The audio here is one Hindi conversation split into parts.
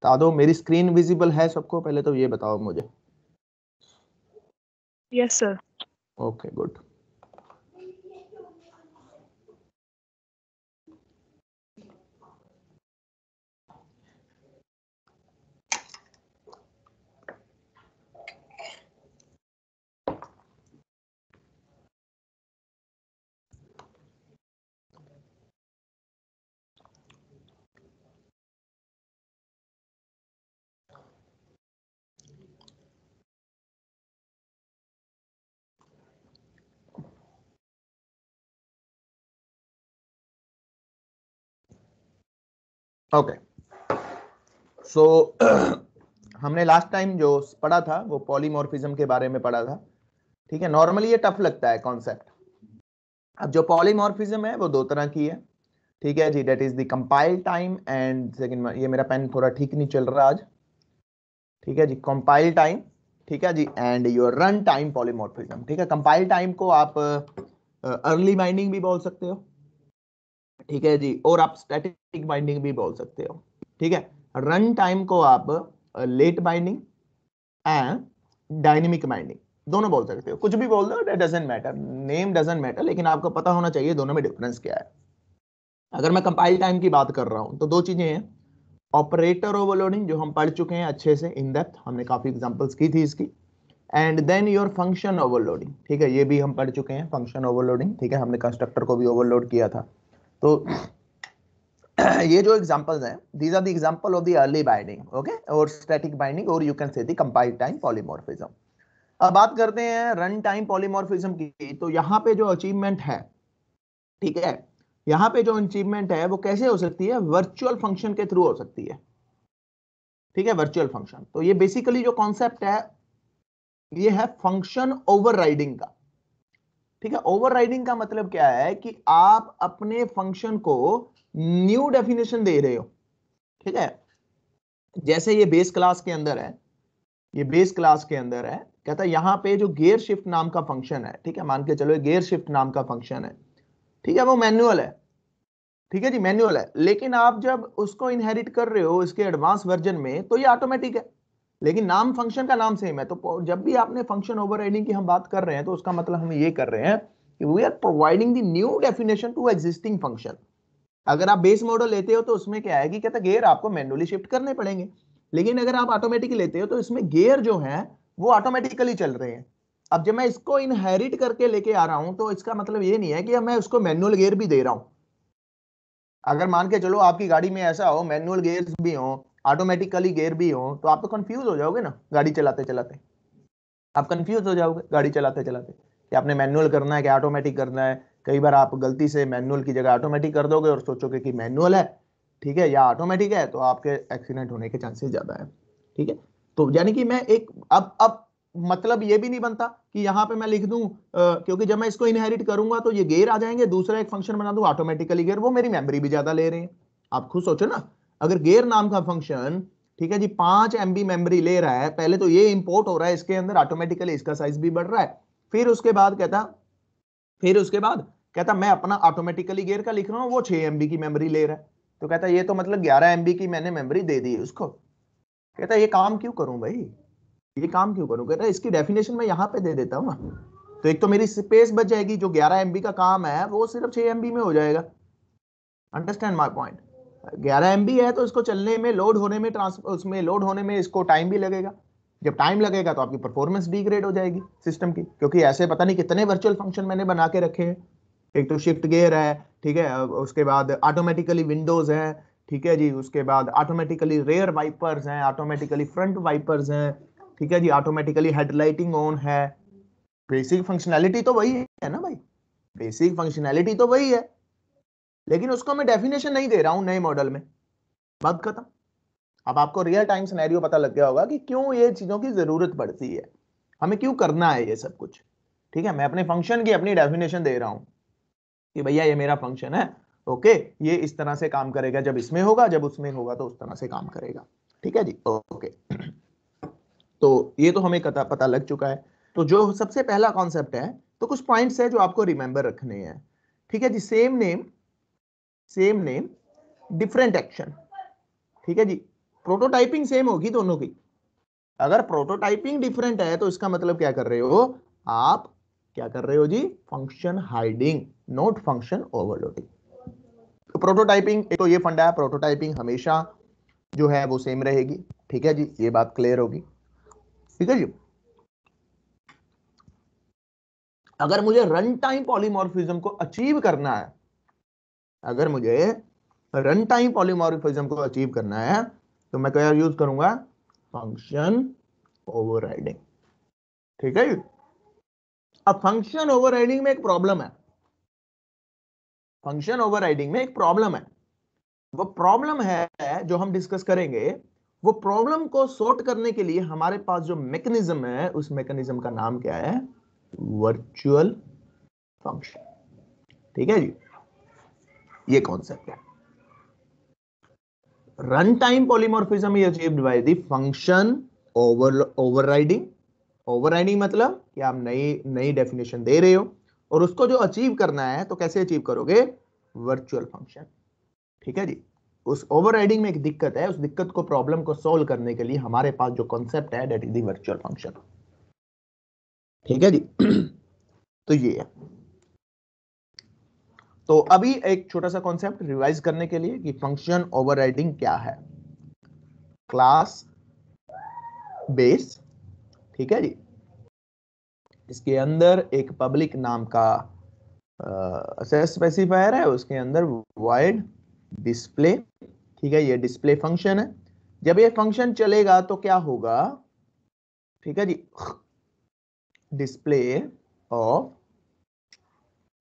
बता दो मेरी स्क्रीन विजिबल है सबको, पहले तो ये बताओ मुझे। Yes sir. Okay good. Okay so हमने लास्ट टाइम जो पढ़ा था वो पॉलीमॉर्फिज्म के बारे में पढ़ा था। ठीक है, नॉर्मली ये टफ लगता है कॉन्सेप्ट। अब जो पॉलीमॉर्फिज्म है वो दो तरह की है। ठीक है जी, that is the compile time and second, ये मेरा पेन थोड़ा ठीक नहीं चल रहा आज। ठीक है जी, कंपाइल टाइम, ठीक है जी, and your run time polymorphism. ठीक है, कंपाइल टाइम को आप अर्ली बाइंडिंग भी बोल सकते हो। ठीक है जी, और आप स्टैटिक बाइंडिंग भी बोल सकते हो। ठीक है, रन टाइम को आप late binding and dynamic binding दोनों बोल सकते हो, कुछ भी बोल दो, doesn't matter, name doesn't matter, लेकिन आपको पता होना चाहिए दोनों में डिफरेंस क्या है। अगर मैं कंपाइल टाइम की बात कर रहा हूं तो दो चीजें हैं। ऑपरेटर ओवरलोडिंग जो हम पढ़ चुके हैं अच्छे से इन डेप्थ, हमने काफी एग्जांपल्स की थी इसकी। And then your function overloading, ठीक है, ये भी हम पढ़ चुके हैं फंक्शन ओवरलोडिंग। ठीक है, हमने कंस्ट्रक्टर को भी ओवरलोड किया था। तो ये जो एग्जांपल्स हैं, these are the example of the early binding, okay, और स्टैटिक बाइंडिंग, और you can say the compile time polymorphism. अब बात करते हैं रन टाइम पॉलीमॉर्फिज्म की। तो यहाँ पे जो अचीवमेंट है, ठीक है, यहाँ पे जो अचीवमेंट है वो कैसे हो सकती है, वर्चुअल फंक्शन के थ्रू हो सकती है। ठीक है, वर्चुअल फंक्शन, तो ये बेसिकली जो कॉन्सेप्ट है ये है फंक्शन ओवरराइडिंग का। ठीक है, ओवरराइडिंग का मतलब क्या है कि आप अपने फंक्शन को न्यू डेफिनेशन दे रहे हो। ठीक है, जैसे ये बेस क्लास के अंदर है, ये बेस क्लास के अंदर है, कहता है यहाँ पे जो गेयर शिफ्ट नाम का फंक्शन है, ठीक है, मान के चलो ये गेयर शिफ्ट नाम का फंक्शन है, ठीक है, वो मैनुअल है। ठीक है जी, मैनुअल है, लेकिन आप जब उसको इनहेरिट कर रहे हो इसके एडवांस वर्जन में तो ये ऑटोमेटिक है, लेकिन नाम फंक्शन का नाम सेम है। तो जब भी आपने फंक्शन ओवरराइडिंग की हम बात कर रहे हैं तो उसका मतलब हम ये कर रहे हैं कि we are providing the new definition to existing function. अगर आप बेस मॉडल लेते हो तो उसमें क्या है कि कहता है गियर आपको मैन्युअली शिफ्ट करने पड़ेंगे, लेकिन अगर आप ऑटोमेटिक लेते हो तो इसमें गियर जो है वो ऑटोमेटिकली चल रहे हैं। अब जब मैं इसको इनहेरिट करके लेके आ रहा हूं तो इसका मतलब ये नहीं है कि अब मैं उसको मैनुअल गियर भी दे रहा हूं। अगर मान के चलो आपकी गाड़ी में ऐसा हो मैनुअल गियर्स भी हो, ऑटोमेटिकली गियर भी हो, तो आप तो कंफ्यूज हो जाओगे ना गाड़ी चलाते चलाते। आप कंफ्यूज हो जाओगे गाड़ी चलाते चलाते कि आपने मैनुअल करना है कि ऑटोमेटिक करना है। कई बार आप गलती से मैनुअल की जगह ऑटोमेटिक कर दोगे और सोचोगे कि मैनुअल है, ठीक है, या ऑटोमेटिक है, तो आपके एक्सीडेंट होने के चांसेस ज्यादा है। ठीक है, तो यानी कि मैं एक अब मतलब ये भी नहीं बनता कि यहाँ पे मैं लिख दूं क्योंकि जब मैं इसको इनहेरिट करूंगा तो ये गेयर आ जाएंगे, दूसरा एक फंक्शन बना दूं ऑटोमेटिकली गेयर, वो मेरी मेमोरी भी ज्यादा ले रहे हैं। आप खुद सोचो ना, अगर गेयर नाम का फंक्शन, ठीक है जी, 5 MB मेमोरी ले रहा है, पहले तो ये इंपोर्ट हो रहा है इसके अंदर ऑटोमेटिकली, इसका साइज भी बढ़ रहा है, फिर उसके बाद कहता मैं अपना ऑटोमेटिकली गेयर का लिख रहा हूं, वो 6 MB की मेमोरी ले रहा है। तो कहता ये तो मतलब 11 MB की मैंने मेमोरी दे दी है उसको। कहता ये काम क्यों करूं भाई, ये काम क्यों करूं, कहता इसकी डेफिनेशन मैं यहां पे दे देता हूं ना, तो एक तो मेरी स्पेस बच जाएगी, जो 11 MB का काम है वो सिर्फ 6 MB में हो जाएगा। Understand my point. 11 MB है तो इसको चलने में, लोड होने में, उसमें लोड होने में इसको टाइम भी लगेगा। जब टाइम लगेगा तो आपकी परफॉर्मेंस डिग्रेड हो जाएगी सिस्टम की, क्योंकि ऐसे पता नहीं कितने वर्चुअल फंक्शन मैंने बना के रखे हैं। एक तो शिफ्ट गियर है, ठीक है, उसके बाद ऑटोमेटिकली विंडोज है, ठीक है जी, उसके बाद ऑटोमेटिकली रेयर वाइपर्स हैं, ऑटोमेटिकली फ्रंट वाइपर्स हैं, ठीक है जी, ऑटोमेटिकली हेडलाइटिंग ऑन है। बेसिक फंक्शनैलिटी तो वही है ना भाई, बेसिक फंक्शनैलिटी तो वही है, लेकिन उसको मैं डेफिनेशन नहीं दे रहा हूं नए मॉडल में। बात खत्म। अब आपको रियल टाइम सिनेरियो पता लग गया होगा कि क्यों ये चीजों की जरूरत पड़ती है, हमें क्यों करना है ये सब कुछ। ठीक है, मैं अपने फंक्शन की अपनी डेफिनेशन दे रहा हूं कि भैया ये मेरा फंक्शन है, ओके, ये इस तरह से काम करेगा, जब इसमें होगा, जब उसमें होगा तो उस तरह से काम करेगा। ठीक है जी, ओके। तो ये तो हमें पता लग चुका है। तो जो सबसे पहला कॉन्सेप्ट है, तो कुछ पॉइंट्स है जो आपको रिमेंबर रखने हैं। ठीक है जी, सेम नेम डिफरेंट एक्शन। ठीक है जी, प्रोटोटाइपिंग सेम होगी दोनों की। अगर प्रोटोटाइपिंग डिफरेंट है तो इसका मतलब क्या कर रहे हो आप, क्या कर रहे हो जी, function hiding, not function overloading. तो प्रोटोटाइपिंग, एक तो ये फंडा है, प्रोटोटाइपिंग हमेशा जो है वो सेम रहेगी। ठीक है जी, ये बात क्लियर होगी। ठीक है जी। अगर मुझे रन टाइम पॉलीमॉर्फिज्म को अचीव करना है, अगर मुझे रन टाइम पॉलीमॉर्फिज्म को अचीव करना है तो मैं क्या यूज करूंगा, फंक्शन ओवरराइडिंग। ठीक है जी। अब फंक्शन ओवरराइडिंग में एक प्रॉब्लम है, फंक्शन ओवरराइडिंग में एक प्रॉब्लम है। वो प्रॉब्लम है जो हम डिस्कस करेंगे। वो प्रॉब्लम को सॉर्ट करने के लिए हमारे पास जो मैकेनिज्म है, उस मैकेनिज्म का नाम क्या है, वर्चुअल फंक्शन। ठीक है जी, ये कॉन्सेप्ट है। Run time polymorphism is achieved by the function overriding. Overriding मतलब कि आप नई नई डेफिनेशन दे रहे हो और उसको जो अचीव करना है तो कैसे अचीव करोगे, वर्चुअल फंक्शन। ठीक है जी। उस ओवरराइडिंग में एक दिक्कत है, उस दिक्कत को, प्रॉब्लम को सॉल्व करने के लिए हमारे पास जो कॉन्सेप्ट है that is the virtual function. ठीक है जी। तो ये है। तो अभी एक छोटा सा कॉन्सेप्ट रिवाइज करने के लिए कि फंक्शन ओवरराइडिंग क्या है। क्लास बेस, ठीक है जी, इसके अंदर एक पब्लिक नाम का स्पेसिफायर है, उसके अंदर वॉइड डिस्प्ले। ठीक है, ये डिस्प्ले फंक्शन है। जब ये फंक्शन चलेगा तो क्या होगा, ठीक है जी, डिस्प्ले ऑफ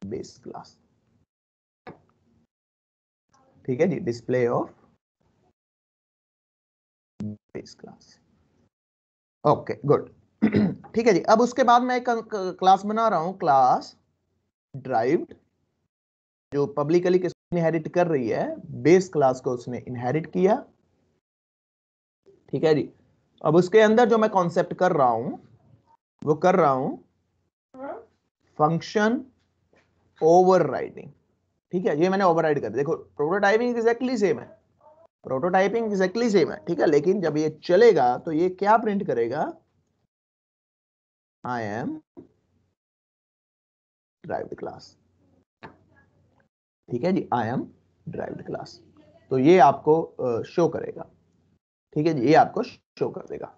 बेस क्लास। ठीक है जी, display of base class. Okay good. ठीक है जी। अब उसके बाद मैं एक क्लास बना रहा हूं, क्लास ड्राइव्ड, जो पब्लिकली किसको इनहेरिट कर रही है, बेस क्लास को उसने इनहेरिट किया। ठीक है जी। अब उसके अंदर जो मैं कॉन्सेप्ट कर रहा हूं वो कर रहा हूं फंक्शन ओवरराइडिंग। ठीक है, ये मैंने ओवरराइड कर दिया। देखो प्रोटोटाइपिंग एग्जैक्टली सेम है, प्रोटोटाइपिंग एग्जैक्टली सेम है। ठीक है, लेकिन जब ये चलेगा तो ये क्या प्रिंट करेगा, आई एम ड्राइव्ड क्लास। ठीक है जी, आई एम ड्राइव्ड क्लास। तो ये आपको शो करेगा। ठीक है जी, ये आपको शो कर देगा।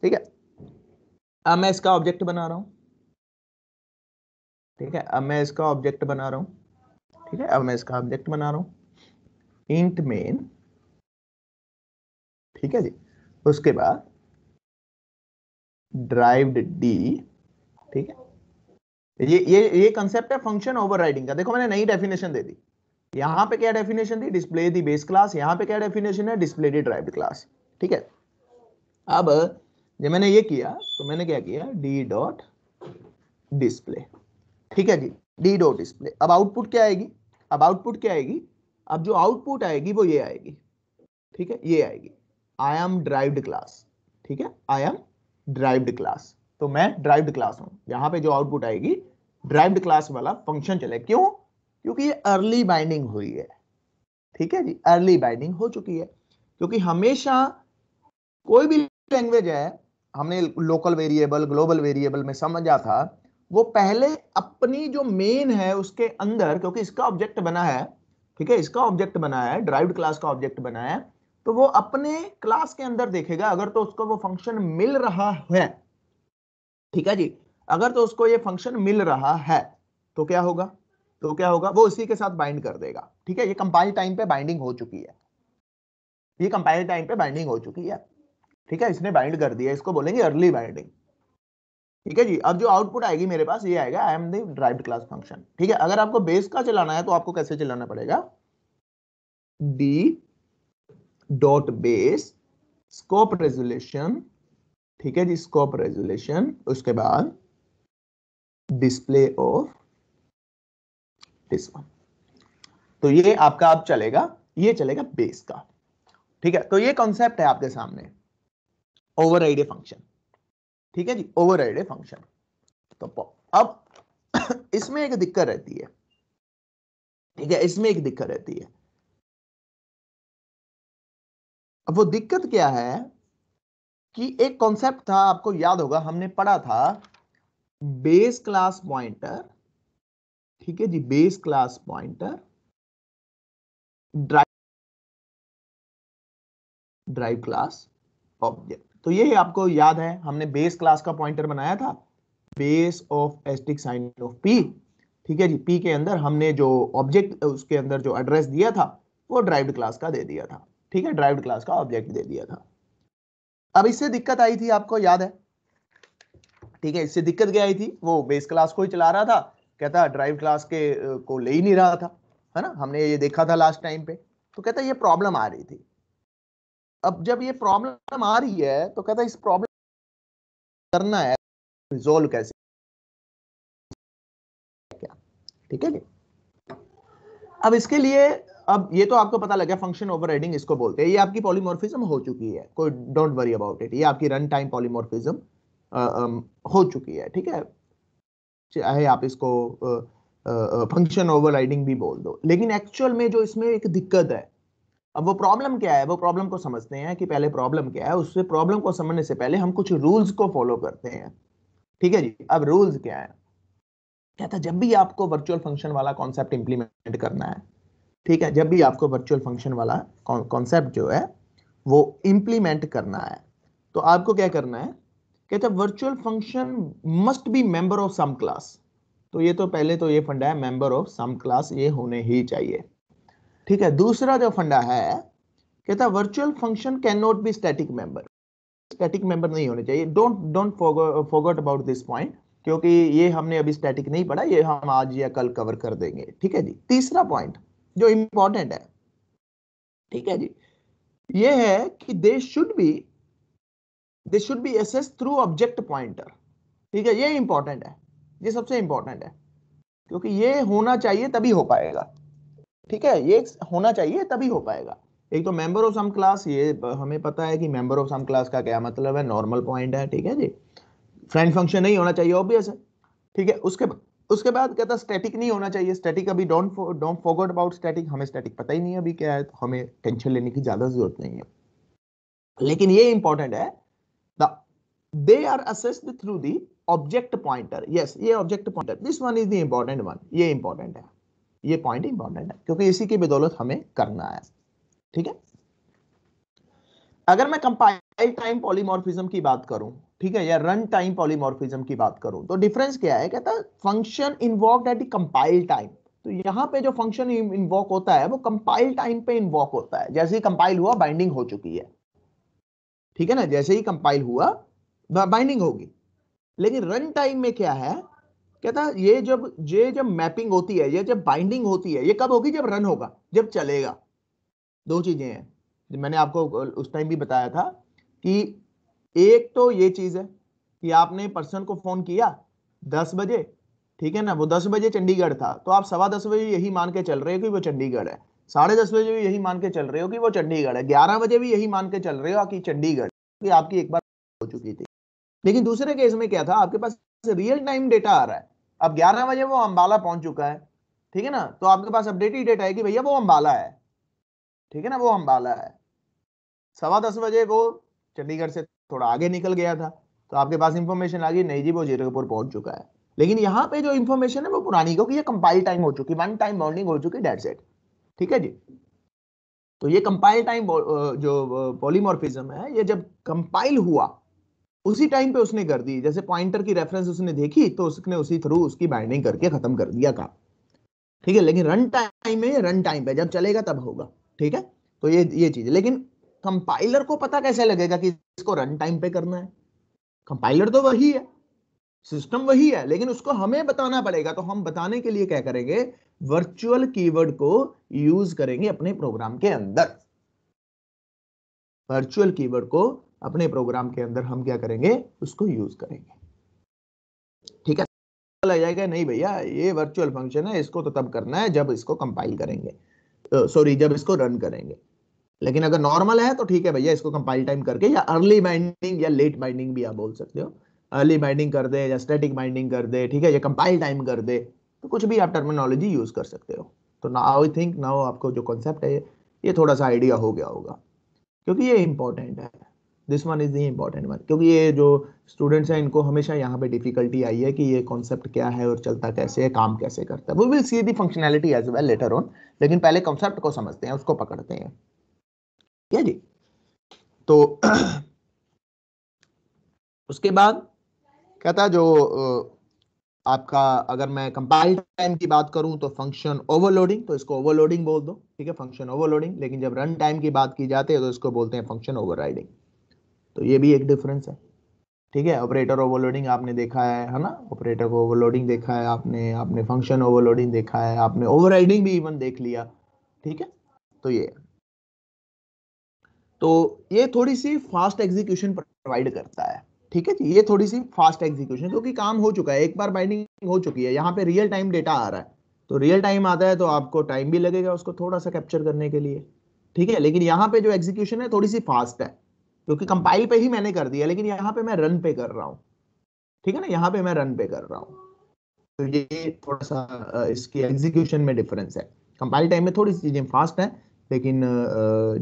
ठीक है, अब मैं इसका ऑब्जेक्ट बना रहा हूं। ठीक है, अब मैं इसका ऑब्जेक्ट बना रहा हूं। ठीक है, अब मैं इसका ऑब्जेक्ट बना रहा हूं, इंट मेन। ठीक है जी, उसके बाद ड्राइव्ड डी। ठीक है, ये कंसेप्ट है फंक्शन ओवरराइडिंग का। देखो मैंने नई डेफिनेशन दे दी। यहां पे क्या definition the, display the base class. यहां पे क्या डेफिनेशन है, डिस्प्ले दी ड्राइव्ड क्लास। ठीक है, अब जब मैंने ये किया तो मैंने क्या किया, डी डॉट डिस्प्ले। ठीक है जी, डी डॉट डिस्प्ले। अब आउटपुट क्या आएगी, अब आउटपुट क्या आएगी, अब जो आउटपुट आएगी वो ये आएगी। ठीक है, ये आएगी, आई एम ड्राइव्ड क्लास। ठीक है, आई एम ड्राइव्ड क्लास। तो मैं ड्राइव्ड क्लास हूं। यहां पे जो आउटपुट आएगी ड्राइव्ड क्लास वाला फंक्शन चले। क्यों, क्योंकि ये अर्ली बाइंडिंग हुई है। ठीक है जी, अर्ली बाइंडिंग हो चुकी है। क्योंकि हमेशा कोई भी लैंग्वेज है, हमने लोकल वेरिएबल ग्लोबल वेरिएबल में समझा था, वो पहले अपनी जो मेन है उसके अंदर, क्योंकि इसका ऑब्जेक्ट बना है, ठीक है, इसका ऑब्जेक्ट बना है, ड्राइव्ड क्लास का ऑब्जेक्ट बना है, तो वो अपने क्लास के अंदर देखेगा। अगर तो उसको वो फंक्शन मिल रहा है, ठीक है जी, अगर तो उसको ये फंक्शन मिल रहा है तो क्या होगा, तो क्या होगा, वो उसी के साथ बाइंड कर देगा। ठीक है, ये कंपाइल टाइम पे बाइंडिंग हो चुकी है, ये कंपाइल टाइम पे बाइंडिंग हो चुकी है। ठीक है, इसने बाइंड कर दिया, इसको बोलेंगे अर्ली बाइंडिंग। ठीक है जी, अब जो आउटपुट आएगी मेरे पास ये आएगा, I am the derived class function. ठीक है, अगर आपको बेस का चलाना है तो आपको कैसे चलाना पड़ेगा, D dot base scope resolution. ठीक है जी, स्कोप रेजोल्यूशन, उसके बाद डिस्प्ले ऑफ दिस वन। तो ये आपका अब चलेगा, ये चलेगा बेस का। ठीक है, तो ये कॉन्सेप्ट है आपके सामने, ओवरराइड फंक्शन। ठीक है जी, ओवरराइड फंक्शन। तो अब इसमें एक दिक्कत रहती है। ठीक है, इसमें एक दिक्कत रहती है। अब वो दिक्कत क्या है कि एक कॉन्सेप्ट था, आपको याद होगा हमने पढ़ा था, बेस क्लास पॉइंटर, ठीक है जी, base class pointer, drive class object. तो ये आपको याद है, हमने बेस क्लास का पॉइंटर बनाया था, base of asterisk sign of p, ठीक है जी। पी के अंदर हमने जो ऑब्जेक्ट उसके अंदर जो एड्रेस दिया था वो ड्राइव्ड क्लास का दे दिया था, ठीक है, ड्राइव्ड क्लास का ऑब्जेक्ट दे दिया था। अब इससे दिक्कत आई थी, आपको याद है, ठीक है, इससे दिक्कत क्या आई थी, वो बेस क्लास को ही चला रहा था, कहता ड्राइव क्लास के को ले ही नहीं रहा था, है ना, हमने ये देखा था लास्ट टाइम पे। तो कहता ये प्रॉब्लम आ रही थी। अब जब ये प्रॉब्लम आ रही है तो कहता इस प्रॉब्लम करना है, रिजोल्व कैसे, क्या, ठीक है जी। अब इसके लिए, अब ये तो आपको पता लगा फंक्शन ओवरराइडिंग इसको बोलते हैं, ये आपकी पॉलीमॉर्फिज्म हो चुकी है, कोई डोंट वरी अबाउट इट, ये आपकी रन टाइम पॉलीमॉर्फिज्म हो चुकी है, ठीक है, चाहे आप इसको फंक्शन ओवरराइडिंग भी बोल दो। लेकिन एक्चुअल में जो इसमें एक दिक्कत है, अब वो प्रॉब्लम क्या है, वो प्रॉब्लम को समझते हैं कि पहले प्रॉब्लम क्या है, उससे प्रॉब्लम को समझने से पहले हम कुछ रूल्स को फॉलो करते हैं, ठीक है जी। अब रूल्स क्या है, कहता जब भी आपको वर्चुअल फंक्शन वाला कॉन्सेप्ट इंप्लीमेंट करना है, ठीक है, जब भी आपको वर्चुअल फंक्शन वाला कॉन्सेप्ट जो है वो इंप्लीमेंट करना है, तो आपको क्या करना है, कहता है virtual function must be member of some class. तो ये तो पहले तो ये फंडा है, मेंबर ऑफ सम क्लास ये होने ही चाहिए, ठीक है। दूसरा जो फंडा है, कहता है virtual function can not be static member, static member नहीं होने चाहिए। Don't don't forget about this point, क्योंकि ये हमने अभी स्टैटिक नहीं पढ़ा, ये हम आज या कल कवर कर देंगे, ठीक है जी। तीसरा पॉइंट जो इंपॉर्टेंट है, ठीक है जी, ये है कि they should be assessed through object pointer, ठीक है, ये इंपॉर्टेंट है, ये सबसे इंपॉर्टेंट है, क्योंकि ये होना चाहिए तभी हो पाएगा, ठीक है, ये होना चाहिए तभी हो पाएगा। एक तो मेंबर ऑफ सम क्लास, ये हमें पता है कि मेंबर ऑफ सम क्लास का क्या मतलब है, नॉर्मल पॉइंट है, ठीक है जी। फ्रेंड फंक्शन नहीं होना चाहिए, ऑब्वियस है, ठीक है। उसके बाद कहता स्टैटिक नहीं होना चाहिए, स्टैटिक अभी don't don't forget about static, हमें स्टैटिक पता ही नहीं है अभी क्या है, तो हमें टेंशन लेने की ज्यादा जरूरत नहीं है। लेकिन ये इंपॉर्टेंट है, the they are assessed through the object pointer, yes, ये object pointer, this one is the important one, ये इंपॉर्टेंट है, ये पॉइंट इंपॉर्टेंट है, क्योंकि इसी की बदौलत हमें करना है, ठीक है। अगर मैं कंपाइल टाइम पॉलीमॉर्फिज्म की बात करूं, ठीक है, या रन टाइम पॉलीमॉर्फिज्म की बात करूं, तो डिफरेंस क्या है, कहता है function invoked at the compile time. तो यहां पे जो फंक्शन इन्वोक होता है वो कंपाइल टाइम पे इन्वोक होता है, जैसे ही कंपाइल हुआ बाइंडिंग हो चुकी है, ठीक है ना, जैसे ही कंपाइल हुआ बाइंडिंग होगी। लेकिन रन टाइम में क्या है, कहता है ये जब मैपिंग होती है, ये जब बाइंडिंग होती है, ये कब होगी, जब रन होगा, जब चलेगा। दो चीजें हैं, मैंने आपको उस टाइम भी बताया था कि एक तो ये चीज है कि आपने पर्सन को फोन किया 10 बजे, ठीक है ना, वो 10 बजे चंडीगढ़ था, तो आप 10:15 बजे यही मान के चल रहे हो कि वो चंडीगढ़ है, 10:30 बजे भी यही मान के चल रहे हो कि वो चंडीगढ़ है, 11 बजे भी यही मान के चल रहे हो कि चंडीगढ़, कि आपकी एक बार हो चुकी थी। लेकिन दूसरे केस में क्या था, आपके पास रियल टाइम डेटा आ रहा है, अब 11 बजे वो अंबाला पहुंच चुका है, ठीक है ना, तो आपके पास अपडेटेड डेटा है कि भैया वो अंबाला है, ठीक है ना, वो अंबाला है। 10:15 बजे वो चंडीगढ़ से थोड़ा आगे निकल गया था, तो आपके पास इंफॉर्मेशन आ गई, नहीं जी वो जीरकपुर पहुंच चुका है। लेकिन यहाँ पे जो इंफॉर्मेशन है वो पुरानी, क्योंकि ये कंपाइल टाइम हो चुकी, वन टाइम बाउंडिंग हो चुकी, डेट सेट, ठीक है जी। तो ये कंपाइल टाइम जो पॉलीमॉर्फिज्म है, ये जब कंपाइल हुआ उसी टाइम पे उसने कर दी, जैसे पॉइंटर की रेफरेंस उसने देखी तो उसने उसी थ्रू उसकी बाइंडिंग करके खत्म कर दिया काम, ठीक है। लेकिन रन टाइम में, रन टाइम पे जब चलेगा तब होगा, ठीक है। तो ये चीज है, लेकिन कंपाइलर को पता कैसे लगेगा कि इसको रन टाइम पे करना है, कंपाइलर तो वही है, सिस्टम वही है, लेकिन उसको हमें बताना पड़ेगा। तो हम बताने के लिए क्या करेंगे, वर्चुअल कीवर्ड को यूज करेंगे अपने प्रोग्राम के अंदर, वर्चुअल कीवर्ड को अपने प्रोग्राम के अंदर हम क्या करेंगे, उसको यूज करेंगे, ठीक है। लग जाएगा नहीं भैया ये वर्चुअल फंक्शन है, इसको तो तब करना है जब इसको कंपाइल करेंगे, सॉरी जब इसको रन करेंगे। लेकिन अगर नॉर्मल है तो ठीक है भैया, इसको कंपाइल टाइम करके, या अर्ली बाइंडिंग या लेट बाइंडिंग भी आप बोल सकते हो, अर्ली बाइंडिंग कर दे या स्टैटिक बाइंडिंग कर दे, ठीक है, या कंपाइल टाइम कर दे, तो कुछ भी आप टर्मिनोलॉजी यूज कर सकते हो। तो नाउ आई थिंक नाउ आपको जो कॉन्सेप्ट है ये थोड़ा सा आइडिया हो गया होगा, क्योंकि ये इंपॉर्टेंट है, this one is the important one, क्योंकि ये जो स्टूडेंट्स हैं इनको हमेशा यहाँ पे डिफिकल्टी आई है कि ये कॉन्सेप्ट क्या है और चलता कैसे है, काम कैसे करता है। We will see the functionality as well later on, लेकिन पहले कॉन्सेप्ट को समझते हैं, उसको पकड़ते हैं। क्या जी? तो उसके बाद कहता जो आपका, अगर मैं कंपाइल टाइम की बात करूं तो फंक्शन ओवरलोडिंग, तो इसको ओवरलोडिंग बोल दो, ठीक है, फंक्शन ओवरलोडिंग। लेकिन जब रन टाइम की बात की जाती है तो इसको बोलते हैं फंक्शन ओवरराइडिंग। तो ये भी एक डिफरेंस है, ठीक है। ऑपरेटर ओवरलोडिंग आपने देखा है ना, ऑपरेटर को ओवरलोडिंग देखा है आपने, आपने फंक्शन ओवरलोडिंग देखा है, आपने ओवरराइडिंग भी इवन देख लिया, ठीक है। तो ये थोड़ी सी फास्ट एग्जीक्यूशन प्रोवाइड करता है, ठीक है जी। ये थोड़ी सी फास्ट एग्जीक्यूशन, क्योंकि काम हो चुका है, एक बार बाइंडिंग हो चुकी है, यहाँ पे रियल टाइम डेटा आ रहा है, तो रियल टाइम आता है तो आपको टाइम भी लगेगा उसको थोड़ा सा कैप्चर करने के लिए, ठीक है। लेकिन यहाँ पे जो एग्जीक्यूशन है थोड़ी सी फास्ट है, क्योंकि कंपाइल पे ही मैंने कर दिया, लेकिन यहाँ पे मैं रन पे कर रहा हूँ, ठीक है ना, यहाँ पे मैं रन पे कर रहा हूँ। तो ये थोड़ा सा इसकी एग्जीक्यूशन में डिफरेंस है। कंपाइल टाइम में थोड़ी सी चीजें फास्ट है, लेकिन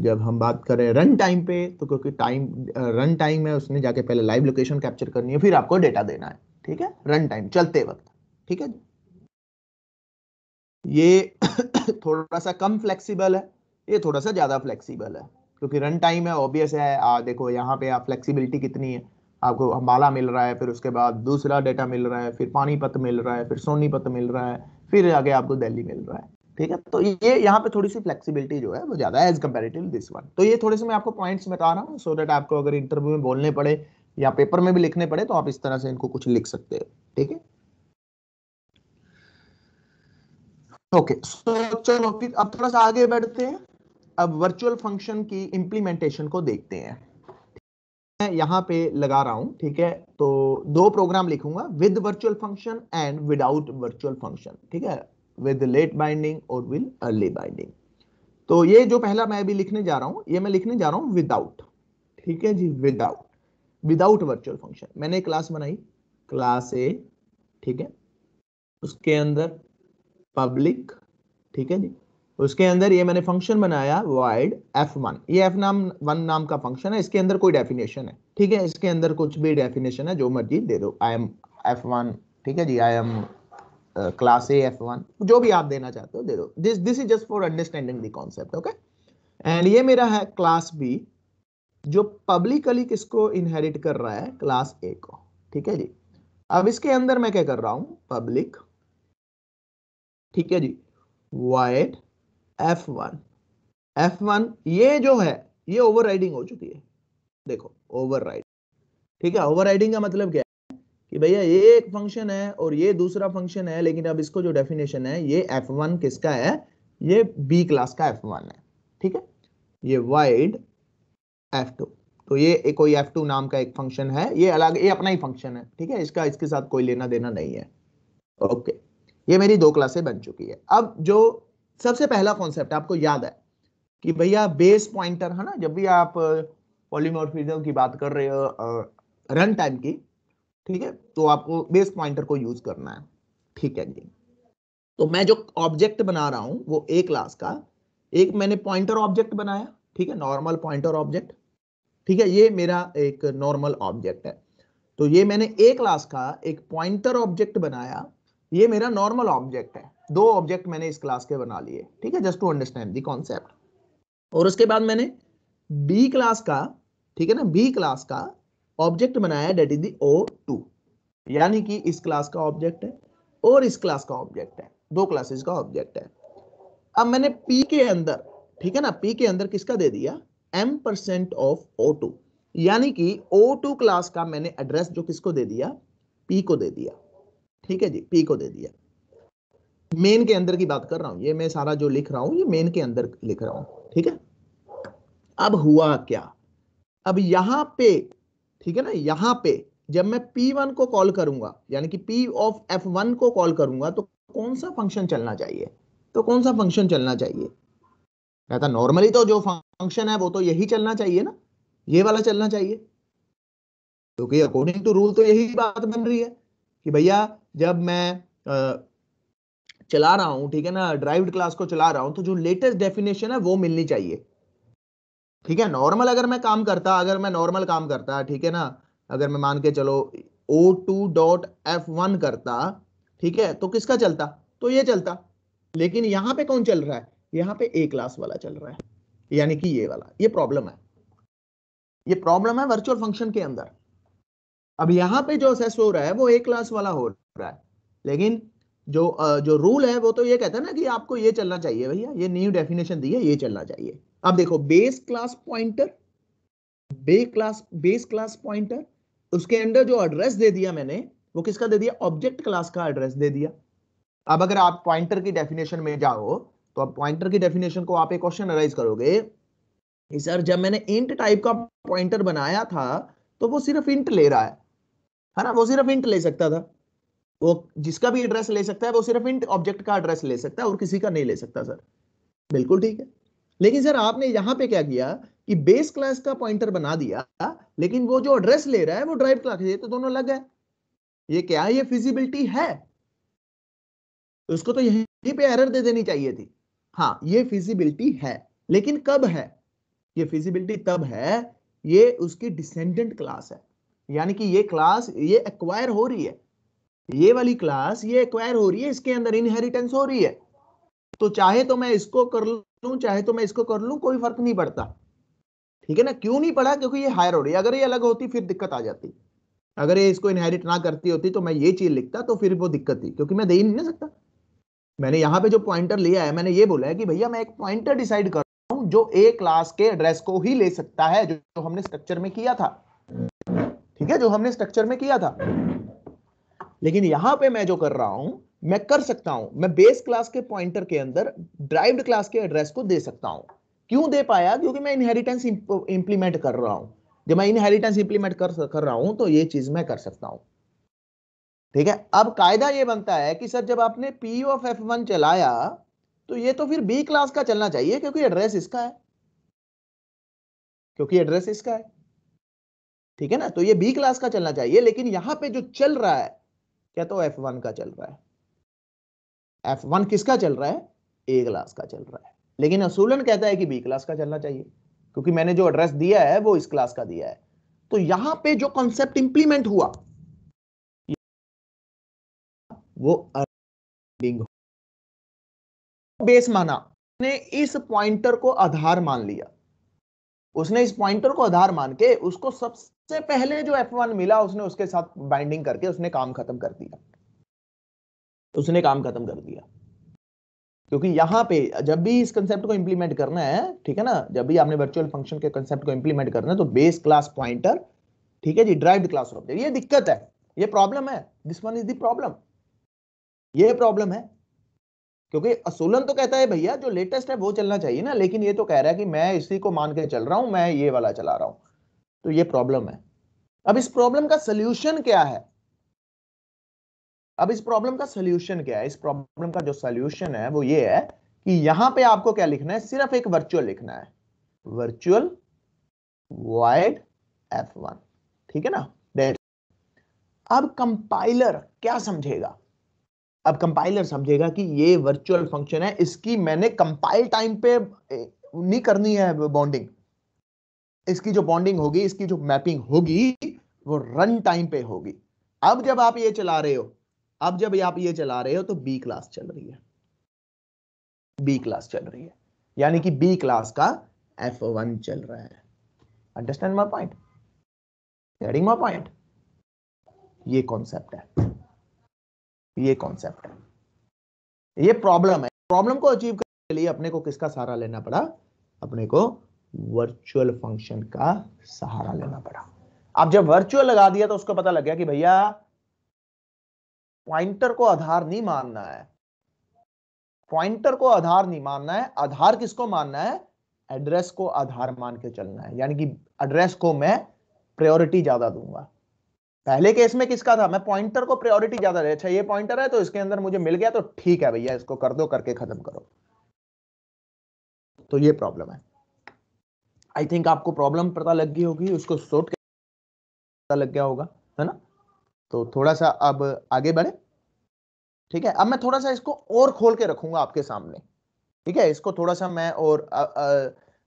जब हम बात करें रन टाइम पे, तो क्योंकि टाइम रन टाइम में उसने जाके पहले लाइव लोकेशन कैप्चर करनी है, फिर आपको डेटा देना है, ठीक है, रन टाइम चलते वक्त, ठीक है। ये थोड़ा सा कम फ्लेक्सिबल है, ये थोड़ा सा ज्यादा फ्लेक्सिबल है, क्योंकि रन टाइम है, ऑब्वियस है। देखो यहाँ पे आप फ्लेक्सिबिलिटी कितनी है, आपको अंबाला मिल रहा है, फिर उसके बाद दूसरा डेटा मिल रहा है, फिर पानीपत मिल रहा है, फिर सोनीपत मिल रहा है, फिर आगे आपको दिल्ली मिल रहा है, ठीक है। तो ये यहाँ पे थोड़ी सी फ्लेक्सिबिलिटी जो है वो ज्यादा है एज कंपेरेटिव दिस वन। तो ये थोड़े से मैं आपको पॉइंट्स बता रहा हूँ, सो दैट आपको अगर इंटरव्यू में बोलने पड़े या पेपर में भी लिखने पड़े तो आप इस तरह से इनको कुछ लिख सकते हो, ठीक है। ओके, सो चलो फिर अब थोड़ा सा आगे बढ़ते हैं। अब वर्चुअल फंक्शन की इंप्लीमेंटेशन को देखते हैं। मैं यहाँ पे लगा रहा हूं, ठीक है। तो दो प्रोग्राम लिखूंगा, with virtual function and without virtual function, ठीक है, विद लेट बाइंडिंग और विद अर्ली बाइंडिंग। तो ये जो पहला मैं अभी लिखने जा रहा हूं, ये मैं लिखने जा रहा हूं विदाउट, ठीक है जी, विदाउट, विदाउट वर्चुअल फंक्शन। मैंने क्लास बनाई, क्लास ए, ठीक है, उसके अंदर पब्लिक, ठीक है जी, उसके अंदर ये मैंने फंक्शन बनाया void f1। ये f नाम वन नाम का फंक्शन है, इसके अंदर कोई डेफिनेशन है, ठीक है, इसके अंदर कुछ भी डेफिनेशन है जो मर्जी दे दो, आई एम f1, ठीक है जी, I am class A f1, जो भी आप देना चाहते हो दे दो। This this is just for understanding the concept, okay. And ये मेरा है क्लास बी, जो पब्लिकली किसको इनहेरिट कर रहा है, क्लास ए को, ठीक है जी। अब इसके अंदर मैं क्या कर रहा हूं, पब्लिक, ठीक है जी, void f1, F1 ये जो है ये ओवरराइडिंग हो चुकी है, देखो ओवरराइड, ठीक है। ओवरराइडिंग का मतलब क्या है कि भैया ये एक फंक्शन है और ये दूसरा फंक्शन है, लेकिन अब इसको जो डेफिनेशन है, ये F1 किसका है, ये B क्लास का F1 है, ठीक है। ये void F2, तो ये एक कोई F2 नाम का एक फंक्शन है, ये अलग, ये अपना ही फंक्शन है, ठीक है, इसका इसके साथ कोई लेना देना नहीं है, ओके। ये मेरी दो क्लासें बन चुकी है। अब जो सबसे पहला कॉन्सेप्ट आपको याद है कि भैया बेस पॉइंटर है ना, जब भी आप पॉलीमॉर्फिज्म की बात कर रहे हो रन टाइम की, ठीक है, तो आपको बेस पॉइंटर को यूज करना है, ठीक है जी। तो मैं जो ऑब्जेक्ट बना रहा हूं वो ए क्लास का एक मैंने पॉइंटर ऑब्जेक्ट बनाया, ठीक है, नॉर्मल पॉइंटर ऑब्जेक्ट, ठीक है, ये मेरा एक नॉर्मल ऑब्जेक्ट है। तो ये मैंने ए क्लास का एक पॉइंटर ऑब्जेक्ट बनाया, ये मेरा नॉर्मल ऑब्जेक्ट है। दो ऑब्जेक्ट मैंने इस क्लास के बना लिए, ठीक है, just to understand the concept. और उसके बाद मैंने बी क्लास का, ठीक है ना, बी क्लास का ऑब्जेक्ट बनाया, डेट इज दी O2, यानी कि इस क्लास का ऑब्जेक्ट है और इस क्लास का ऑब्जेक्ट है, दो क्लासेस का ऑब्जेक्ट है। अब मैंने पी के अंदर, ठीक है ना, पी के अंदर किसका दे दिया, m% ऑफ O2, यानी कि O2 क्लास का मैंने एड्रेस जो किसको दे दिया, पी को दे दिया, ठीक है जी, पी को दे दिया। मेन के अंदर की बात कर रहा हूं, ये मैं सारा जो लिख रहा हूं ये मेन के अंदर लिख रहा हूं, ठीक है। अब हुआ क्या, अब यहां पे, ठीक है ना, यहां पे जब मैं P1 को कॉल करूंगा, यानी कि P ऑफ F1 को कॉल करूंगा, तो कौन सा फंक्शन चलना चाहिए, तो कौन सा फंक्शन चलना चाहिए, कहता नॉर्मली तो जो फंक्शन है वो तो यही चलना चाहिए ना, ये वाला चलना चाहिए, क्योंकि अकॉर्डिंग टू रूल तो यही बात बन रही है कि भैया जब मैं चला रहा हूं, ठीक है ना, ड्राइव्ड क्लास को चला रहा हूं, तो जो लेटेस्ट डेफिनेशन है वो मिलनी चाहिए। ठीक है, नॉर्मल अगर मैं काम करता, अगर मैं नॉर्मल काम करता, ठीक है ना, अगर मैं मान के चलो O2.F1 करता, ठीक है, तो किसका चलता, तो ये चलता। लेकिन यहां पे कौन चल रहा है, यहां पे ए क्लास वाला चल रहा है, यानी कि ये वाला, ये प्रॉब्लम है, ये प्रॉब्लम है वर्चुअल फंक्शन के अंदर। अब यहां पे जो असेस हो रहा है वो ए क्लास वाला हो रहा है, लेकिन जो रूल है वो तो ये कहता है ना कि आपको ये चलना चाहिए भैया, ये न्यू डेफिनेशन दी है, ये चलना चाहिए। अब देखो base class pointer, base class pointer, उसके अंदर जो एड्रेस दे दिया मैंने वो किसका दे दिया, ऑब्जेक्ट क्लास का एड्रेस दे दिया। अब अगर आप पॉइंटर की डेफिनेशन में जाओ तो अब पॉइंटर की डेफिनेशन को आप एक क्वेश्चन अराइज करोगे कि सर जब मैंने इंट टाइप का पॉइंटर बनाया था तो वो सिर्फ इंट ले रहा है ना, वो सिर्फ इंट ले सकता था, वो जिसका भी एड्रेस ले सकता है वो सिर्फ इंट ऑब्जेक्ट का एड्रेस ले सकता है और किसी का नहीं ले सकता सर। बिल्कुल ठीक है, लेकिन सर आपने यहां पे क्या किया कि बेस क्लास का पॉइंटर बना दिया, लेकिन वो जो एड्रेस ले रहा है वो ड्राइव क्लास, ये तो दोनों अलग है। ये क्या है, ये फिजिबिलिटी है, उसको तो यहीं पे एरर दे देनी चाहिए थी। हाँ ये फिजिबिलिटी है, लेकिन कब है, ये फिजिबिलिटी तब है, ये उसकी डिसेंडेंट क्लास है, यानी कि ये क्लास ये एक्वायर हो रही है, ये वाली क्लास ये एक्वायर हो रही है, इसके अंदर इनहेरिटेंस हो रही है। तो चाहे तो मैं इसको कर लूं चाहे तो मैं इसको कर लूं, कोई फर्क नहीं पड़ता। ठीक है ना, क्यों नहीं पड़ा, क्योंकि ये हायर हो रही है। अगर ये अलग होती फिर दिक्कत आ जाती, अगर ये इसको इनहेरिट ना करती होती तो मैं ये चीज लिखता तो फिर वो दिक्कत थी, क्योंकि मैं दे ही नहीं ना सकता। मैंने यहाँ पे जो पॉइंटर लिया है मैंने ये बोला है कि भैया मैं एक पॉइंटर डिसाइड कर रहा हूं जो ए क्लास के एड्रेस को ही ले सकता है, जो हमने स्ट्रक्चर में किया था। ठीक है, जो हमने स्ट्रक्चर में किया था। लेकिन यहां पे मैं जो कर रहा हूं, मैं कर सकता हूं, मैं बेस क्लास के पॉइंटर के अंदर ड्राइव्ड क्लास के एड्रेस को दे सकता हूं। क्यों दे पाया, क्योंकि मैं इनहेरिटेंस इंप्लीमेंट कर रहा हूं। जब मैं इनहेरिटेंस इंप्लीमेंट कर रहा हूं तो ये चीज मैं कर सकता हूं। ठीक है, अब कायदा ये बनता है कि सर जब आपने पी ऑफ F1 चलाया तो ये तो फिर बी क्लास का चलना चाहिए, क्योंकि एड्रेस इसका है, क्योंकि एड्रेस इसका है। ठीक है ना, तो ये बी क्लास का चलना चाहिए, लेकिन यहां पे जो चल रहा है क्या, तो F1 का चल रहा है। F1 किसका चल रहा है, ए क्लास का चल रहा है, लेकिन असूलन कहता है कि बी क्लास का चलना चाहिए, क्योंकि मैंने जो एड्रेस दिया है वो इस क्लास का दिया है। तो यहां पे जो कॉन्सेप्ट इंप्लीमेंट हुआ वो अर्निंग बेस माना, ने इस पॉइंटर को आधार मान लिया, उसने इस पॉइंटर को आधार मान के उसको सबसे पहले जो F1 मिला उसने उसके साथ बाइंडिंग करके उसने काम खत्म कर दिया, उसने काम खत्म कर दिया। क्योंकि यहां पे जब भी इस कंसेप्ट को इंप्लीमेंट करना है, ठीक है ना, जब भी आपने वर्चुअल फंक्शन के कंसेप्ट को इंप्लीमेंट करना है तो बेस क्लास पॉइंटर, ठीक है जी, ड्राइव्ड क्लास ऑब्जेक्ट, ये दिक्कत है, ये प्रॉब्लम है, this one is the problem, ये प्रॉब्लम है। क्योंकि असूलन तो कहता है भैया जो लेटेस्ट है वो चलना चाहिए ना, लेकिन ये तो कह रहा है कि मैं इसी को मान के चल रहा हूं, मैं ये वाला चला रहा हूं, तो ये प्रॉब्लम है। अब इस प्रॉब्लम का सोल्यूशन क्या है, अब इस प्रॉब्लम का सोल्यूशन क्या है, इस प्रॉब्लम का जो सोल्यूशन है वो ये है कि यहां पे आपको क्या लिखना है, सिर्फ एक वर्चुअल लिखना है, वर्चुअल वॉइड F1, ठीक है ना। अब कंपाइलर क्या समझेगा, अब कंपाइलर समझेगा कि ये वर्चुअल फंक्शन है, इसकी मैंने कंपाइल टाइम पे नहीं करनी है बॉन्डिंग, इसकी जो बॉन्डिंग होगी, इसकी जो मैपिंग होगी वो रन टाइम पे होगी। अब जब आप ये चला रहे हो, अब जब आप ये चला रहे हो तो बी क्लास चल रही है, बी क्लास चल रही है, यानी कि बी क्लास का F1 चल रहा है। Understand my point, getting my point, ये कॉन्सेप्ट है, ये कॉन्सेप्ट है, ये प्रॉब्लम है। प्रॉब्लम को अचीव करने के लिए अपने को किसका सहारा लेना पड़ा, अपने को वर्चुअल फंक्शन का सहारा लेना पड़ा। अब जब वर्चुअल लगा दिया तो उसको पता लग गया कि भैया पॉइंटर को आधार नहीं मानना है, पॉइंटर को आधार नहीं मानना है, आधार किसको मानना है, एड्रेस को आधार मान के चलना है, यानी कि एड्रेस को मैं प्रायोरिटी ज्यादा दूंगा। पहले केस में किसका था, मैं पॉइंटर को प्रायोरिटी ज्यादा दे, अच्छा ये पॉइंटर है तो इसके अंदर मुझे मिल गया तो ठीक है भैया, इसको कर दो, करके खत्म करो। तो ये प्रॉब्लम है। आई थिंक आपको प्रॉब्लम पता लग गई होगी, उसको सॉर्ट पता लग गया होगा, है ना। तो थोड़ा सा अब आगे बढ़े, ठीक है। अब मैं थोड़ा सा इसको और खोल के रखूंगा आपके सामने, ठीक है, इसको थोड़ा सा मैं और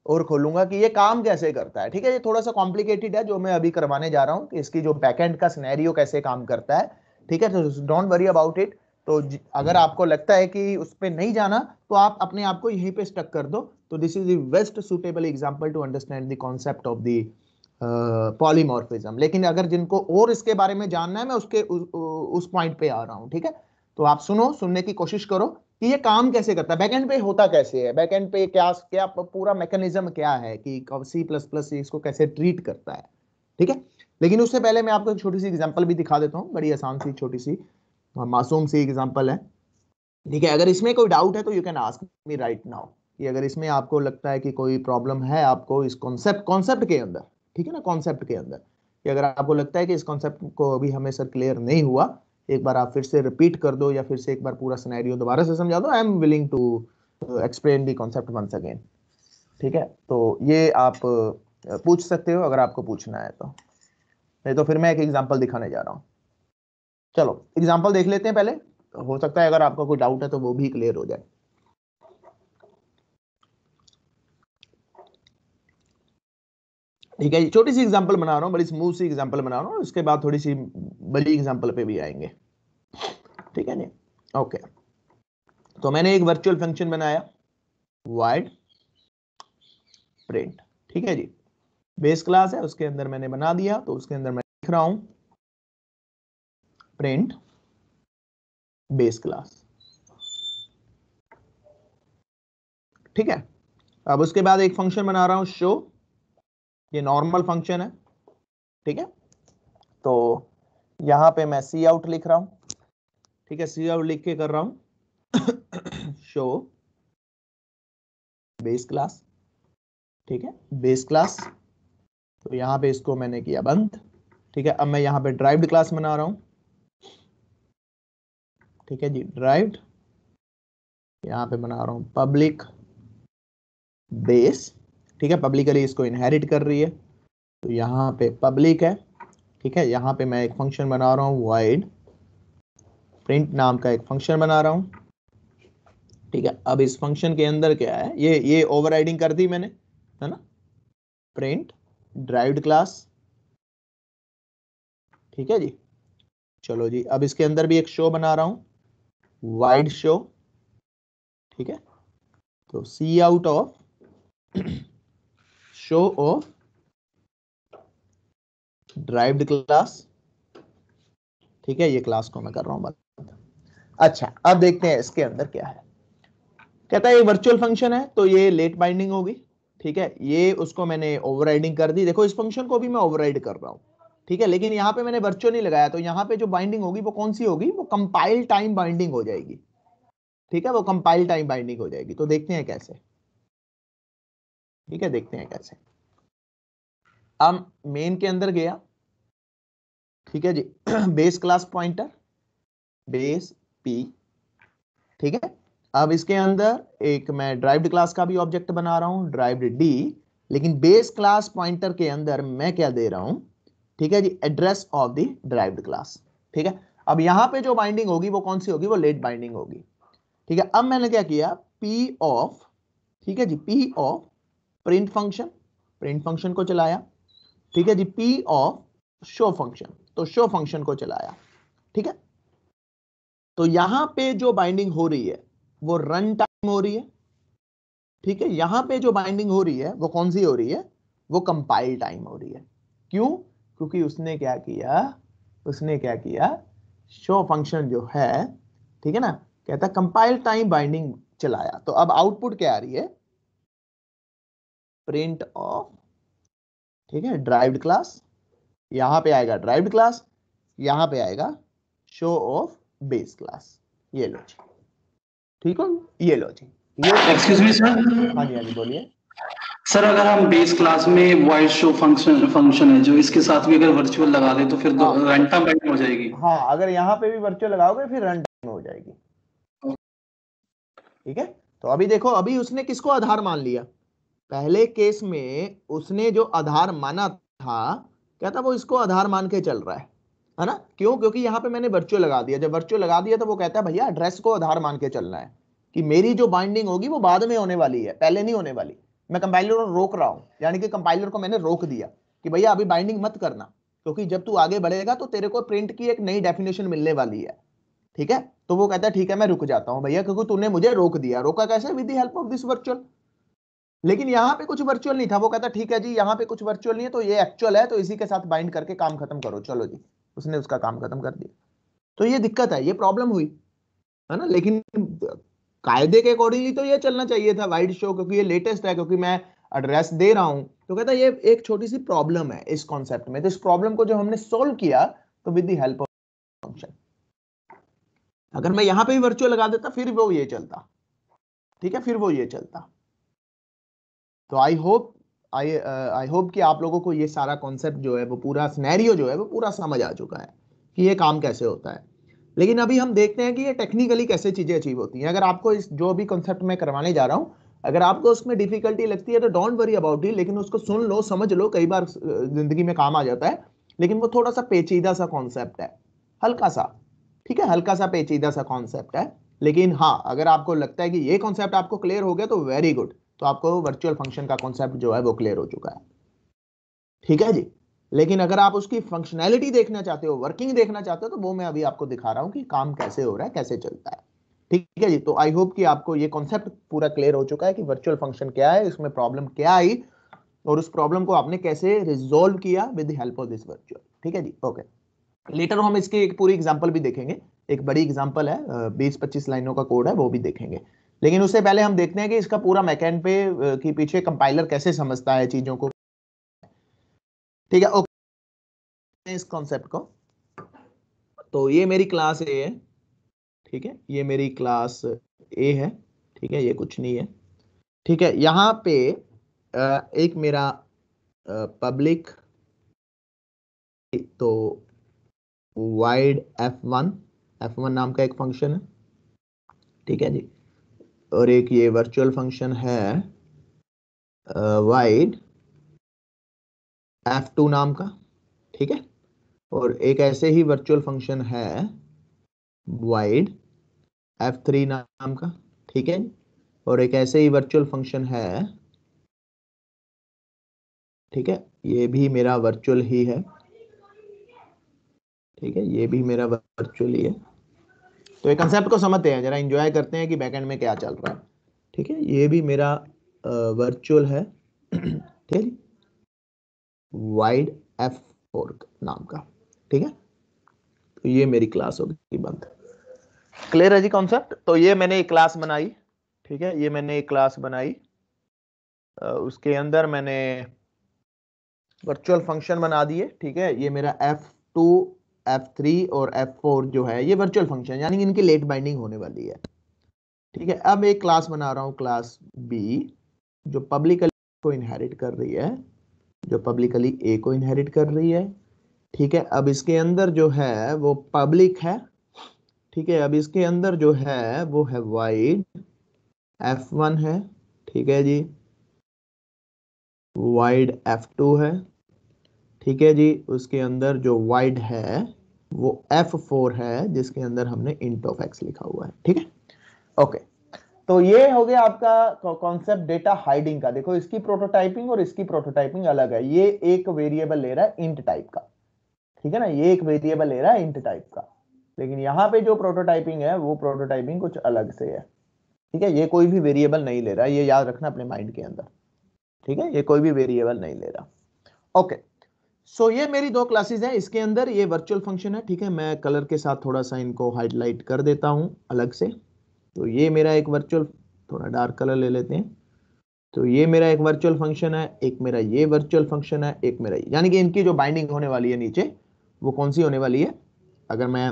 और खोलूंगा कि ये काम कैसे करता है। ठीक है, ये थोड़ा सा कॉम्प्लिकेटेड है जो मैं अभी करवाने जा रहा हूँ कि इसकी जो बैकएंड का सिनेरियो कैसे काम करता है। ठीक है, तो डोंट वरी अबाउट इट। तो अगर आपको लगता है कि उस पर नहीं जाना तो आप अपने आप को यहीं पे स्टक कर दो। तो this is the best suitable example to understand the concept of the polymorphism. लेकिन अगर जिनको और इसके बारे में जानना है, मैं उस पॉइंट पे आ रहा हूँ। ठीक है, तो आप सुनो, सुनने की कोशिश करो कि ये काम कैसे करता है, बैकएंड पे होता कैसे है, बैकएंड पे क्या क्या पूरा मैकेनिज्म क्या है कि C++ इसको कैसे ट्रीट करता है। ठीक है, लेकिन उससे पहले मैं आपको एक छोटी सी एग्जांपल भी दिखा देता हूँ, बड़ी आसान सी छोटी सी मासूम सी एग्जांपल है। ठीक है, अगर इसमें कोई डाउट है तो you can ask me right now, कि अगर इसमें आपको लगता है कि कोई प्रॉब्लम है आपको इस कॉन्सेप्ट के अंदर, ठीक है ना, कॉन्सेप्ट के अंदर, कि अगर आपको लगता है कि इस कॉन्सेप्ट को अभी हमें सर क्लियर नहीं हुआ, एक बार आप फिर से रिपीट कर दो या फिर से एक बार पूरा सिनेरियो दोबारा से समझा दो। I am willing to explain the concept once again. ठीक है, तो ये आप पूछ सकते हो अगर आपको पूछना है तो, नहीं तो फिर मैं एक एग्जांपल दिखाने जा रहा हूँ। चलो एग्जांपल देख लेते हैं पहले, हो सकता है अगर आपका कोई डाउट है तो वो भी क्लियर हो जाए। ठीक है, छोटी सी एग्जांपल बना रहा हूँ, बड़ी स्मूथ सी एग्जांपल बना रहा हूँ, उसके बाद थोड़ी सी बड़ी एग्जांपल पे भी आएंगे। ठीक है जी, ओके। तो मैंने एक वर्चुअल फंक्शन बनाया void print। ठीक है जी, बेस क्लास है, उसके अंदर मैंने बना दिया, तो उसके अंदर मैं लिख रहा हूं प्रिंट बेस क्लास। ठीक है, अब उसके बाद एक फंक्शन बना रहा हूं शो, ये नॉर्मल फंक्शन है। ठीक है, तो यहां पे मैं सी आउट लिख रहा हूं। ठीक है, सी आउट लिख के कर रहा हूं शो बेस क्लास। ठीक है, बेस क्लास, तो यहां पे इसको मैंने किया बंद। ठीक है, अब मैं यहां पे ड्राइव्ड क्लास बना रहा हूं। ठीक है जी, ड्राइव्ड, यहां पे बना रहा हूं पब्लिक बेस। ठीक है, पब्लिकली इसको इनहेरिट कर रही है, तो यहां पे पब्लिक है। ठीक है, यहां पे मैं एक फंक्शन बना रहा हूं void print नाम का एक फंक्शन बना रहा हूं। ठीक है, अब इस फंक्शन के अंदर क्या है, ये ओवरराइडिंग कर दी मैंने, है ना, प्रिंट ड्राइव्ड क्लास। ठीक है जी, चलो जी, अब इसके अंदर भी एक शो बना रहा हूं वाइड शो। ठीक है, तो C out of show of derived class. ठीक है, ये क्लास को मैं कर रहा हूं बंद। अच्छा, अब देखते हैं इसके अंदर क्या है। कहता है ये वर्चुअल फंक्शन है, तो ये लेट बाइंडिंग होगी। ठीक है, ये उसको मैंने ओवरराइडिंग कर दी, देखो इस फंक्शन को भी मैं ओवरराइड कर रहा हूं। ठीक है, लेकिन यहां पे मैंने वर्चुअल नहीं लगाया, तो यहां पे जो बाइंडिंग होगी वो कौन सी होगी, वो कंपाइल टाइम बाइंडिंग हो जाएगी। ठीक है, वो कंपाइल टाइम बाइंडिंग हो जाएगी, तो देखते हैं कैसे। ठीक है, देखते हैं कैसे। अब मेन के अंदर गया। ठीक है जी, base class pointer base P. ठीक है, अब इसके अंदर एक मैं ड्राइव्ड क्लास का भी ऑब्जेक्ट बना रहा हूं ड्राइव्ड डी, लेकिन बेस क्लास पॉइंटर के अंदर मैं क्या दे रहा हूं, ठीक है जी, address of the derived class. ठीक है, अब यहां पे जो बाइंडिंग होगी वो कौन सी होगी, वो लेट बाइंडिंग होगी। ठीक है, अब मैंने क्या किया, पी ऑफ, ठीक है जी, पी ऑफ प्रिंट फंक्शन को चलाया। ठीक है जी, पी ऑफ शो फंक्शन, तो शो फंक्शन को चलाया। ठीक है, तो यहां पे जो बाइंडिंग हो रही है वो रन टाइम हो रही है। ठीक है, यहां पे जो बाइंडिंग हो रही है वो कौन सी हो रही है, वो कंपाइल टाइम हो रही है। क्यों, क्योंकि उसने क्या किया, उसने क्या किया, शो फंक्शन जो है, ठीक है ना, कहता है कंपाइल टाइम बाइंडिंग चलाया। तो अब आउटपुट क्या आ रही है, प्रिंट ऑफ, ठीक है, ड्राइव्ड क्लास, यहां पे आएगा ड्राइव्ड क्लास, यहां पे आएगा शो ऑफ बेस क्लास। ये लो जी, ठीक है, ये लो जी, ये एक्सक्यूज मी सर। हाँ जी, हाँ जी, बोलिए। सर अगर हम बेस क्लास में वाइड शो फंक्शन है जो इसके साथ भी अगर वर्चुअल लगा दे तो फिर हाँ रन टाइम बाइंडिंग हो जाएगी। हाँ, अगर यहाँ पे भी वर्चुअल लगाओगे फिर रन टाइम हो जाएगी। ठीक है, तो अभी देखो, अभी उसने किसको आधार मान लिया, पहले केस में उसने जो आधार माना था, क्या था, वो इसको आधार मान के चल रहा है ना। क्यों, क्योंकि यहाँ पे मैंने वर्चुअल लगा दिया, जब वर्चुअल लगा दिया तो वो कहता है भैया एड्रेस को आधार मान के चलना है, कि मेरी जो बाइंडिंग होगी वो बाद में होने वाली है, पहले नहीं होने वाली। मैं कंपाइलर को रोक रहा हूं, यानी कि कंपाइलर को मैंने रोक दिया कि भैया अभी बाइंडिंग मत करना, क्योंकि जब तू आगे बढ़ेगा तो तेरे को प्रिंट की एक नई डेफिनेशन मिलने वाली है, ठीक है। तो वो कहता है ठीक है मैं रुक जाता हूं भैया, क्योंकि तूने मुझे रोक दिया। रोका कैसे? With the help of this virtual. लेकिन यहां पे कुछ वर्चुअल नहीं था, वो कहता ठीक है जी यहाँ पे कुछ वर्चुअल नहीं है, तो ये एक्चुअल है, तो इसी के साथ बाइंड करके काम खत्म करो, चलो जी। उसने उसका काम खत्म कर दिया। तो ये दिक्कत है, ये प्रॉब्लम हुई है ना। लेकिन कायदे के अकॉर्डिंगली तो ये चलना चाहिए था वाइड शो, क्योंकि ये लेटेस्ट है, क्योंकि मैं एड्रेस दे रहा हूं। तो कहता है ये एक छोटी सी प्रॉब्लम है इस कॉन्सेप्ट में, तो इस प्रॉब्लम को जो हमने सोल्व किया तो with the help of function. अगर मैं यहां पे भी वर्चुअल लगा देता फिर वो ये चलता, ठीक है, फिर वो ये चलता। तो आई होप कि आप लोगों को ये सारा कॉन्सेप्ट जो है वो पूरा सिनेरियो जो है वो पूरा समझ आ चुका है कि ये काम कैसे होता है। लेकिन अभी हम देखते हैं कि ये टेक्निकली कैसे चीजें अचीव होती हैं। अगर आपको इस जो भी कॉन्सेप्ट मैं करवाने जा रहा हूं, अगर आपको उसमें डिफिकल्टी लगती है तो डोंट वरी अबाउट इट, लेकिन उसको सुन लो, समझ लो, कई बार जिंदगी में काम आ जाता है। लेकिन वो थोड़ा सा पेचीदा सा कॉन्सेप्ट है, हल्का सा, ठीक है, हल्का सा पेचीदा सा कॉन्सेप्ट है। लेकिन हाँ, अगर आपको लगता है कि ये कॉन्सेप्ट आपको क्लियर हो गया तो वेरी गुड, तो आपको वर्चुअल फंक्शन का कॉन्सेप्ट जो है वो क्लियर हो चुका है, ठीक है जी। लेकिन अगर आप उसकी फंक्शनैलिटी देखना चाहते हो, वर्किंग देखना चाहते हो, तो वो मैं अभी आपको दिखा रहा हूं कि काम कैसे हो रहा है, कैसे चलता है, ठीक है जी। तो आई होप कि आपको ये कॉन्सेप्ट पूरा क्लियर हो चुका है कि वर्चुअल फंक्शन क्या है, इसमें प्रॉब्लम क्या आई, और उस प्रॉब्लम को आपने कैसे रिजोल्व किया with the help of this virtual, ठीक है जी। ओके, लेटर हम इसकी एक पूरी एग्जांपल भी देखेंगे, एक बड़ी एग्जांपल है, 20-25 लाइनों का कोड है, वो भी देखेंगे। लेकिन उससे पहले हम देखते हैं कि इसका पूरा मैकेन पे कि पीछे कंपाइलर कैसे समझता है चीजों को, ठीक है। ओके, इस कॉन्सेप्ट को, तो ये मेरी क्लास ए है, ठीक है, ये मेरी क्लास ए है, ठीक है, ये कुछ नहीं है, ठीक है। यहाँ पे एक मेरा पब्लिक, तो वाइड F1 नाम का एक फंक्शन है, ठीक है जी। और एक ये वर्चुअल फंक्शन है वाइड F2 नाम का, ठीक है। और एक ऐसे ही वर्चुअल फंक्शन है वाइड F3 नाम का, ठीक है। और एक ऐसे ही वर्चुअल फंक्शन है, ठीक है, ये भी मेरा वर्चुअल ही है, ठीक है, ये भी मेरा वर्चुअल ही है। तो ये कंसेप्ट को समझते हैं, जरा एंजॉय करते हैं कि बैकएंड में क्या चल रहा है, ठीक है। ये भी मेरा वर्चुअल है, ठीक है, वाइड F4 नाम का, ठीक है। तो ये मेरी क्लास होगी बंद। क्लियर है जी कॉन्सेप्ट? तो ये मैंने एक क्लास बनाई, ठीक है, ये मैंने एक क्लास बनाई, उसके अंदर मैंने वर्चुअल फंक्शन बना दिए, ठीक है। ये मेरा F2, F3 और F4 जो है ये वर्चुअल फंक्शन, यानी कि इनकी लेट बाइंडिंग होने वाली है, ठीक है। अब एक क्लास बना रहा हूं, क्लास B, जो पब्लिकली को इनहेरिट कर रही है, जो पब्लिकली A को इनहेरिट कर रही है, ठीक है। अब इसके अंदर जो है वो पब्लिक है, ठीक है। अब इसके अंदर जो है वो है वाइड F1 है, ठीक है जी, वाइड F2 है, ठीक है जी। उसके अंदर जो वाइड है वो F4 है, जिसके अंदर हमने int ऑफ x लिखा हुआ है, ठीक है। ओके, तो ये हो गया आपका कॉन्सेप्ट डेटा हाइडिंग का। देखो इसकी प्रोटोटाइपिंग और इसकी प्रोटोटाइपिंग अलग है। ये एक वेरिएबल ले रहा है इंट टाइप का, ठीक है ना, ये एक वेरिएबल ले रहा है इंट टाइप का। लेकिन यहाँ पे जो प्रोटोटाइपिंग है वो प्रोटोटाइपिंग कुछ अलग से है, ठीक है। ये कोई भी वेरिएबल नहीं ले रहा, ये याद रखना अपने माइंड के अंदर, ठीक है, ये कोई भी वेरिएबल नहीं ले रहा। ओके, सो ये मेरी दो क्लासेस हैं, इसके अंदर ये वर्चुअल फंक्शन है, ठीक है। मैं कलर के साथ थोड़ा सा इनको हाईलाइट कर देता हूं अलग से। तो ये मेरा एक वर्चुअल, थोड़ा डार्क कलर ले लेते हैं। तो ये मेरा एक वर्चुअल फंक्शन है, एक मेरा ये वर्चुअल फंक्शन है, एक मेरा, यानी कि इनकी जो बाइंडिंग होने वाली है नीचे वो कौन सी होने वाली है। अगर मैं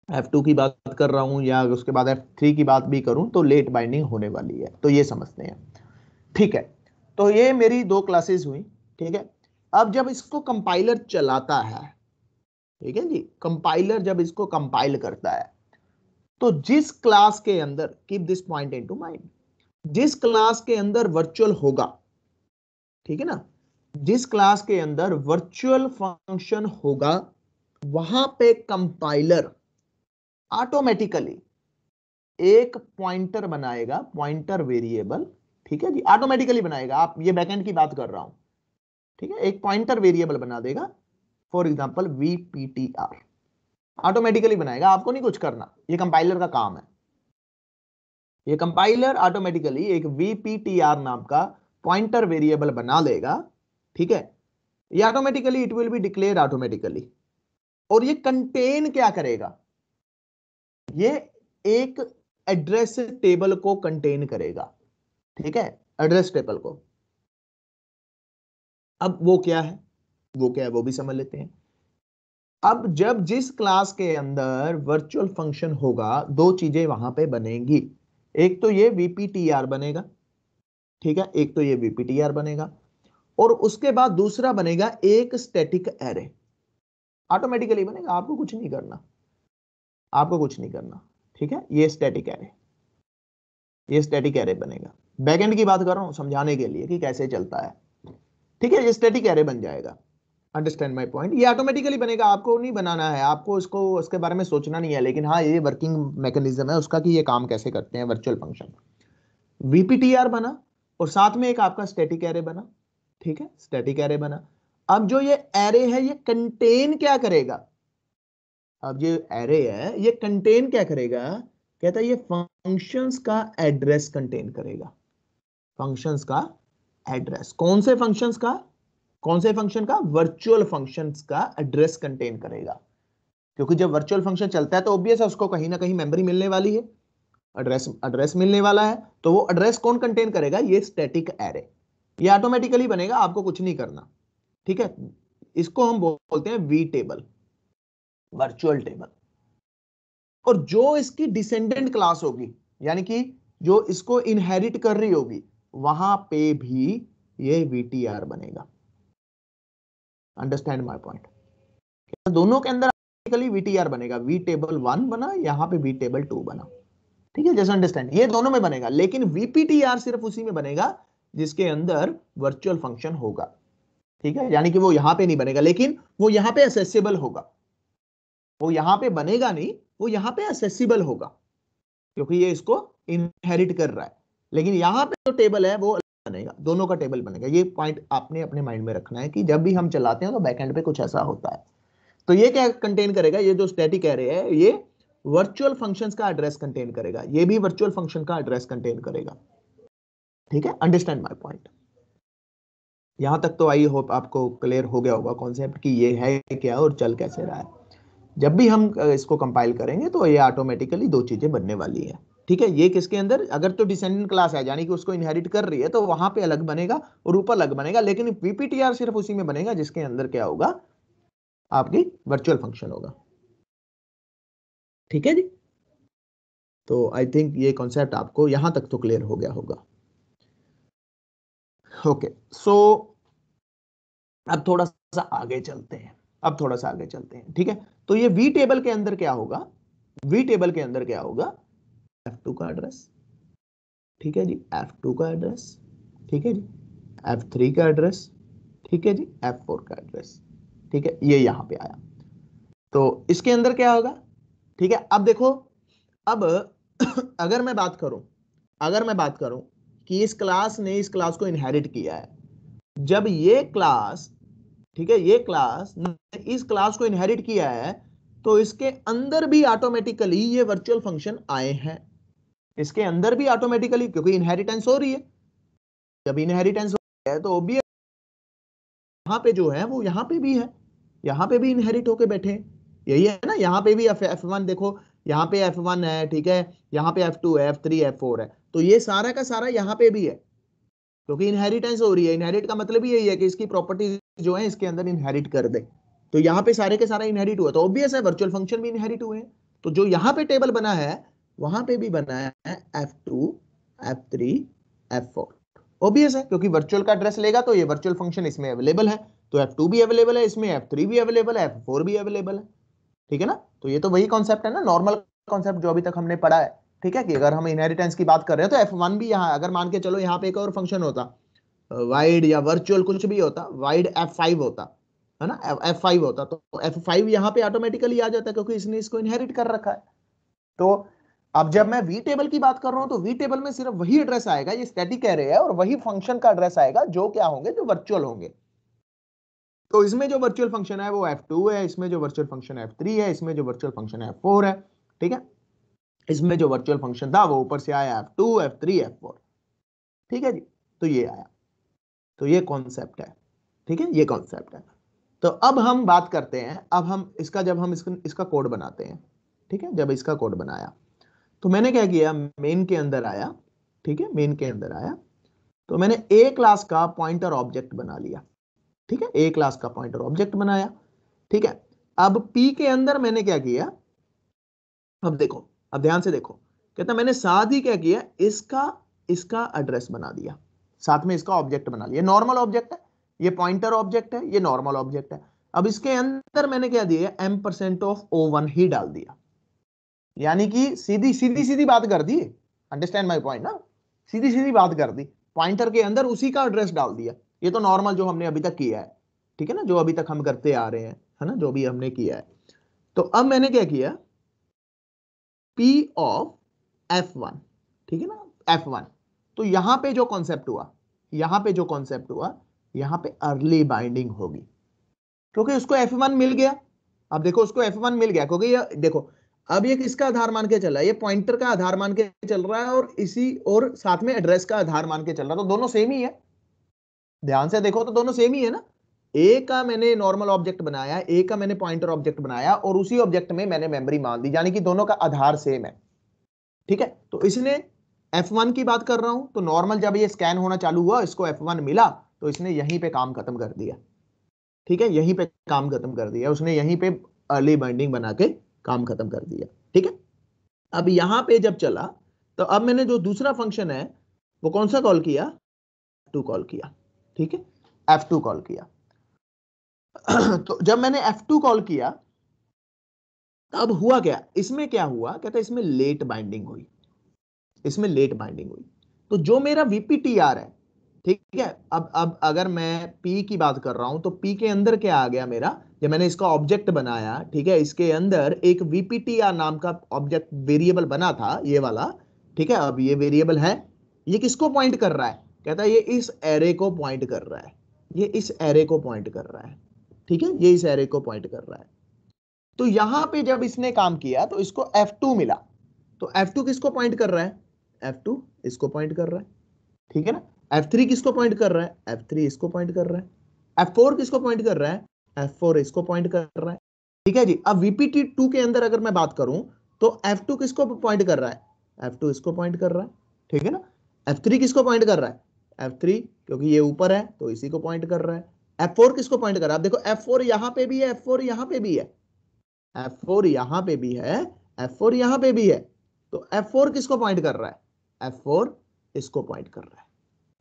F2 की बात कर रहा हूं या उसके बाद F3 की बात भी करूं तो लेट बाइंडिंग होने वाली है, तो ये समझते हैं, ठीक है। तो ये मेरी दो क्लासेस हुई, ठीक है। अब जब इसको कंपाइलर चलाता है, ठीक है जी, कंपाइलर जब इसको कंपाइल करता है तो जिस क्लास के अंदर, keep this point into mind, जिस क्लास के अंदर वर्चुअल होगा, ठीक है ना, जिस क्लास के अंदर वर्चुअल फंक्शन होगा वहां पे कंपाइलर ऑटोमेटिकली एक पॉइंटर बनाएगा, पॉइंटर वेरिएबल, ठीक है जी, ऑटोमेटिकली बनाएगा। आप ये बैकएंड की बात कर रहा हूं, ठीक है, एक पॉइंटर वेरिएबल बना देगा, फॉर एग्जांपल VPTR, ऑटोमेटिकली बनाएगा, आपको नहीं कुछ करना, ये कंपाइलर का काम है। ये कंपाइलर ऑटोमेटिकली एक VPTR नाम का पॉइंटर वेरिएबल बना लेगा, ठीक है, ये automatically it will be declare automatically. और ये कंटेन क्या करेगा, ये एक एड्रेस टेबल को कंटेन करेगा, ठीक है, एड्रेस टेबल को। अब वो क्या है, वो क्या है वो भी समझ लेते हैं। अब जब जिस क्लास के अंदर वर्चुअल फंक्शन होगा, दो चीजें वहां पे बनेंगी, एक तो ये VPTR बनेगा, ठीक है, एक तो ये VPTR बनेगा, और उसके बाद दूसरा बनेगा एक स्टैटिक एरे, ऑटोमेटिकली बनेगा, आपको कुछ नहीं करना, आपको कुछ नहीं करना, ठीक है, ये स्टैटिक एरे, ये स्टैटिक एरे बनेगा। बैकएंड की बात कर रहा हूं समझाने के लिए कि कैसे चलता है, ठीक है, ये स्टैटिक एरे बन जाएगा। अंडरस्टैंड माय पॉइंट, ये ऑटोमेटिकली बनेगा, आपको नहीं बनाना है, आपको इसको उसके बारे में सोचना नहीं है, लेकिन हाँ ये वर्किंग मैकेनिज्म है उसका कि ये काम कैसे करते हैं वर्चुअल फंक्शन। VPTR बना और साथ में एक आपका स्टैटिक एरे बना, ठीक है, स्टैटिक एरे बना। अब जो ये एरे है ये कंटेन क्या करेगा, अब ये एरे है ये कंटेन क्या करेगा, कहता है ये फंक्शंस का एड्रेस कंटेन करेगा, फंक्शंस का एड्रेस, कौन से फंक्शंस का, कौन से फंक्शन का, वर्चुअल फंक्शंस का एड्रेस कंटेन करेगा। क्योंकि जब वर्चुअल फंक्शन चलता है तो ऑब्वियस है उसको कहीं ना कहीं मेमोरी मिलने वाली है, एड्रेस एड्रेस मिलने वाला है, तो वो एड्रेस कौन कंटेन करेगा, ये स्टैटिक एरे, ये ऑटोमेटिकली बनेगा, आपको कुछ नहीं करना, ठीक है। इसको हम बोलते हैं V टेबल, वर्चुअल टेबल। और जो इसकी डिसेंडेंट क्लास होगी, यानी कि जो इसको इनहेरिट कर रही होगी, वहां पे भी ये VTR बनेगा। अंडरस्टैंड माय पॉइंट, दोनों के अंदर VTR बनेगा, V टेबल 1 बना, यहां पे V टेबल 2 बना, ठीक है, जैसे अंडरस्टैंड, ये दोनों में बनेगा, लेकिन VPTR सिर्फ उसी में बनेगा जिसके अंदर वर्चुअल फंक्शन होगा, ठीक है, यानी कि वो यहां पे नहीं बनेगा, लेकिन वो यहां पे असेसिबल होगा, वो यहां पे बनेगा नहीं, वो यहां पे असेसिबल होगा, क्योंकि ये इसको इनहेरिट कर रहा है, लेकिन यहां पे जो टेबल है वो अलग बनेगा, दोनों का टेबल बनेगा। ये पॉइंट आपने अपने माइंड में रखना है कि जब भी हम चलाते हैं तो बैकएंड पे कुछ ऐसा होता है। तो ये क्या कंटेन करेगा, ये जो स्टैटिक एरे है ये वर्चुअल फंक्शंस का एड्रेस कंटेन करेगा, ये भी वर्चुअल फंक्शन का एड्रेस कंटेन करेगा, ठीक है, अंडरस्टैंड माय पॉइंट। यहां तक तो आई होप आपको क्लियर हो गया होगा कॉन्सेप्ट कि ये है क्या और चल कैसे रहा है। जब भी हम इसको कंपाइल करेंगे तो ये ऑटोमेटिकली दो चीजें बनने वाली है, ठीक है। ये किसके अंदर, अगर तो डिसेंडेंट क्लास है यानी कि उसको इनहेरिट कर रही है तो वहां पे अलग बनेगा और ऊपर अलग बनेगा, लेकिन VPTR सिर्फ उसी में बनेगा जिसके अंदर क्या होगा, आपकी वर्चुअल फंक्शन होगा, ठीक है जी। तो आई थिंक ये कॉन्सेप्ट आपको यहां तक तो क्लियर हो गया होगा। ओके सो अब थोड़ा सा आगे चलते हैं, अब थोड़ा सा आगे चलते हैं, ठीक है। तो ये V टेबल के अंदर क्या होगा, V टेबल के अंदर क्या होगा, F2 का एड्रेस, ठीक है जी, F2 का एड्रेस, ठीक है जी, F3 का एड्रेस, ठीक है जी, F4 का एड्रेस, ठीक है, ये यहां पे आया। तो इसके अंदर क्या होगा, ठीक है। अब देखो, अब अगर मैं बात करूं, अगर मैं बात करूं कि इस क्लास ने इस क्लास को इनहेरिट किया है, जब ये क्लास, ठीक है, ये क्लास ने इस क्लास को इनहेरिट किया है तो इसके अंदर भी ऑटोमेटिकली ये वर्चुअल फंक्शन आए हैं, इसके अंदर भी ऑटोमेटिकली, क्योंकि इनहेरिटेंस हो रही है, जब इनहेरिटेंस हो रही है तो ऑब्वियस यहां पे जो है वो यहां पे भी है, यहां पे भी इनहेरिट होके बैठे हैं, यही है ना, यहां पे भी F1 देखो, यहां पे F1 है, ठीक है, यहां पे F2 है, F3 F4 है, तो ये सारा का सारा यहां पे भी है, क्योंकि इनहेरिटेंस हो रही है। इनहेरिट का मतलब यही है कि इसकी प्रॉपर्टीज जो है इसके अंदर इनहेरिट कर दे, तो यहाँ पे सारे के सारा इनहेरिट हुआ, तो ऑब्वियस है वर्चुअल फंक्शन भी इनहेरिट हुए हैं। तो जो यहाँ पे टेबल बना है वहां पे भी बना है F2 F3 F4, ऑब्वियस है, क्योंकि वर्चुअल का एड्रेस लेगा तो ये वर्चुअल फंक्शन इसमें अवेलेबल है, तो F2 भी अवेलेबल है इसमें, F3 भी अवेलेबल है, F4 भी अवेलेबल है, ठीक है ना। तो ये तो वही कॉन्सेप्ट है ना, नॉर्मल कॉन्सेप्ट जो अभी तक हमने पढ़ा है, ठीक है, कि अगर हम इनहेरिटेंस की बात कर रहे हैं तो F1 भी यहाँ, अगर मान के चलो यहाँ पे एक और फंक्शन होता, वाइड या वर्चुअल कुछ भी होता, वाइड F5 होता है ना, F5 होता तो F5 यहाँ पे ऑटोमेटिकली आ जाता, क्योंकि इसने इसको इनहेरिट कर रखा है। तो अब जब मैं वी टेबल की बात कर रहा हूं तो वी टेबल में सिर्फ वही एड्रेस आएगा, ये स्टैटिक एरे है, और वही फंक्शन का एड्रेस आएगा जो क्या होंगे, जो वर्चुअल होंगे। तो इसमें जो वर्चुअल फंक्शन है वो F2 है, इसमें जो वर्चुअल फंक्शन F3 है, इसमें जो वर्चुअल फंक्शन F4 है। ठीक है, इसमें जो वर्चुअल फंक्शन था वो ऊपर से आया F2, F3, F4। ठीक है जी, तो ये आया, तो ये कॉन्सेप्ट है। ठीक है, ये कॉन्सेप्ट है। तो अब हम बात करते हैं, अब हम इसका, जब हम इसका कोड बनाते हैं, ठीक है, जब इसका कोड बनाया तो मैंने क्या किया, मेन के अंदर आया। ठीक है, मेन के अंदर आया तो मैंने ए क्लास का पॉइंटर ऑब्जेक्ट बना लिया। ठीक है, ए क्लास का पॉइंटर ऑब्जेक्ट बनाया। ठीक है, अब पी के अंदर मैंने क्या किया, अब देखो, अब ध्यान से देखो, कहता मैंने साथ ही क्या किया, इसका एड्रेस बना दिया, साथ में इसका ऑब्जेक्ट बना लिया। नॉर्मल ऑब्जेक्ट है, ये पॉइंटर ऑब्जेक्ट है, ये नॉर्मल ऑब्जेक्ट है। अब इसके अंदर मैंने क्या दिया, m% ऑफ O1 ही डाल दिया, यानी कि सीधी सीधी सीधी बात कर दी। अंडरस्टैंड माय पॉइंट ना, सीधी सीधी बात कर दी, पॉइंटर के अंदर उसी का एड्रेस डाल दिया। ये तो नॉर्मल जो हमने अभी तक किया है, ठीक है ना, जो अभी तक हम करते आ रहे हैं, है ना, जो भी हमने किया है। तो अब मैंने क्या किया, P ऑफ F1, ठीक है ना, F1। तो यहां पे जो कॉन्सेप्ट हुआ, यहां पे जो कॉन्सेप्ट हुआ, यहां पे अर्ली बाइंडिंग होगी, क्योंकि उसको F1 मिल गया। अब देखो, उसको F1 मिल गया, क्योंकि ये देखो, अब ये किसका आधार मान के चल रहा है, ये पॉइंटर का आधार मान के चल रहा है, और इसी और साथ में एड्रेस का आधार मान के चल रहा है, तो दोनों सेम ही है। ध्यान से देखो तो दोनों सेम ही है ना। ए का मैंने नॉर्मल ऑब्जेक्ट बनाया, ए का मैंने पॉइंटर ऑब्जेक्ट बनाया, और उसी ऑब्जेक्ट में मैंने मेमोरी मान दी, यानी कि दोनों का आधार सेम है। ठीक है, तो इसने F1 की बात कर रहा हूं, तो नॉर्मल जब ये स्कैन होना चालू हुआ, इसको F1 मिला, तो इसने यहीं पे काम खत्म कर दिया। ठीक है, यहीं पे काम खत्म कर दिया उसने, यहीं पे अर्ली बाइंडिंग बना के काम खत्म कर दिया। ठीक है, अब यहां पे जब चला, तो अब मैंने जो दूसरा फंक्शन है वो कौन सा कॉल किया, F2 कॉल किया। ठीक है, F2 कॉल किया। तो जब मैंने F2 कॉल किया, तब हुआ क्या, इसमें क्या हुआ, कहता है इसमें लेट बाइंडिंग हुई, इसमें लेट बाइंडिंग हुई। तो जो मेरा VPTR है, ठीक है, अब अगर मैं P की बात कर रहा हूं, तो P के अंदर क्या आ गया मेरा, जब मैंने इसका ऑब्जेक्ट बनाया, ठीक है, इसके अंदर एक VPTR नाम का ऑब्जेक्ट वेरिएबल बना था, ये वाला। ठीक है, अब ये वेरिएबल है, ये किसको पॉइंट कर रहा है, कहता है ये इस एरे को पॉइंट कर रहा है, ये इस एरे को पॉइंट कर रहा है। ठीक है, ये इस एरे को पॉइंट कर रहा है। तो यहां पे जब इसने काम किया तो इसको F2 मिला, तो F2 किसको पॉइंट कर रहा है, F2 इसको पॉइंट कर रहा है। ठीक है ना, F3 किसको पॉइंट कर रहा है, F3 इसको पॉइंट कर रहा है। F4 किसको पॉइंट कर रहा है, F4 इसको पॉइंट कर रहा है। ठीक है जी, अब VPT2 के अंदर अगर मैं बात करूं, तो F2 किसको पॉइंट कर रहा है, F2 इसको पॉइंट कर रहा है। ठीक है ना, F3 किसको पॉइंट कर रहा है, F3 क्योंकि ये ऊपर है तो इसी को पॉइंट कर रहा है। F4 किसको पॉइंट कर रहा है, आप देखो F4 यहां पे भी है, F4 यहां पे भी है, F4 यहां पे भी है, F4 यहां पे भी है, तो F4 किसको पॉइंट कर रहा है, F4 इसको पॉइंट कर रहा है,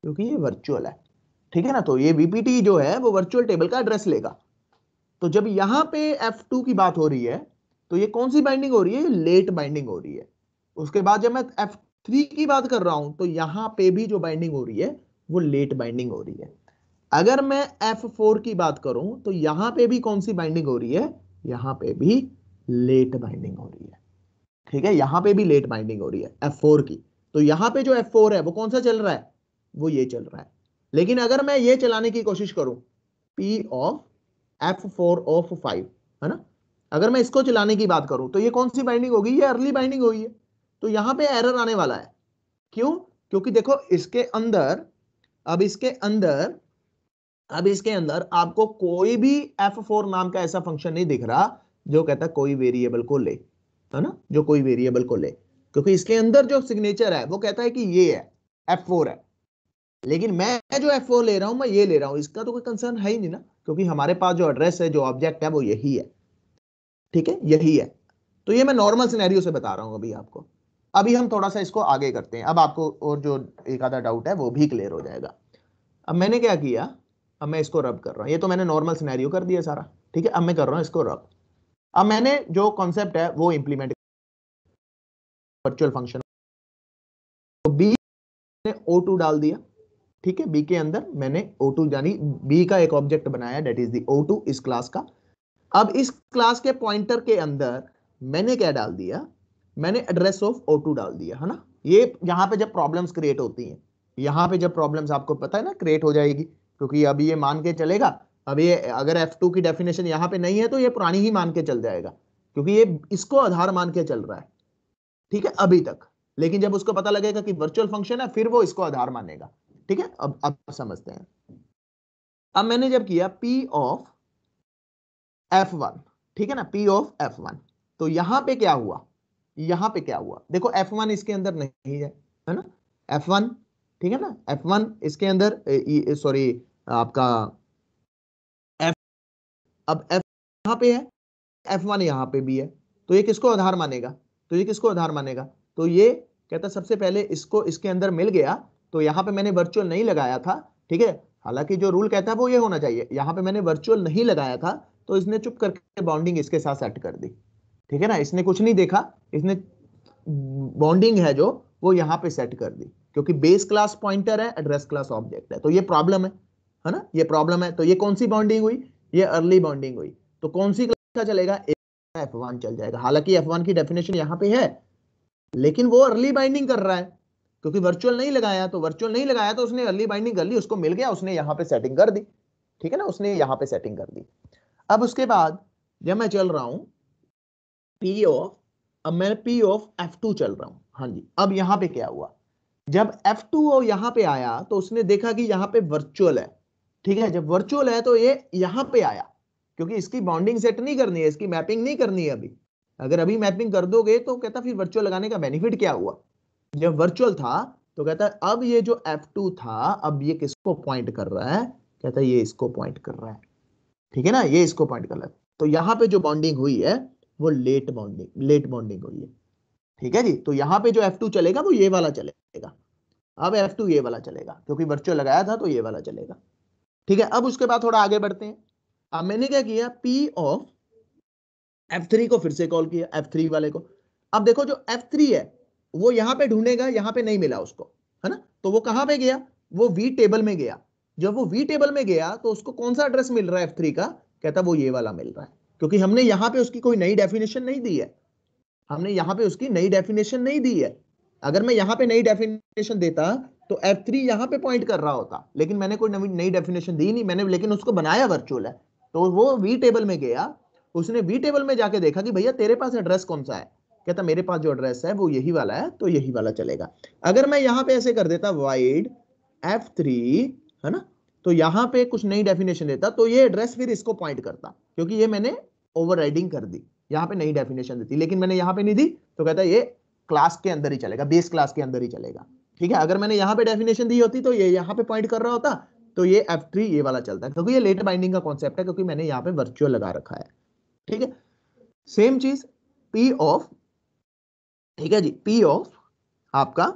क्योंकि ये वर्चुअल है। ठीक है ना, तो ये VPT जो है वो वर्चुअल टेबल का एड्रेस लेगा। तो जब यहां पे F2 की बात हो रही है, तो ये कौन सी बाइंडिंग हो रही है, लेट बाइंडिंग हो रही है। उसके बाद जब मैं F3 की बात कर रहा हूं, तो यहां पे भी जो बाइंडिंग हो रही है वो लेट बाइंडिंग हो रही है। अगर मैं F4 की बात करूं, तो यहां पे भी कौन सी बाइंडिंग हो रही है, यहां पे भी लेट बाइंडिंग हो रही है। ठीक है, यहां पे भी लेट बाइंडिंग हो रही है F4 की। तो यहां पे जो F4 है वो कौन सा चल रहा है, वो ये चल रहा है। लेकिन अगर मैं ये चलाने की कोशिश करूं, P ऑफ F4 ऑफ 5, है ना, अगर मैं इसको चलाने की बात करूं, तो ये कौन सी बाइंडिंग होगी, ये अर्ली बाइंडिंग हुई है। तो यहां पे एरर आने वाला है, क्यों, क्योंकि देखो इसके अंदर, अब इसके अंदर अब इसके अंदर आपको कोई भी F4 नाम का ऐसा फंक्शन नहीं दिख रहा जो कहता कोई वेरिएबल को ले, है ना, जो कोई वेरिएबल को ले, क्योंकि इसके अंदर जो सिग्नेचर है वो कहता है कि ये है, F4 है। लेकिन मैं जो F4 ले रहा हूं, मैं ये ले रहा हूं, इसका तो कोई कंसर्न है ही नहीं ना, क्योंकि हमारे पास जो एड्रेस है, जो ऑब्जेक्ट है, वो यही है। ठीक है, यही है। तो ये मैं नॉर्मल सिनेरियो से बता रहा हूं अभी आपको। अभी हम थोड़ा सा इसको आगे करते हैं, अब आपको और जो एक आधा डाउट है वो भी क्लियर हो जाएगा। अब मैंने क्या किया, अब मैं इसको रब कर रहा हूं, ये तो मैंने नॉर्मल सिनेरियो कर दिया सारा। ठीक है, अब मैं कर रहा हूं इसको रब। अब मैंने जो कॉन्सेप्ट है वो इंप्लीमेंट, वर्चुअल फंक्शन, तो बी ने O2 डाल दिया। ठीक है, बी के अंदर मैंने O2 यानी बी का एक ऑब्जेक्ट बनाया, दैट इज द O2 इस क्लास का। अब इस क्लास के पॉइंटर के अंदर मैंने क्या डाल दिया, मैंने एड्रेस ऑफ O2 डाल दिया, है ना। ये यहाँ पे जब प्रॉब्लम्स क्रिएट होती हैं, यहाँ पे जब प्रॉब्लम्स आपको पता है ना क्रिएट हो जाएगी, क्योंकि अभी ये मान के चलेगा, अब ये अगर F2 की डेफिनेशन यहाँ पे नहीं है तो ये पुरानी ही मान के चल जाएगा, क्योंकि ये इसको आधार मान के चल रहा है, ठीक है, अभी तक। लेकिन जब उसको पता लगेगा कि वर्चुअल फंक्शन है, फिर वो इसको आधार मानेगा, ठीक है। अब समझते हैं। अब मैंने जब किया P ऑफ F1, ठीक है ना, P ऑफ F1, तो यहां पे क्या हुआ, यहां पे क्या हुआ, देखो F1 इसके अंदर नहीं है ना, F1, ठीक है ना, F1 इसके अंदर, सॉरी आपका F, अब F यहां पे है, F1 यहां पे भी है, तो ये किसको आधार मानेगा, तो ये किसको आधार मानेगा, तो ये कहता सबसे पहले इसको इसके अंदर मिल गया, तो यहां पे मैंने वर्चुअल नहीं लगाया था, ठीक है, हालांकि जो रूल कहता है वो ये होना चाहिए, यहां पे मैंने वर्चुअल नहीं लगाया था, तो इसने चुप करके बाउंडिंग इसके साथ सेट कर दी, ठीक है ना, इसने कुछ नहीं देखा, इसने बॉन्डिंग है जो वो यहां पे सेट कर दी, क्योंकि बेस क्लास पॉइंटर है, एड्रेस क्लास ऑब्जेक्ट है, तो ये प्रॉब्लम है ना, ये प्रॉब्लम है। तो ये कौन सी बॉन्डिंग हुई, ये अर्ली बॉन्डिंग हुई, तो कौन सी क्लास का चलेगा, F1 चल जाएगा। हालांकि F1 की डेफिनेशन यहां पे है, लेकिन वो अर्ली बाइंडिंग कर रहा है, क्योंकि वर्चुअल नहीं लगाया, तो वर्चुअल नहीं लगाया तो उसने अर्ली बाइंडिंग कर ली, उसको मिल गया, उसने यहां पे सेटिंग कर दी, ठीक है ना, उसने यहां पे सेटिंग कर दी। अब उसके बाद जब मैं चल रहा हूं P ऑफ, अब मैं P ऑफ F2 चल रहा हूं, हाँ जी। अब यहां पे क्या हुआ, जब F2 यहां पे आया तो उसने देखा कि यहां पे वर्चुअल है, ठीक है, जब वर्चुअल है तो ये यहां पे आया, क्योंकि इसकी बाउंडिंग सेट नहीं करनी है, इसकी मैपिंग नहीं करनी है अभी, अगर अभी मैपिंग कर दोगे तो कहता फिर वर्चुअल लगाने का बेनिफिट क्या हुआ। जब वर्चुअल था तो कहता है अब ये जो F2 था, अब ये किसको पॉइंट कर रहा है, कहता है ये इसको पॉइंट कर रहा है, ठीक है ना, ये इसको पॉइंट कर रहा है, तो यहां पे जो बॉन्डिंग हुई है वो लेट बॉन्डिंग हुई है, ठीक है जी। तो यहां पे जो F2 चलेगा वो ये वाला चलेगा, अब F2 ये वाला चलेगा, क्योंकि वर्चुअल लगाया था तो ये वाला चलेगा, ठीक है। अब उसके बाद थोड़ा आगे बढ़ते हैं। अब मैंने क्या किया, P ऑफ F3 को फिर से कॉल किया, F3 वाले को। अब देखो जो F3 है वो यहां पे ढूंढेगा, यहां पे नहीं मिला उसको, है ना, तो वो कहां पे गया, वो V टेबल में गया। जब वो V टेबल में गया तो उसको कौन सा एड्रेस मिल रहा है F3 का, कहता वो ये वाला मिल रहा है, क्योंकि हमने यहां पे उसकी कोई नई डेफिनेशन नहीं दी है, हमने यहां पे उसकी नई डेफिनेशन नहीं दी है। अगर मैं यहां पे नई डेफिनेशन देता तो F3 यहां पे पॉइंट कर रहा होता, लेकिन मैंने कोई नई डेफिनेशन दी नहीं मैंने, लेकिन उसको बनाया वर्चुअल है, तो वो V टेबल में गया, उसने V टेबल में जाके देखा कि भैया तेरे पास एड्रेस कौन सा है, कहता मेरे पास जो एड्रेस है वो यही वाला है, तो यही वाला चलेगा। अगर मैं यहां पे ऐसे कर देता वाइड F3, है ना, तो यहां पे कुछ नई डेफिनेशन देता तो ये एड्रेस फिर इसको पॉइंट करता, क्योंकि ये मैंने ओवरराइडिंग कर दी, यहां पे नई डेफिनेशन देती, लेकिन मैंने यहां पे नहीं दी, तो कहता है ये क्लास के अंदर ही चलेगा, बेस क्लास के अंदर ही चलेगा, ठीक है। अगर मैंने यहां पे डेफिनेशन दी होती तो ये यहां पे पॉइंट कर रहा होता, तो ये F3 ये वाला चलता है, क्योंकि ये लेट बाइंडिंग का कॉन्सेप्ट है, क्योंकि मैंने यहां पे वर्चुअल लगा रखा है, ठीक है। सेम चीज P ऑफ, ठीक है जी, P ऑफ आपका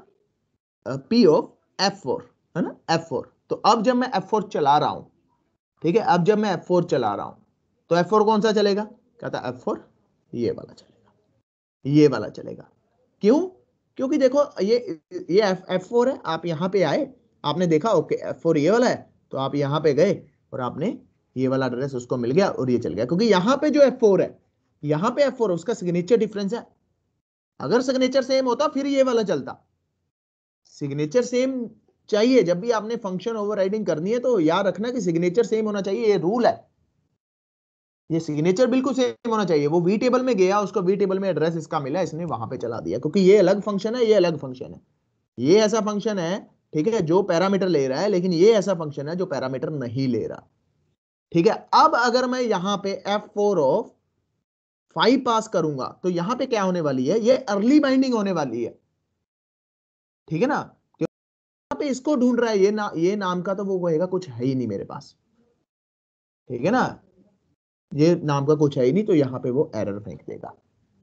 P ऑफ F4, है ना, F4। तो अब जब मैं F4 चला रहा हूं, ठीक है, अब जब मैं F4 चला रहा हूं तो F4 कौन सा चलेगा, कहता F4 ये वाला चलेगा, ये वाला चलेगा। क्यों, क्योंकि देखो ये F4 है, आप यहां पे आए, आपने देखा ओके F4 ये वाला है, तो आप यहां पे गए और आपने ये वाला एड्रेस उसको मिल गया और ये चल गया, क्योंकि यहां पे जो F4 है, यहां पे F4 उसका सिग्नेचर डिफरेंस है, अगर सिग्नेचर सेम होता फिर ये वाला चलता, सिग्नेचर सेम चाहिए, जब भी आपने फंक्शन ओवरराइडिंग करनी है तो याद रखना कि सिग्नेचर सेम होना चाहिए, ये रूल है, ये सिग्नेचर बिल्कुल सेम होना चाहिए। वो V टेबल में गया, उसको V टेबल में एड्रेस इसका मिला, इसने वहां पे चला दिया, क्योंकि ये अलग फंक्शन है, ये अलग फंक्शन है, ये ऐसा फंक्शन है, ठीक है, जो पैरामीटर ले रहा है, लेकिन ये ऐसा फंक्शन है जो पैरामीटर नहीं ले रहा, ठीक है। अब अगर मैं यहां पे F4 ऑफ 5 पास करूंगा तो यहां पे क्या होने वाली है, ये अर्ली बाइंडिंग होने वाली है, ठीक है ना, पे इसको ढूंढ रहा है, ये नाम का तो वो कहेगा कुछ है ही नहीं मेरे पास, ठीक है ना, ये नाम का कुछ है ही नहीं, तो यहां पे वो एरर फेंक देगा,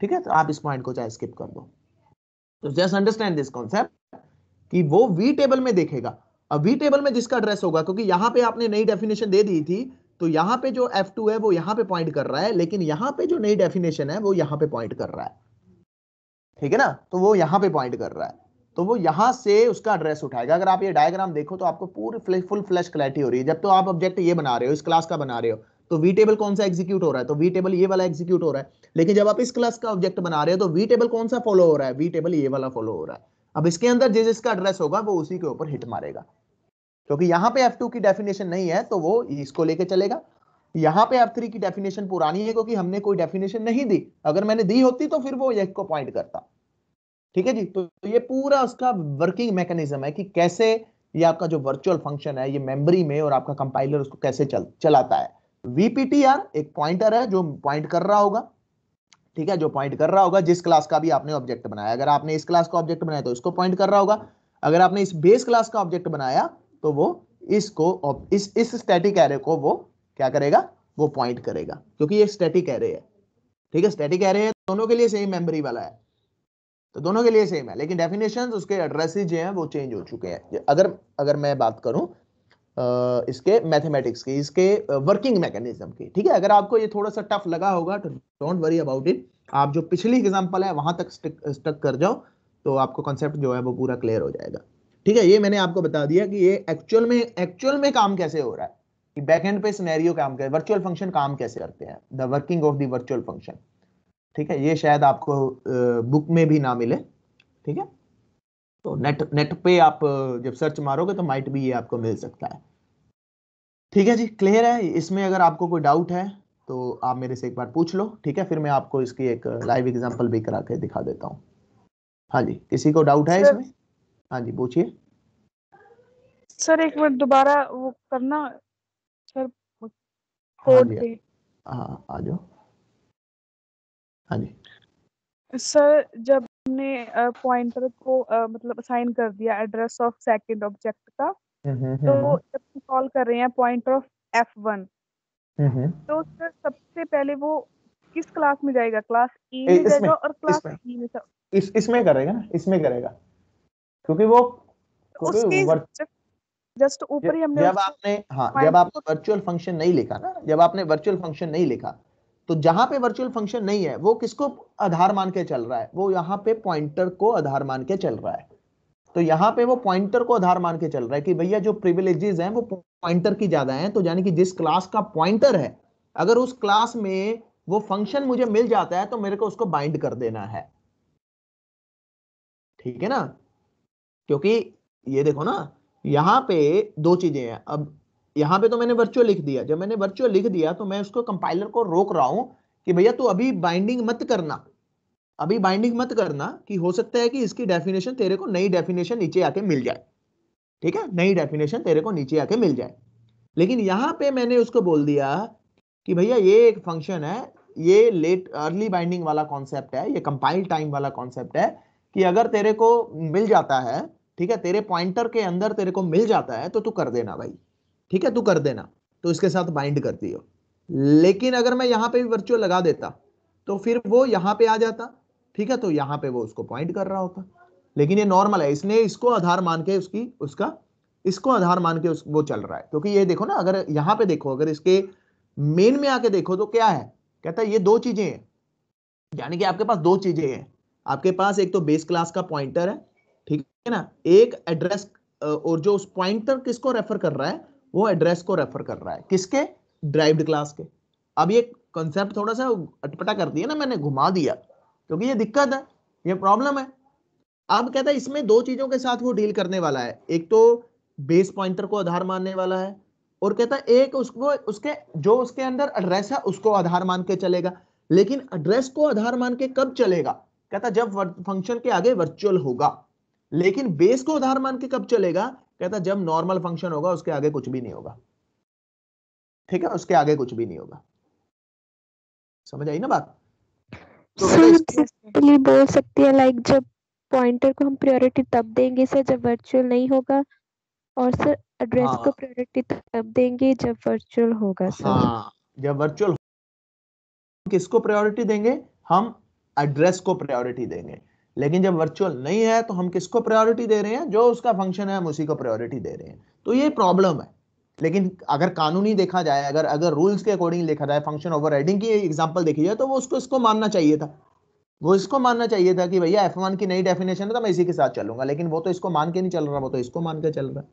ठीक है। तो आप इस पॉइंट को चाहे स्किप कर दो। तो जस्ट अंडरस्टैंड दिस कॉन्सेप्ट कि वो V टेबल में देखेगा, अब V टेबल में जिसका एड्रेस होगा, क्योंकि यहां पे आपने नई डेफिनेशन दे दी थी, तो यहां पे जो F2 है वो यहां पे पॉइंट कर रहा है, लेकिन यहां पे जो नई डेफिनेशन है वो यहां पे पॉइंट कर रहा है, ठीक है ना, तो वो यहां पे पॉइंट कर रहा है, तो वो यहां से उसका एड्रेस उठाएगा। अगर आप ये डायग्राम देखो तो आपको पूरी फुल फ्लैश क्लैरिटी हो रही है। जब तो आप ऑब्जेक्ट ये बना रहे हो, इस क्लास का बना रहे हो, तो वी टेबल कौन सा एग्जीक्यूट हो रहा है, तो वी टेबल ये वाला एग्जीक्यूट हो रहा है। लेकिन जब आप इस क्लास का ऑब्जेक्ट बना रहे हो तो वी टेबल कौन सा फॉलो हो रहा है, वी टेबल ये वाला फॉलो हो रहा है। अब इसके अंदर जिसका एड्रेस होगा वो उसी के ऊपर हिट मारेगा, क्योंकि यहाँ पे F2 की डेफिनेशन नहीं है तो वो इसको लेके चलेगा। यहाँ पे F3 की डेफिनेशन पुरानी है क्योंकि हमने कोई डेफिनेशन नहीं दी, अगर मैंने दी होती तो फिर वो एक को पॉइंट करता। ठीक है जी, तो ये पूरा उसका वर्किंग मैकेनिज्म है कि कैसे ये आपका जो वर्चुअल फंक्शन है ये मेमोरी में और आपका कंपाइलर उसको कैसे चलाता है। VPTR एक पॉइंटर है जो पॉइंट कर रहा होगा, ठीक है, जो पॉइंट कर रहा होगा जिस क्लास का भी आपने ऑब्जेक्ट बनाया। अगर आपने इस क्लास का ऑब्जेक्ट बनाया तो इसको पॉइंट कर रहा होगा, अगर आपने इस बेस क्लास का ऑब्जेक्ट बनाया तो वो इसको इस स्टैटिक एरे को वो क्या करेगा, वो पॉइंट करेगा, क्योंकि ये स्टैटिक एरे है। ठीक है, स्टैटिक एरे है, दोनों के लिए सेम मेमोरी वाला है, तो दोनों के लिए सेम है, लेकिन डेफिनेशंस उसके एड्रेसेस जो हैं वो चेंज हो चुके हैं। अगर मैं बात करूं इसके मैथमेटिक्स की, इसके वर्किंग मैकेनिज्म की, ठीक है। अगर आपको ये थोड़ा सा टफ लगा होगा तो डोंट वरी अबाउट इट, आप जो पिछली एग्जांपल है वहां तक स्टक कर जाओ तो आपको कॉन्सेप्ट जो है वो पूरा क्लियर हो जाएगा। ठीक है, ये मैंने आपको बता दिया कि ये एक्चुअल में काम कैसे हो रहा है, कि बैकएंड पे सिनेरियो काम कैसे, वर्चुअल फंक्शन काम कैसे करते हैं, the working of the virtual function. ठीक है, ये शायद आपको बुक में भी ना मिले। ठीक है, तो नेट पे आप जब सर्च मारोगे तो माइट भी ये आपको मिल सकता है। ठीक है जी, क्लियर है। इसमें अगर आपको कोई डाउट है तो आप मेरे से एक बार पूछ लो, ठीक है, फिर मैं आपको इसकी एक लाइव एग्जांपल भी करा के दिखा देता हूँ। हाँ जी, किसी को डाउट है इसमें? हाँ जी, पूछिए। सर एक मिनट दोबारा वो करना सर, हाँ कोड जी, पे। हाँ आ जाओ। हाँ जी सर जब हमने पॉइंटर को मतलब असाइन कर दिया एड्रेस ऑफ सेकंड ऑब्जेक्ट का, तो जब हम कॉल कर रहे हैं पॉइंटर ऑफ F1, तो सर सबसे पहले वो किस क्लास में जाएगा, क्लास E में इसमें जाएगा और क्लास इसमें E में इसमें करेगा ना, इसमें करेगा, क्योंकि वो उसके जस्ट ऊपर ही हमने जब आपने, हाँ, जब आपने वर्चुअल फंक्शन नहीं लिखा ना, जब आपने वर्चुअल फंक्शन नहीं लिखा तो जहां पे वर्चुअल फंक्शन नहीं है वो किसको आधार मान के चल रहा है, वो यहाँ पे पॉइंटर को आधार मान के चल रहा है। तो यहाँ पे वो पॉइंटर को आधार मान के चल रहा है कि भैया जो प्रिविलेजेस हैं वो पॉइंटर की ज्यादा हैं, तो यानी कि जिस क्लास का पॉइंटर है अगर उस क्लास में वो फंक्शन मुझे मिल जाता है तो मेरे को उसको बाइंड कर देना है। ठीक है ना, क्योंकि ये देखो ना, यहाँ पे दो चीजें हैं। अब यहाँ पे तो मैंने वर्चुअल लिख दिया, जब मैंने वर्चुअल लिख दिया तो मैं उसको कंपाइलर को रोक रहा हूं कि भैया तू अभी बाइंडिंग मत करना, अभी बाइंडिंग मत करना, कि हो सकता है कि इसकी डेफिनेशन तेरे को नई डेफिनेशन नीचे आके मिल जाए। ठीक है, नई डेफिनेशन तेरे को नीचे आके मिल जाए। लेकिन यहां पे मैंने उसको बोल दिया कि भैया ये एक फंक्शन है, ये लेट अर्ली बाइंडिंग वाला कॉन्सेप्ट है, ये कंपाइल टाइम वाला कॉन्सेप्ट है, कि अगर तेरे को मिल जाता है, ठीक है, तेरे पॉइंटर के अंदर तेरे को मिल जाता है तो तू कर देना भाई। ठीक है, तू कर देना, तो इसके साथ बाइंड कर दियो। लेकिन अगर मैं यहां पे भी वर्चुअल लगा देता तो फिर वो यहां पे आ जाता। ठीक है, तो यहां पे वो उसको पॉइंट कर रहा होता। लेकिन ये नॉर्मल है, इसने इसको आधार मान के इसको आधार मान के वो चल रहा है। क्योंकि ये देखो ना, अगर यहां पे देखो, अगर इसके मेन में आके देखो तो क्या है, कहता है ये दो चीजें हैं, यानी कि आपके पास दो चीजें हैं। आपके पास एक तो बेस क्लास का पॉइंटर है, ठीक है ना, एक एड्रेस, और जो उस पॉइंटर किसको रेफर कर रहा है, वो एड्रेस को रेफर कर रहा है, किसके, ड्राइव्ड क्लास के। अब ये कॉन्सेप्ट थोड़ा सा अटपटा कर दिया ना मैंने, घुमा दिया, क्योंकि ये दिक्कत है, ये प्रॉब्लम है। अब कहता है इसमें दो चीजों के साथ वो डील करने वाला है, एक तो बेस पॉइंटर को आधार मानने वाला है, और कहता है एक उसको उसके जो उसके अंदर एड्रेस है उसको आधार मान के चलेगा। लेकिन एड्रेस को आधार मान के कब चलेगा, कहता जब फंक्शन के आगे वर्चुअल होगा। लेकिन बेस को आधार मान के कब चलेगा, कहता जब नॉर्मल फंक्शन होगा उसके आगे कुछ भी नहीं होगा। ठीक है, उसके आगे कुछ भी नहीं होगा। समझ आई ना बात? तो सिंपली बोल सकते हैं लाइक जब पॉइंटर को हम प्रायोरिटी तब देंगे सर जब वर्चुअल नहीं होगा, और सर एड्रेस को प्रायोरिटी तब देंगे जब वर्चुअल होगा सर। हाँ, जब वर्चुअल किसको प्रायोरिटी देंगे, हम एड्रेस को प्रायोरिटी देंगे। लेकिन जब वर्चुअल नहीं है तो हम किसको प्रायोरिटी दे रहे हैं, जो उसका फंक्शन है हम उसी को प्रायोरिटी दे रहे हैं। तो ये प्रॉब्लम है। लेकिन अगर कानूनी देखा जाए, अगर रूल्स के अकॉर्डिंग देखा जाए, फंक्शन ओवरराइडिंग की एग्जांपल देखी जाए, तो वो उसको इसको मानना चाहिए था। वो इसको मानना चाहिए था कि भैया F1 की नई डेफिनेशन है तो मैं इसी के साथ चलूंगा। लेकिन वो तो इसको मान के नहीं चल रहा, वो तो इसको मान के चल रहा है,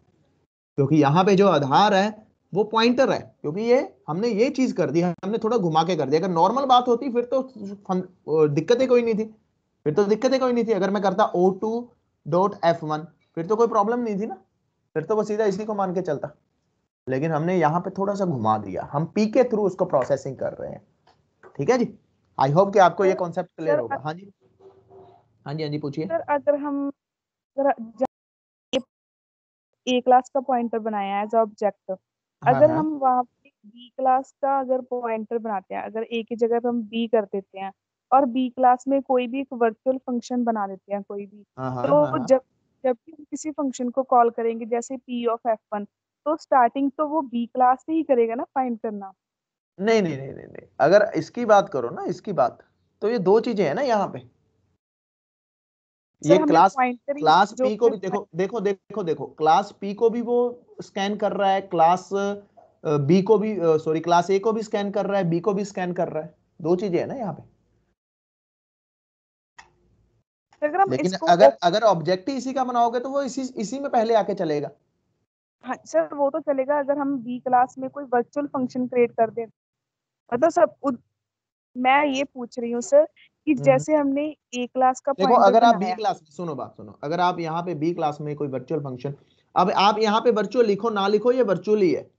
क्योंकि यहाँ पे जो आधार है वो पॉइंटर है, क्योंकि ये हमने ये चीज कर दी, हमने थोड़ा घुमा के कर दिया। अगर नॉर्मल बात होती फिर तो दिक्कतें कोई नहीं थी, फिर तो दिक्कतें कोई नहीं थी। अगर मैं करता O2.F1 फिर तो कोई प्रॉब्लम नहीं थी ना, फिर तो वो सीधा इसी को मान के चलता। लेकिन हमने यहाँ पे थोड़ा सा घुमा दिया, हम पी के थ्रू उसको प्रोसेसिंग कर रहे हैं। ठीक है जी, आई होप कि आपको ये कॉन्सेप्ट क्लियर होगा। हाँ जी, हाँ जी, हाँ जी, पूछिए। सर अगर हम ए क्लास का पॉइंटर बनाया है एज ऑब्जेक्ट, हाँ अगर हाँ हम वहाँ पे बी क्लास का अगर पॉइंटर बनाते हैं, अगर ए की जगह पे हम बी कर देते हैं और बी क्लास में कोई भी एक वर्चुअल फंक्शन बना देते हैं कोई भी, हाँ हाँ तो हाँ, जब जब भी हम किसी फंक्शन को कॉल करेंगे जैसे P(f1), तो स्टार्टिंग तो वो बी क्लास से ही करेगा ना फाइंड करना। नहीं नहीं नहीं नहीं नहीं, अगर इसकी बात करो ना, इसकी बात, तो ये दो चीजें हैं ना यहाँ पे। ये सर हमने क्लास पॉइंटर ही क्लास जो पी को भी देखो देखो देखो देखो, क्लास पी को भी वो स्कैन कर रहा है, क्लास बी को भी, सॉरी, क्लास ए को भी स्कैन कर रहा है, बी को भी स्कैन कर रहा है। दो चीजें हैं ना यहाँ पे। अगर हम लेकिन इसको अगर अगर ऑब्जेक्ट ही इसी का बनाओगे तो वो इसी इसी में पहले आके चलेगा। हाँ सर वो तो चलेगा अगर हम बी क्लास में कोई वर्चुअल फंक्शन क्रिएट कर दें, मतलब मैं ये पूछ रही हूँ सर कि हम्म। जैसे हमने ए क्लास का देखो, पॉइंटर अगर आप बी बनाया। क्लास में, सुनो बात सुनो, अगर आप यहाँ पे बी क्लास में कोई वर्चुअल फंक्शन, अब आप यहाँ पे वर्चुअल लिखो ना लिखो ये वर्चुअल ही है।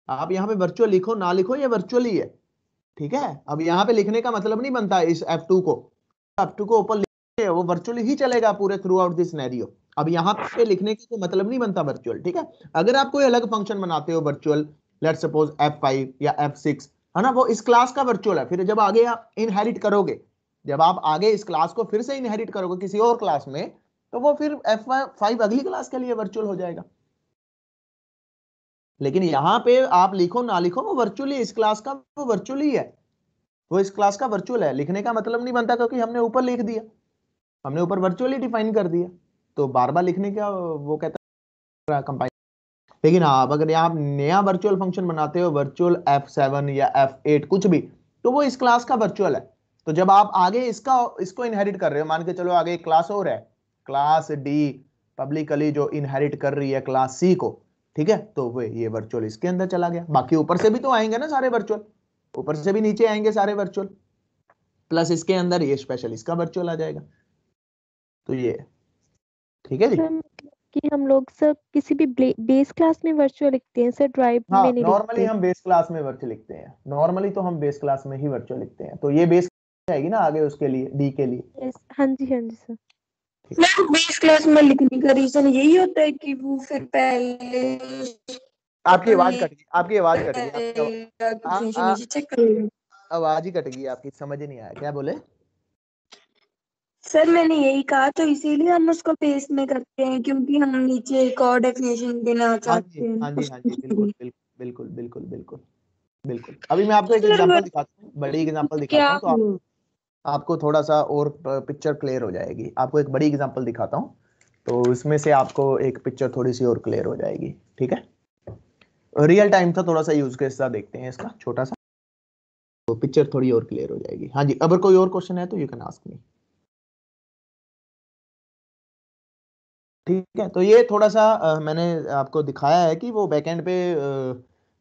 आप यहाँ पे वर्चुअल लिखो ना लिखो ये वर्चुअल ही है। ठीक है, अब यहाँ पे लिखने का मतलब नहीं बनता इस F2 को, F2 को ऊपर लिखे वो वर्चुअल ही चलेगा पूरे थ्रू आउट दिस सिनेरियो। अब यहाँ पे लिखने का कोई मतलब नहीं बनता वर्चुअल। ठीक है, अगर आप कोई अलग फंक्शन बनाते हो वर्चुअल, लेट्स सपोज F5 या F6, है ना, वो इस क्लास का वर्चुअल है। फिर जब आगे आप इनहेरिट करोगे, जब आप आगे इस क्लास को फिर से इनहेरिट करोगे किसी और क्लास में, तो वो फिर F5 अगली क्लास के लिए वर्चुअल हो जाएगा। लेकिन यहाँ पे आप लिखो ना लिखो वो वर्चुअली इस क्लास का वो वर्चुअली है, वो इस क्लास का वर्चुअल है। लिखने का मतलब नहीं बनता, क्योंकि हमने ऊपर लिख दिया, हमने ऊपर वर्चुअली डिफाइन कर दिया, तो बार बार लिखने का वो कहता है कंपाइल। लेकिन हाँ, अब अगर आप नया वर्चुअल फंक्शन बनाते हो, वर्चुअल F7 या F8 कुछ भी, तो वो इस क्लास का वर्चुअल है। तो जब आप आगे इसको इनहेरिट कर रहे हो, मान के चलो आगे एक क्लास और है, क्लास डी, पब्लिकली जो इनहेरिट कर रही है क्लास सी को, ठीक है, तो वो ये वर्चुअल इसके अंदर चला गया। बाकी ऊपर से भी तो आएंगे ना सारे वर्चुअल, ऊपर से भी नीचे आएंगे सारे वर्चुअल, प्लस इसके अंदर ये स्पेशल इसका वर्चुअल आ जाएगा। तो ये है। ठीक है जी। सर मतलब कि हम लोग सब किसी भी बेस क्लास में वर्चुअल लिखते हैं सर, ड्राइव हाँ, में नहीं नॉर्मली लिखते। हम बेस क्लास में वर्चुअल लिखते हैं, नॉर्मली तो हम बेस क्लास में ही वर्चुअल लिखते हैं। तो ये बेस आएगी ना आगे उसके लिए, डी के लिए। यस, हाँ जी, हाँ जी सर। मैम बेस क्लास में लिखने का रीजन यही होता है कि वो फिर पहले आपकी आवाज कट गई, आपकी आवाज कट गई, आपकी नीचे नीचे चेक करेगा। आवाज ही कट गई आपकी, समझ नहीं आया क्या बोले। सर मैंने यही कहा, तो इसीलिए हम उसको बेस में करते हैं क्योंकि हम नीचे एक और डेफिनेशन देना हाँ चाहते जी, हैं हाँ जी, हाँ जी, उसके बिल्कुल लिए। बिल्कुल बिल्कुल बिल्कुल बिल्कुल बिल्कुल। अभी मैं आपको एक सर एग्जांपल दिखाता हूँ, बड़ी एग्जांपल क्या दिखाता हूँ, तो आपको थोड़ा सा और पिक्चर क्लियर हो जाएगी। आपको एक बड़ी एग्जांपल दिखाता हूँ, तो इसमें से आपको एक पिक्चर थोड़ी सी और क्लियर हो जाएगी। ठीक है, रियल टाइम था, थोड़ा सा यूज केस सा देखते हैं इसका छोटा सा, तो पिक्चर थोड़ी और क्लियर हो जाएगी। हाँ जी, अगर कोई और क्वेश्चन है तो यू कैन आस्क मी। ठीक है, तो ये थोड़ा सा मैंने आपको दिखाया है कि वो बैकएंड पे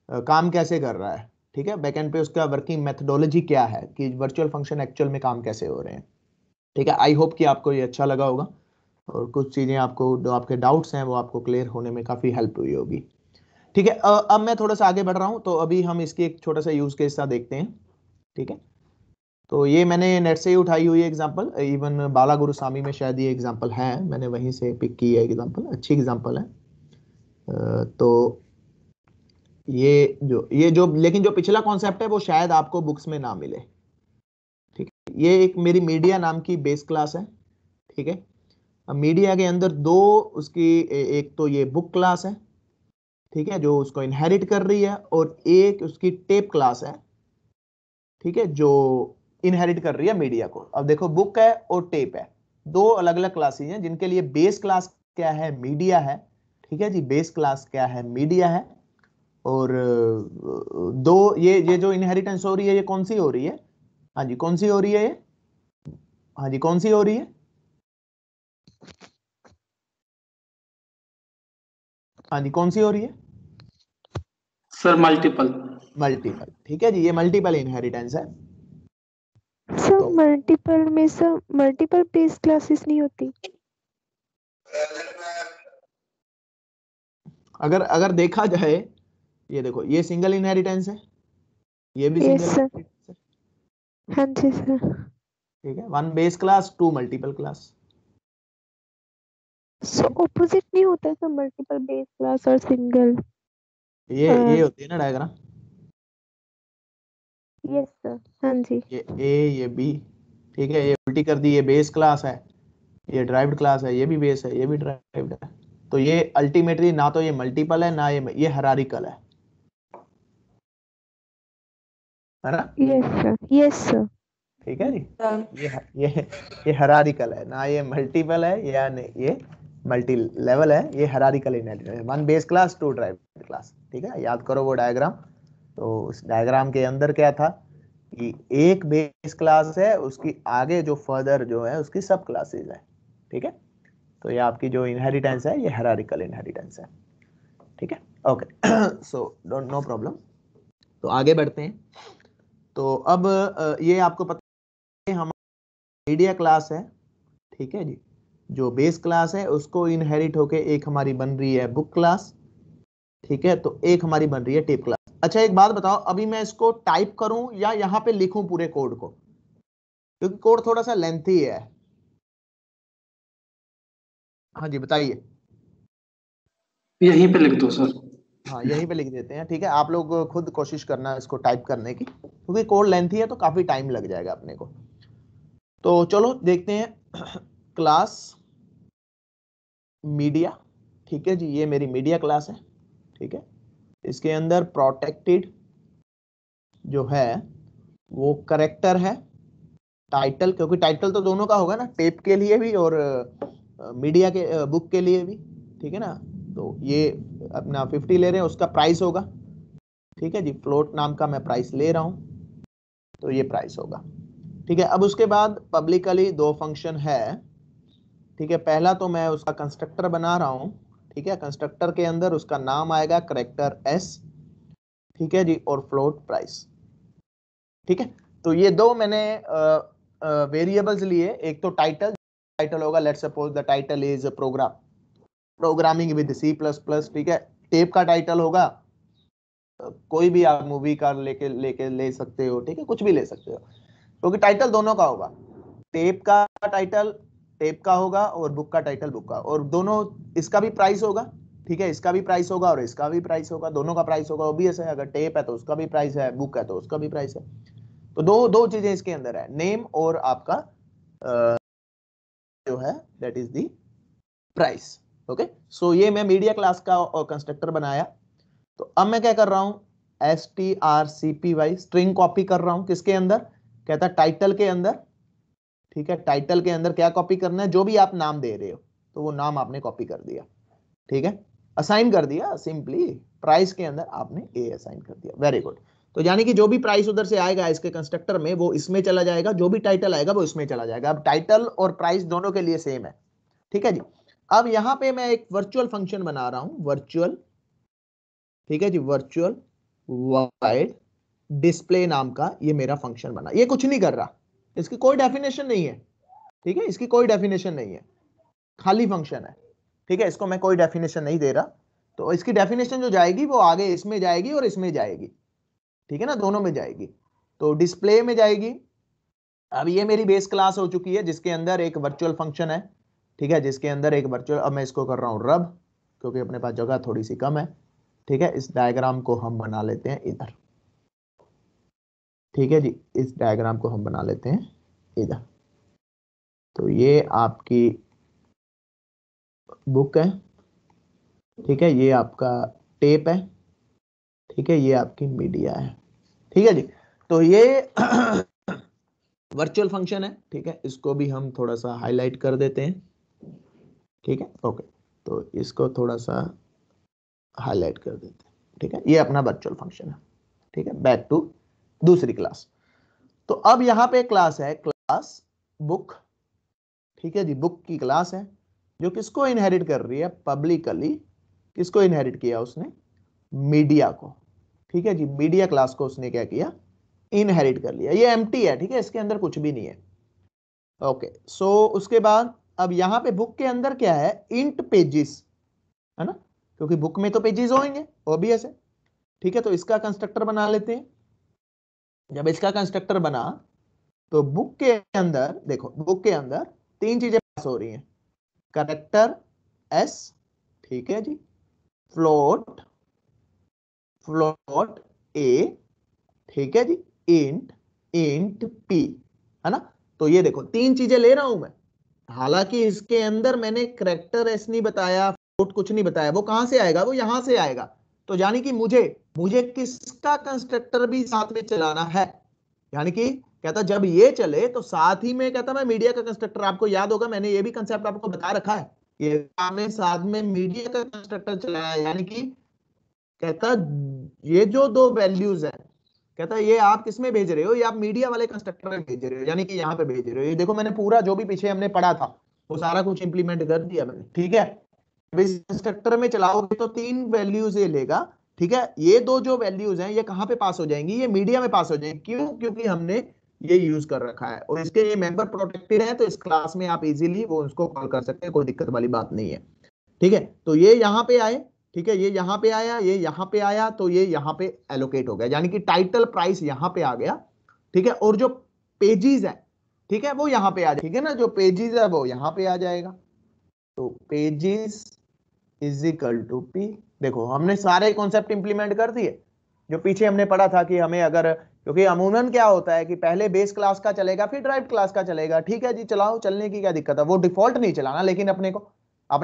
काम कैसे कर रहा है। ठीक है, बैकएंड पे उसका वर्किंग मेथडोलॉजी क्या है, कि वर्चुअल फंक्शन एक्चुअल में काम कैसे हो रहे हैं। ठीक है, आई होप कि आपको ये अच्छा लगा होगा, और कुछ चीजें आपको जो आपके डाउट्स हैं वो आपको क्लियर होने में काफी हेल्प हुई होगी। ठीक है, अब मैं थोड़ा सा आगे बढ़ रहा हूँ, तो अभी हम इसकी एक छोटा सा यूज केस सा देखते हैं। ठीक है, तो ये मैंने नेट से ही उठाई हुई एग्जांपल, इवन बाला गुरुस्वामी में शायद ये एग्जांपल है, मैंने वहीं से पिक की है एग्जांपल, अच्छी एग्जांपल है। तो ये जो लेकिन जो पिछला कॉन्सेप्ट है वो शायद आपको बुक्स में ना मिले। ठीक है, ये एक मेरी मीडिया नाम की बेस क्लास है। ठीक है, अब मीडिया के अंदर दो उसकी एक तो ये बुक क्लास है, ठीक है, जो उसको इनहेरिट कर रही है, और एक उसकी टेप क्लास है, ठीक है, जो इनहेरिट कर रही है मीडिया को। अब देखो, बुक है और टेप है, दो अलग अलग क्लासेस हैं जिनके लिए बेस क्लास क्या है, मीडिया है। ठीक है जी, बेस क्लास क्या है, मीडिया है। और दो ये जो इनहेरिटेंस हो रही है ये कौन सी हो रही है, हाँ जी कौन सी हो रही है ये, हाँ जी कौन सी हो रही है, हाँ जी कौन सी हो रही है, सर मल्टीपल। मल्टीपल, ठीक है जी, ये मल्टीपल इनहेरिटेंस है। सर तो मल्टीपल में सर मल्टीपल बेस क्लासेस नहीं होती? अगर अगर देखा जाए, ये देखो, ये सिंगल इनहेरिटेंस है, ये भी यस सिंगल सर। इनहेरिटेंस है, हाँ जी सर। ठीक है। One base class, two multiple class. So opposite नहीं होता सर मल्टीपल बेस क्लास और सिंगल? ये होती है ना डायग्राम, यस सर। हाँ जी। ये ए ये बी, ठीक है, ये उल्टी कर दी, ये बेस क्लास है, ये ड्राइव्ड क्लास है, ये भी बेस है, ये भी ड्राइव्ड है। तो ये अल्टीमेटली ना तो ये मल्टीपल है, ना ये हायरार्किकल है ना? Yes sir. Yes sir. ठीक है जी। ये ये हायरार्किकल है, ना ये मल्टीपल है या नहीं ये मल्टी लेवल है, ये हायरार्किकल इनहेरिटेंस है। One base class, two derived class, ठीक है, याद करो वो डायग्राम। तो उस डायग्राम के अंदर क्या था कि एक बेस क्लास है, उसकी आगे जो फर्दर जो है उसकी सब क्लासेस है, ठीक है। तो ये आपकी जो इनहेरिटेंस है, ये हायरार्किकल इनहेरिटेंस है, ठीक है, okay. So don't, no problem. तो आगे बढ़ते हैं। तो अब ये आपको पता है हमारा मीडिया क्लास है, ठीक है जी। जो बेस क्लास है उसको इनहेरिट होके एक हमारी बन रही है बुक क्लास, ठीक है, तो एक हमारी बन रही है टेप क्लास। अच्छा एक बात बताओ, अभी मैं इसको टाइप करूं या यहां पे लिखूं पूरे कोड को, क्योंकि कोड थोड़ा सा लेंथी है। हाँ जी बताइए। यहीं पे लिख दो सर। हाँ यहीं पे लिख देते हैं, ठीक है, आप लोग खुद कोशिश करना इसको टाइप करने की, क्योंकि कोड लेंथी है तो काफी टाइम लग जाएगा अपने को। तो चलो देखते हैं। क्लास मीडिया, ठीक है जी, ये मेरी मीडिया क्लास है, ठीक है। इसके अंदर प्रोटेक्टेड जो है वो करेक्टर है, टाइटल, क्योंकि टाइटल तो दोनों का होगा ना, टेप के लिए भी और मीडिया के बुक के लिए भी, ठीक है ना। तो ये अपना 50 ले रहे हैं, उसका प्राइस होगा, ठीक है जी, फ्लोट नाम का मैं प्राइस ले रहा हूं, तो ये प्राइस होगा, ठीक है। अब उसके बाद पब्लिकली दो फंक्शन है, ठीक है। पहला तो मैं उसका कंस्ट्रक्टर बना रहा हूं, ठीक है, कंस्ट्रक्टर के अंदर उसका नाम आएगा करेक्टर एस, ठीक है जी, और फ्लोट प्राइस, ठीक है। तो ये दो मैंने वेरिएबल्स लिए, एक तो टाइटल, टाइटल होगा let's suppose the title is programming with C plus plus, ठीक है। टेप का टाइटल होगा कोई भी आप मूवी का लेके लेके ले सकते हो, ठीक है, कुछ भी ले सकते हो, क्योंकि टाइटल दोनों का होगा। टेप का टाइटल टेप का होगा और बुक का टाइटल बुक का, और दोनों, इसका भी प्राइस होगा, ठीक है, इसका भी प्राइस होगा और इसका भी प्राइस होगा, दोनों का प्राइस होगा, ऑब्वियस है, अगर टेप है तो उसका भी प्राइस है, बुक है तो उसका भी प्राइस है। तो दो दो चीजें इसके अंदर है, नेम और आपका जो है that is the price, okay. So ये मैं मीडिया क्लास का कंस्ट्रक्टर बनाया। तो अब मैं क्या कर रहा हूं, strcpy स्ट्रिंग कॉपी कर रहा हूं, किसके अंदर, कहता टाइटल के अंदर, ठीक है। टाइटल के अंदर क्या कॉपी करना है, जो भी आप नाम दे रहे हो, तो वो नाम आपने कॉपी कर दिया, ठीक है, असाइन कर दिया सिंपली। प्राइस के अंदर आपने ए असाइन कर दिया, वेरी गुड। तो यानी कि जो भी प्राइस उधर से आएगा इसके कंस्ट्रक्टर में वो इसमें चला जाएगा, जो भी टाइटल आएगा वो इसमें चला जाएगा। अब टाइटल और प्राइस दोनों के लिए सेम है, ठीक है जी। अब यहां पे मैं एक वर्चुअल फंक्शन बना रहा हूं, वर्चुअल, ठीक है जी, वर्चुअल वाइड डिस्प्ले नाम का ये मेरा फंक्शन बना। ये कुछ नहीं कर रहा, इसकी कोई डेफिनेशन नहीं है, ठीक है, इसकी कोई डेफिनेशन नहीं है, खाली फंक्शन है, ठीक है। इसको मैं कोई डेफिनेशन नहीं दे रहा, तो इसकी डेफिनेशन जो जाएगी वो आगे इसमें जाएगी और इसमें जाएगी, ठीक है ना, दोनों में जाएगी। तो डिस्प्ले में जाएगी। अब ये मेरी बेस क्लास हो चुकी है जिसके अंदर एक वर्चुअल फंक्शन है, ठीक है, जिसके अंदर एक वर्चुअल, अब मैं इसको कर रहा हूं रब, क्योंकि अपने पास जगह थोड़ी सी कम है, ठीक है। इस डायग्राम को हम बना लेते हैं इधर, ठीक है जी, इस डायग्राम को हम बना लेते हैं इधर। तो ये आपकी बुक है, ठीक है, ये आपका टेप है, ठीक है, ये आपकी मीडिया है, ठीक है जी। तो ये वर्चुअल फंक्शन है, ठीक है, इसको भी हम थोड़ा सा हाईलाइट कर देते हैं, ठीक है, ओके। तो इसको थोड़ा सा हाईलाइट कर देते हैं, ठीक है, ये अपना वर्चुअल फंक्शन है, ठीक है। बैक टू दूसरी क्लास। तो अब यहां पे क्लास है क्लास बुक, ठीक है जी, बुक की क्लास है जो किसको इनहेरिट कर रही है, पब्लिकली किसको इनहेरिट किया उसने, मीडिया को, ठीक है जी, मीडिया क्लास को उसने क्या किया, इनहेरिट कर लिया। ये एम्प्टी है, ठीक है, इसके अंदर कुछ भी नहीं है। ओके, सो उसके बाद अब यहाँ पे बुक के अंदर क्या है, इंट पेजेस, है ना, क्योंकि बुक में तो पेजेस होंगे ऑब्वियस है, ठीक है। तो इसका कंस्ट्रक्टर बना लेते हैं। जब इसका कंस्ट्रक्टर बना तो बुक के अंदर देखो, बुक के अंदर तीन चीजें पास हो रही हैं, कैरेक्टर एस, ठीक है जी, फ्लोट, फ्लोट ए, ठीक है जी, इंट पी, है ना। तो ये देखो तीन चीजें ले रहा हूं मैं, हालांकि इसके अंदर मैंने कैरेक्टर एस नहीं बताया, फ्लोट कुछ नहीं बताया, वो कहां से आएगा, वो यहां से आएगा। तो यानी कि मुझे किसका कंस्ट्रक्टर भी साथ में चलाना है, यानी कि कहता जब ये चले तो साथ ही में कहता मैं मीडिया का कंस्ट्रक्टर, आपको याद होगा मैंने ये भी कंसेप्ट आपको बता रखा है, ये हमने साथ में मीडिया का कंस्ट्रक्टर चलाया है। यानी कि कहता ये जो दो वैल्यूज है, कहता ये आप किसमें भेज रहे हो, ये आप मीडिया वाले कंस्ट्रक्टर में भेज रहे हो, यानी कि यहाँ पे भेज रहे हो। ये देखो मैंने पूरा जो भी पीछे हमने पढ़ा था वो सारा कुछ इंप्लीमेंट कर दिया मैंने, ठीक है। इस कंस्ट्रक्टर में चलाओगे तो तीन वैल्यूज ये लेगा, ठीक है। ये दो जो वैल्यूज हैं ये कहां पे पास हो जाएंगी, ये मीडिया में पास हो जाएंगी। क्यों, क्योंकि हमने ये यूज कर रखा है और इसके ये मेंबर प्रोटेक्टेड है, तो इस क्लास में आप इजीली वो उसको कॉल कर सकते हैं, कोई दिक्कत वाली बात नहीं है, ठीक है। तो ये यहाँ पे आए, ठीक है, ये यहाँ पे आया, ये यहाँ पे आया, तो ये यहाँ पे एलोकेट हो गया, यानी कि टाइटल प्राइस यहाँ पे आ गया, ठीक है। और जो पेजेस है, ठीक है, वो यहाँ पे आ जाए, ठीक है ना, जो पेजेस है वो यहाँ पे आ जाएगा। तो pages is equal to p. देखो हमने सारे कॉन्सेप्ट इंप्लीमेंट कर दिए जो पीछे हमने पढ़ा था कि हमें अगर, क्योंकि अमूमन क्या होता है कि पहले बेस क्लास का चलेगा फिर ड्राइव्ड क्लास का चलेगा, ठीक है जी, चलाओ, चलने की क्या दिक्कत है, वो डिफॉल्ट नहीं चलाना, लेकिन अपने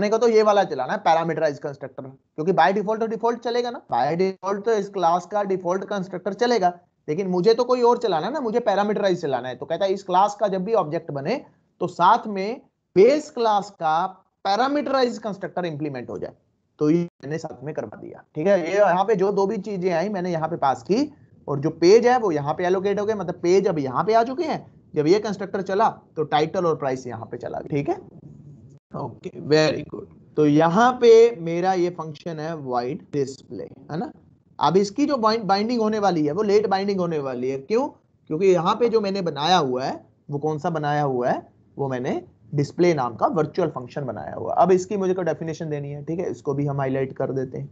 को तो ये वाला चलाना है पैरामीटराइज कंस्ट्रक्टर, क्योंकि बाय डिफॉल्ट तो डिफॉल्ट चलेगा ना, बाय डिफॉल्ट तो इस क्लास का डिफॉल्ट कंस्ट्रक्टर चलेगा, लेकिन मुझे तो कोई और चलाना है ना, मुझे पैरामीटराइज चलाना है। तो कहता है इस क्लास का जब भी ऑब्जेक्ट बने तो साथ में बेस क्लास का पैरामीटराइज कंस्ट्रक्टर इंप्लीमेंट हो जाए। तो ये मैंने साथ में करवा दिया, ठीक है। ये यहाँ पे जो दो भी चीजें आई मैंने यहाँ पे पास की, और जो पेज है वो यहाँ पे एलोकेट हो गए, मतलब पेज अब यहाँ पे आ चुके हैं। जब ये कंस्ट्रक्टर चला तो टाइटल और प्राइस यहाँ पे चला गया, ठीक है। Okay, very good. तो यहाँ पे मेरा ये फंक्शन है वाइड डिस्प्ले, है ना। अब इसकी जो बाइंडिंग होने वाली है वो लेट बाइंडिंग होने वाली है। क्यों, क्योंकि यहाँ पे जो मैंने बनाया हुआ है वो कौन सा बनाया हुआ है, वो मैंने डिस्प्ले नाम का वर्चुअल फंक्शन बनाया हुआ। अब इसकी मुझे को डेफिनेशन देनी है, ठीक है, इसको भी हम हाईलाइट कर देते हैं,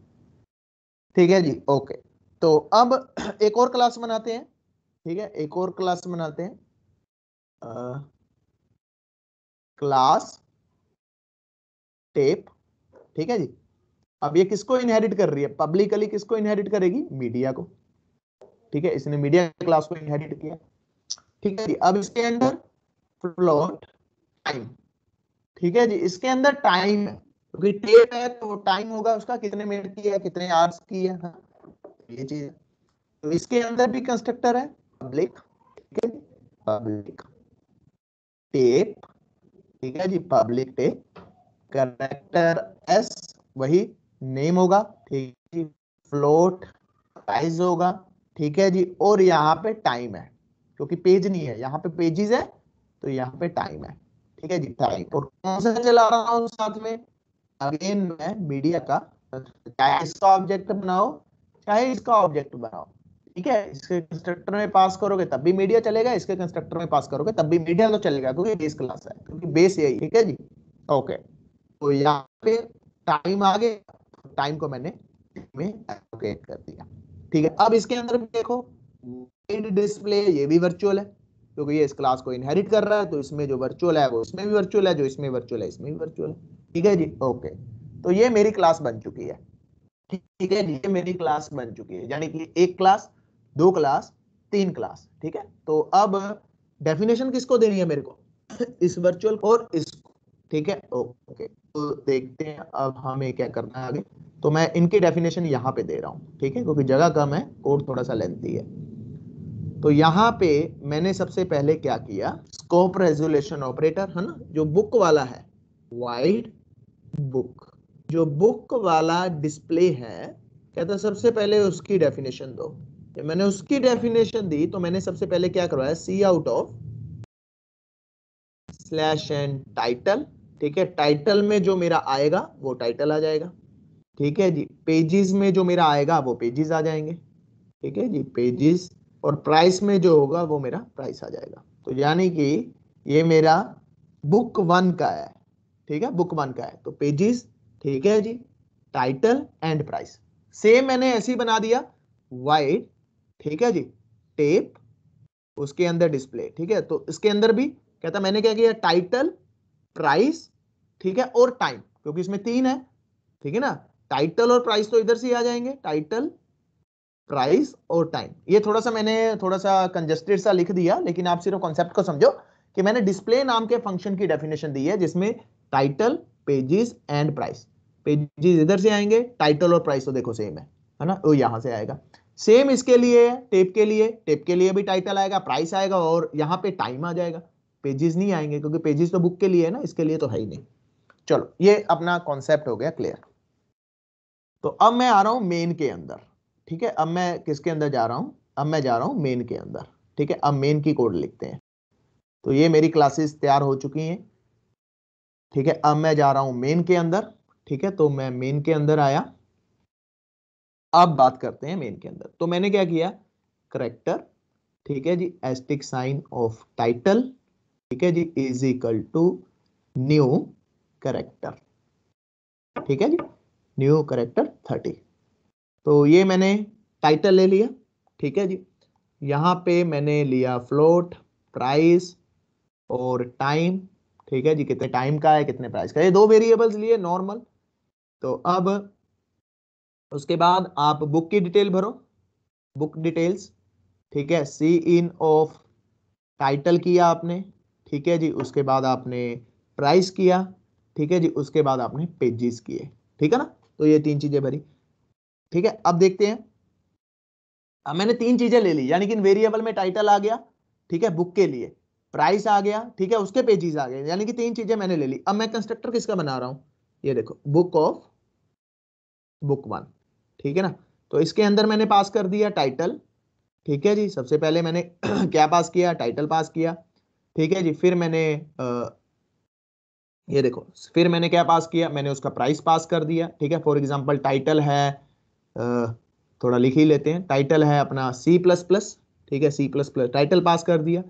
ठीक है जी। ओके, तो अब एक और क्लास बनाते हैं, ठीक है, एक और क्लास बनाते हैं, क्लास टेप, ठीक है जी। अब ये किसको इनहेरिट कर रही है, पब्लिकली किसको इनहेरिट करेगी, मीडिया को, ठीक है, इसने मीडिया क्लास को इनहेरिट किया, ठीक है जी। अब इसके अंदर फ्लोट टाइम, ठीक है जी, इसके अंदर टाइम है, क्योंकि टेप है तो टाइम होगा उसका, कितने मिनट की है, कितने आवर्स की है, हाँ, ये चीज। तो इसके अंदर भी कंस्ट्रक्टर है पब्लिक, ठीक है, पब्लिक टेप, ठीक है जी, पब्लिक टेप, कैरेक्टर एस वही नेम होगा, ठीक है, फ्लोट प्राइस होगा, ठीक है जी, और यहाँ पे टाइम है, क्योंकि पेज नहीं है, यहाँ पे पेजेस है तो यहाँ पे टाइम है, ठीक है जी, टाइम। और कौन सा चला रहा हूँ साथ में, अगेन मैं मीडिया का, चाहे इसका ऑब्जेक्ट बनाओ चाहे इसका ऑब्जेक्ट बनाओ, ठीक है। इसके कंस्ट्रक्टर में पास करोगे तब भी मीडिया चलेगा, इसके कंस्ट्रक्टर में पास करोगे तब भी मीडिया तो चलेगा, क्योंकि बेस क्लास है, क्योंकि बेस यही, ठीक है जी। ओके, तो यहाँ पे टाइम आ गया, टाइम को मैंने में एलोकेट कर दिया, ठीक है। अब इसके अंदर भी देखो डिस्प्ले, ये भी वर्चुअल है, क्योंकि ये इस क्लास को इनहेरिट कर रहा है, तो इसमें जो वर्चुअल है वो इसमें भी वर्चुअल है, जो इसमें वर्चुअल है इसमें भी वर्चुअल है, ठीक है जी। ओके, तो ये मेरी क्लास बन चुकी है, ठीक है जी, ये मेरी क्लास बन चुकी है, यानी कि एक क्लास, दो क्लास, तीन क्लास, ठीक है। तो अब डेफिनेशन किसको देनी है मेरे को, इस वर्चुअल और इसको, ठीक है। ओके, तो देखते हैं अब हमें क्या करना है आगे। तो मैं इनकी डेफिनेशन यहाँ पे दे रहा हूँ, ठीक है, क्योंकि जगह कम है, कोड थोड़ा सा लेंथी है। तो यहाँ पे मैंने सबसे पहले क्या किया, स्कोप रेजोल्यूशन ऑपरेटर, है ना, जो बुक वाला है, वाइड बुक, जो बुक वाला डिस्प्ले है, कहता सबसे पहले उसकी डेफिनेशन दो। जब मैंने उसकी डेफिनेशन दी तो मैंने सबसे पहले क्या करवाया, C out of slash and title, ठीक है, टाइटल में जो मेरा आएगा वो टाइटल आ जाएगा, ठीक है जी, पेजेस में जो मेरा आएगा वो पेजेस आ जाएंगे, ठीक है जी, पेजेस, और प्राइस में जो होगा वो मेरा प्राइस आ जाएगा। तो यानी कि ये मेरा बुक 1 का है, ठीक है, बुक 1 का है। तो पेजेस, ठीक है जी, टाइटल एंड प्राइस। सेम मैंने ऐसे ही बना दिया, वाइट, ठीक है जी, टेप, उसके अंदर डिस्प्ले, ठीक है। तो इसके अंदर भी कहता मैंने क्या किया, टाइटल, प्राइस, ठीक है, और टाइम, क्योंकि इसमें 3 है, ठीक है ना। टाइटल और प्राइस तो इधर से आ जाएंगे, टाइटल, प्राइस और टाइम। ये मैंने थोड़ा सा कंजस्टेड सा लिख दिया, लेकिन आप सिर्फ कॉन्सेप्ट को समझो कि मैंने डिस्प्ले नाम के फंक्शन की डेफिनेशन दी है, जिसमें title, pages and price. Pages इधर से आएंगे, टाइटल और प्राइस तो देखो सेम है ना, वो यहां से आएगा। सेम इसके लिए है, टेप के लिए, टेप के लिए भी टाइटल आएगा, प्राइस आएगा, और यहां पे टाइम आ जाएगा। पेजेस नहीं आएंगे, क्योंकि पेजेस तो बुक के लिए है ना, इसके लिए तो है ही नहीं। चलो, ये अपना कॉन्सेप्ट हो गया क्लियर। तो अब मैं आ रहा हूं मेन के अंदर, ठीक है। अब मैं किसके अंदर जा रहा हूं, अब मैं जा रहा हूं मेन के अंदर, ठीक है। अब मेन की कोड लिखते हैं। तो ये मेरी क्लासेस तैयार हो चुकी हैं, ठीक है। अब मैं जा रहा हूं मेन के अंदर, ठीक है। तो मैं मेन के अंदर आया। अब बात करते हैं मेन के अंदर। तो मैंने क्या किया, करेक्टर, ठीक है जी, एस्टिक साइन ऑफ टाइटल, ठीक है जी, is equal to new character, ठीक है जी, न्यू करेक्टर 30। तो ये मैंने टाइटल ले लिया, ठीक है जी। यहां पे मैंने लिया फ्लोट, प्राइस और टाइम, ठीक है जी, कितने टाइम का है, कितने प्राइस का, ये 2 वेरिएबल्स लिए नॉर्मल। तो अब उसके बाद आप बुक की डिटेल भरो, बुक डिटेल्स, ठीक है। सी इन ऑफ टाइटल किया आपने, ठीक है जी। उसके बाद आपने प्राइस किया, ठीक है जी। उसके बाद आपने पेजेस किए, ठीक है ना। तो ये 3 चीजें भरी, ठीक है। अब देखते हैं, अब मैंने 3 चीजें ले ली, यानी कि वेरिएबल में टाइटल आ गया, ठीक है, बुक के लिए, प्राइस आ गया, ठीक है, उसके पेजेस आ गए, यानी कि 3 चीजें मैंने ले ली। अब मैं कंस्ट्रक्टर किसका बना रहा हूं, ये देखो, बुक ऑफ बुक 1, ठीक है ना। तो इसके अंदर मैंने पास कर दिया टाइटल, ठीक है जी। सबसे पहले मैंने क्या पास किया, टाइटल पास किया, ठीक है जी। फिर मैंने ये देखो, फिर मैंने क्या पास किया, मैंने उसका प्राइस पास कर दिया, ठीक है। फॉर एग्जांपल टाइटल है, थोड़ा लिख ही लेते हैं, टाइटल है अपना C++, ठीक है, C++ टाइटल पास कर दिया,